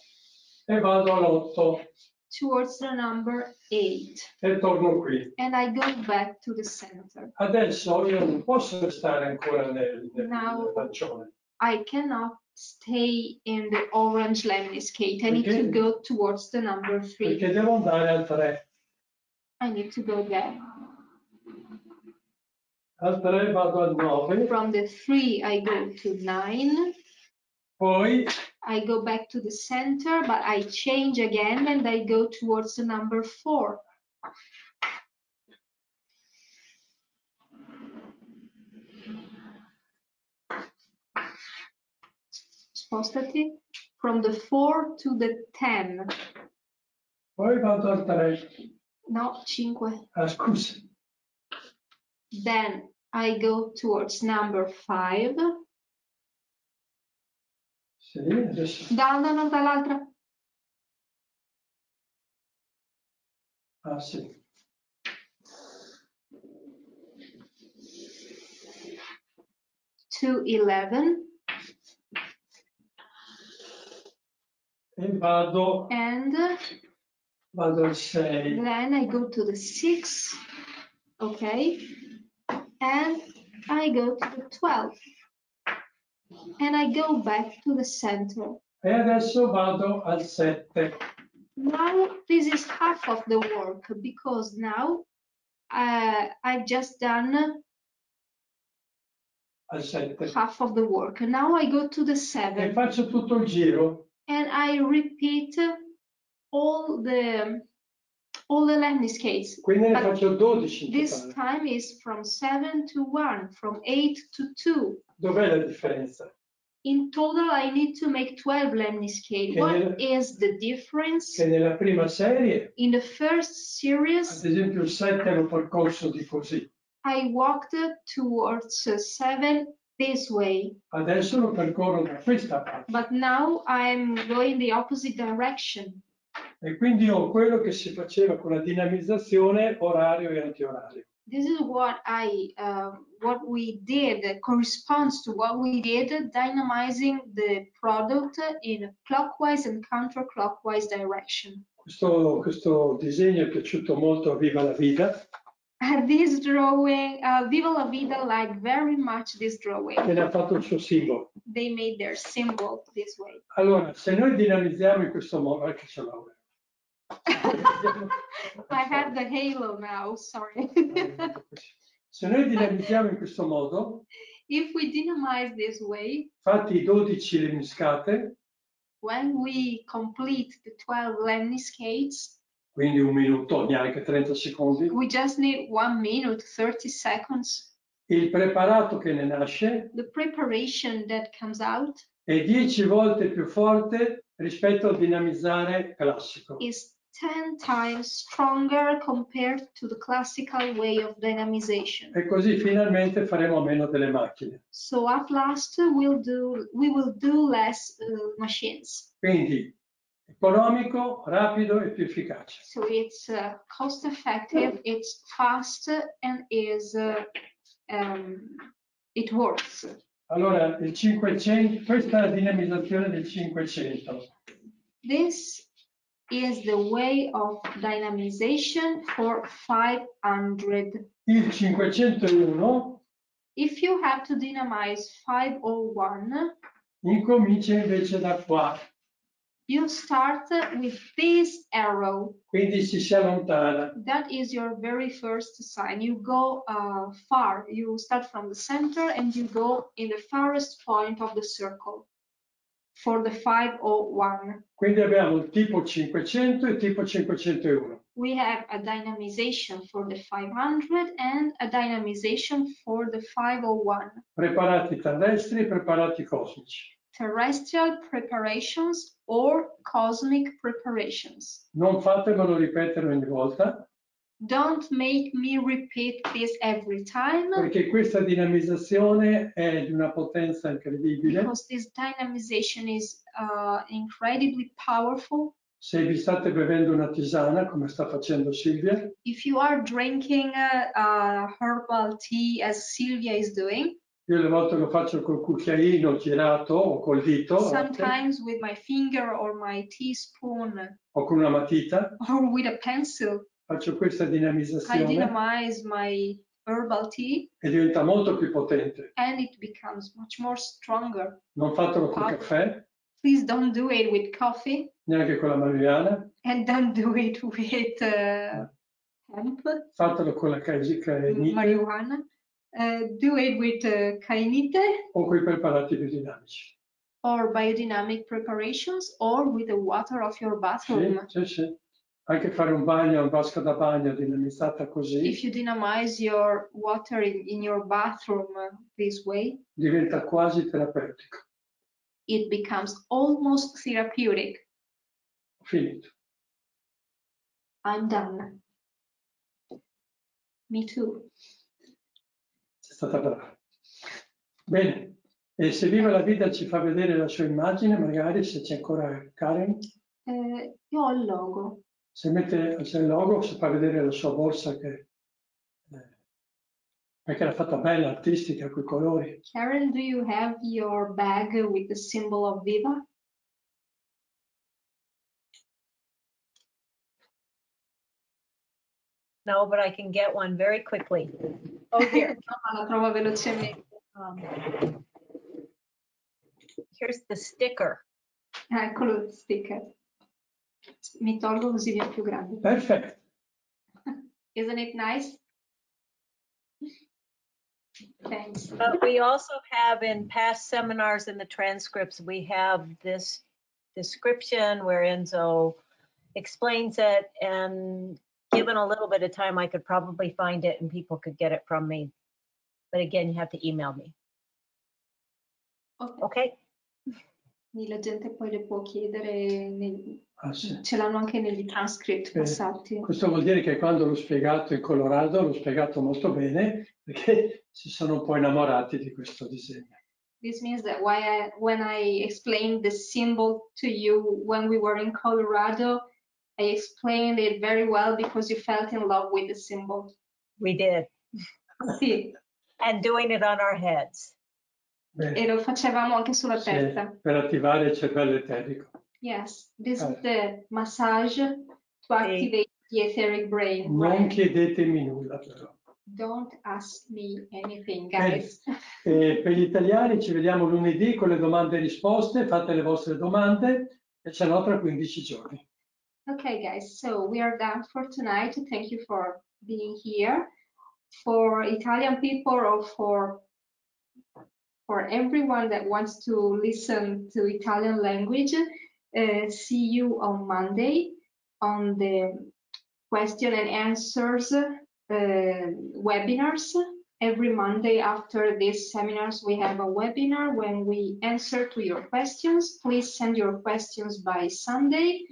e vado all'8. towards the number 8. E torno qui. And I go back to the center. Adesso io non posso restare ancora nel Now, arancione. I cannot stay in the orange lemniscate. I need to go towards the number 3. Perché devo andare al 3. I need to go there. Al 3 vado al 9. From the 3, I go to 9. Poi I go back to the center, but I change again and I go towards the number 4. Spostati from the 4 to the 10. Poi vado al 3. No, 5. Ah, scusa. Then I go towards number 5. Sì, adesso. No, dall'altra. Ah, sì. To 11. E vado al 6. Then I go to the 6. Okay. And I go to the 12. And I go back to the center. E adesso vado al 7. Now this is half of the work because now I've just done Al 7. half of the work. Now I go to the E 7 faccio tutto il giro. and I repeat all the lemniscates. Quindi ne But faccio 12 in this totale. time is from 7 to 1, from 8 to 2. Dov'è la differenza? In total, I need to make 12 lemniscate. What is the difference? Che nella prima serie, In the first series, ad esempio il 7 l'ho percorso di così. I walked towards 7 this way. Adesso lo percorro da questa parte. But now I'm going the opposite direction. E quindi ho quello che si faceva con la dinamizzazione orario e antiorario. This is what we did, corresponds to what we did, dynamizing the product in clockwise and counterclockwise direction. Questo disegno è piaciuto molto a Viva la Vida. This drawing, Viva la Vida liked very much this drawing. E ne ha fatto il suo simbolo. They made their symbol this way. Allora, se noi dinamizziamo in questo modo, che ce l'ho. I have the halo now, sorry. Se noi dinamizziamo in questo modo, If we dynamize this way, fatti 12 lemniscate, when we complete the 12 lemniscates, quindi 1 minuto, neanche 30 secondi, we just need 1 minute, 30 seconds. il preparato che ne nasce The preparation that comes out è 10 volte più forte rispetto al dinamizzare classico. is 10 times stronger compared to the classical way of dynamization. E così finalmente faremo meno delle macchine. So at last we will do less machines. Quindi economico, rapido e più efficace. So it's cost effective, it's fast, and it works. Allora, il 500, questa è la dinamizzazione del 500. This is the way of dynamization for 500. Il 501 If you have to dynamize 501, incomincia invece da qua, you start with this arrow. quindi si allontana. That is your very first sign. You go far. You start from the center and you go in the farthest point of the circle for the 501. Quindi abbiamo il tipo 500 e il tipo 501. We have a dynamization for the 500 and a dynamization for the 501. Preparati terrestri e preparati cosmici. Terrestrial preparations or cosmic preparations. Non fatemelo ripetere ogni volta, Don't make me repeat this every time, perché questa dinamizzazione è di una potenza incredibile. because this dynamization is incredibly powerful. Se vi state bevendo una tisana, come sta facendo Silvia, If you are drinking herbal tea as Silvia is doing, Io le volte lo faccio col cucchiaino girato o col dito Sometimes with my finger or my teaspoon o con una matita. or with a pencil. Faccio questa I dinamizzazione dynamize my herbal tea e diventa molto più potente. and it becomes much more stronger. Non fatelo col caffè, Please don't do it with coffee neanche con la marijuana. and don't do it with hemp, Fatelo con la Kainite marijuana. Do it with Kainite o con i preparati biodinamici. or biodynamic preparations or with the water of your bathroom. Sì, sì, sì. Anche fare un bagno, un vasca da bagno dinamizzata così If you dynamize your water in your bathroom this way, diventa quasi terapeutico. it becomes almost therapeutic. Finito. I'm done. Me too. Sei stata brava. Bene. E se Viva la Vida ci fa vedere la sua immagine, magari se c'è ancora Karen, Io ho il logo. se mette c'è il logo, si fa vedere la sua borsa perché l'ha fatta bella, artistica, con i colori. Karen, do you have your bag with the symbol of Viva? No, but I can get one very quickly. Oh, here. La trovo velocemente. Here's the sticker. Eccolo il sticker. Mi tolgo così viene più grande. Perfetto. Isn't it nice? Thanks. But we also have in past seminars in the transcripts, we have this description where Enzo explains it, and given a little bit of time, I could probably find it and people could get it from me. But again, you have to email me. Okay? La gente poi le può chiedere, Sì. ce l'hanno anche negli transcript passati. Questo vuol dire che quando l'ho spiegato in Colorado, l'ho spiegato molto bene, perché si sono un po' innamorati di questo disegno. This means that when I explained the symbol to you when we were in Colorado, I explained it very well because you felt in love with the symbol. We did. Sì. And doing it on our heads. Bene. E lo facevamo anche sulla testa. Per attivare il cervello eterico. Yes, this is the massage to activate the etheric brain. Non chiedetemi nulla però. Don't ask me anything, guys. E per gli italiani ci vediamo lunedì con le domande e risposte, fate le vostre domande e ce n'ho tra 15 giorni. Okay, guys, so we are done for tonight. Thank you for being here. For Italian people or for everyone that wants to listen to Italian language, see you on Monday on the question and answers webinars. Every Monday after these seminars, we have a webinar when we answer to your questions. Please send your questions by Sunday.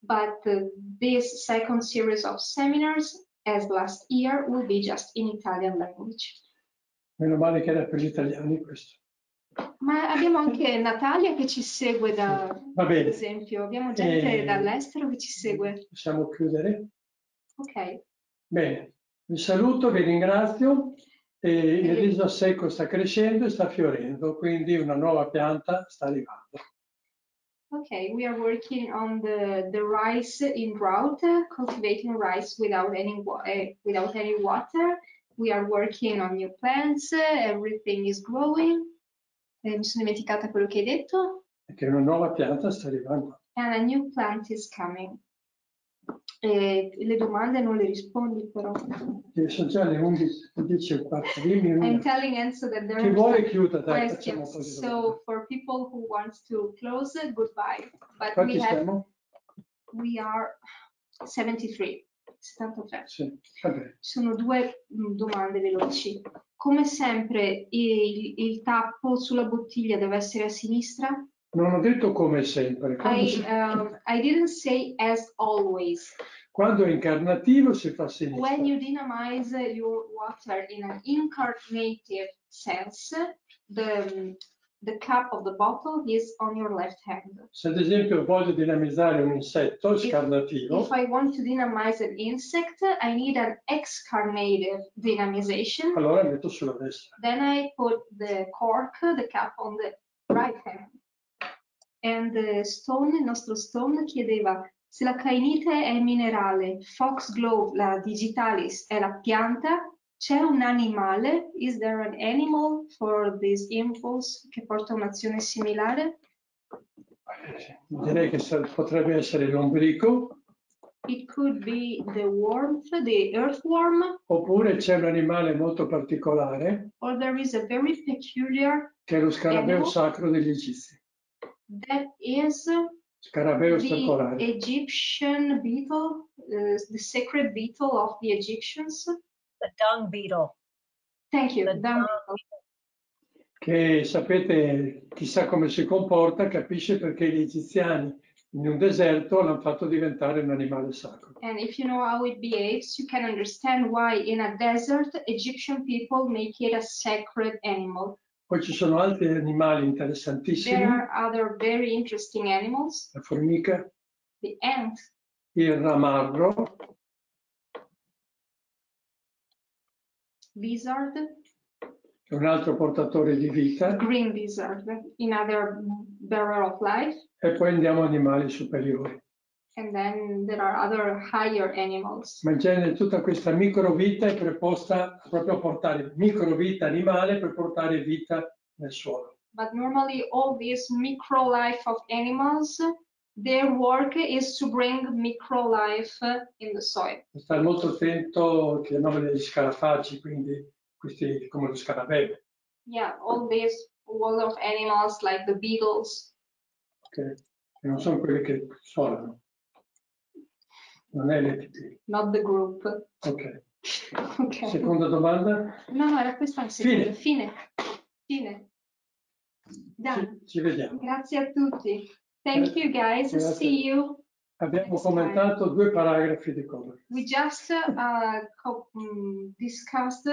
But this second series of seminars, as last year, will be just in Italian language. Meno male che era per gli italiani questo. Ma abbiamo anche Natalia che ci segue Va bene. per esempio, abbiamo gente dall'estero che ci segue. Possiamo chiudere? Ok. Bene, vi saluto, vi ringrazio. E il riso secco sta crescendo e sta fiorendo, quindi una nuova pianta sta arrivando. Okay, we are working on the rice in drought, cultivating rice without any water. We are working on new plants, everything is growing. Mi sono dimenticata quello che hai detto. Perché una nuova pianta sta arrivando. And a new plant is coming. Le domande non le rispondi però. Sono già le 11:15. Dimmi una. I'm telling Enzo that there Chi are vuole some chiuda, dai, facciamo un po' di questions. domande. So for people who wants to close, goodbye. But Quanti siamo? we are 73. 73. Sì, va bene. Sono due domande veloci. Come sempre il tappo sulla bottiglia deve essere a sinistra? Non ho detto come sempre. I didn't say as always. Quando è incarnativo si fa a sinistra. When you dynamize your water in an incarnative sense, the the cap of the bottle is on your left hand. Se ad esempio voglio dinamizzare un insetto scarnativo, If I want to dynamize an insect, I need an excarnative dynamization. allora metto sulla destra. Then I put the cork, the cap, on the right hand. And the stone, il nostro stone, chiedeva se la Kainite è il minerale, Foxglove, la digitalis, è la pianta, c'è un animale, is there an animal for this impulse che porta un'azione similare? Direi che potrebbe essere l'ombrico. It could be the warmth, the earthworm. Oppure c'è un animale molto particolare, Or there is a very peculiar che è lo scarabeo animal. sacro degli Egizi. That is Scarabeo the stercolare. Egyptian beetle, the sacred beetle of the Egyptians. The dung beetle. Thank you. The Dung dung beetle. Che sapete, chissà come si comporta, capisce perché gli egiziani in un deserto l'hanno fatto diventare un animale sacro. And if you know how it behaves, you can understand why in a desert Egyptian people make it a sacred animal. Poi ci sono altri animali There interessantissimi, are other very interesting animals. la formica, The ant, il ramarro, lizard, che è un altro portatore di vita, green lizard, another bearer of life. e poi andiamo a animali superiori. And then there are other higher animals. Ma in genere tutta questa microvita è preposta proprio a portare microvita animale per portare vita nel suolo. But normally all this micro life of animals, their work is to bring micro life in the soil. Stare molto attento che non degli scarafaggi, quindi questi come lo scarabeo, Yeah, all this world of animals like the beetles. che non sono quelli che suonano. Non è l'EPP. Not the group. Ok. Okay. Seconda domanda? No, era questa la seconda. Fine. Done. Ci vediamo. Grazie a tutti. Thank you guys. Grazie. See you. Abbiamo Next commentato 2 paragrafi di Koberwitz. We just discussed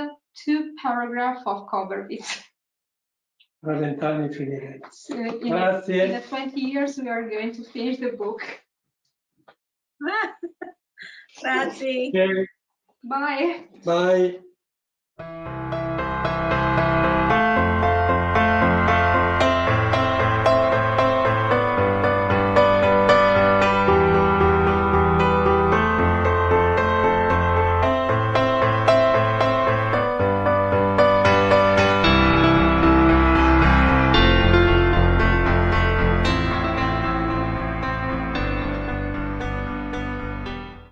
2 paragraphs of Koberwitz. Tra 20 anni finiremo. In Grazie. the 20 years we are going to finish the book. Grazie. Ok. Bye. Bye.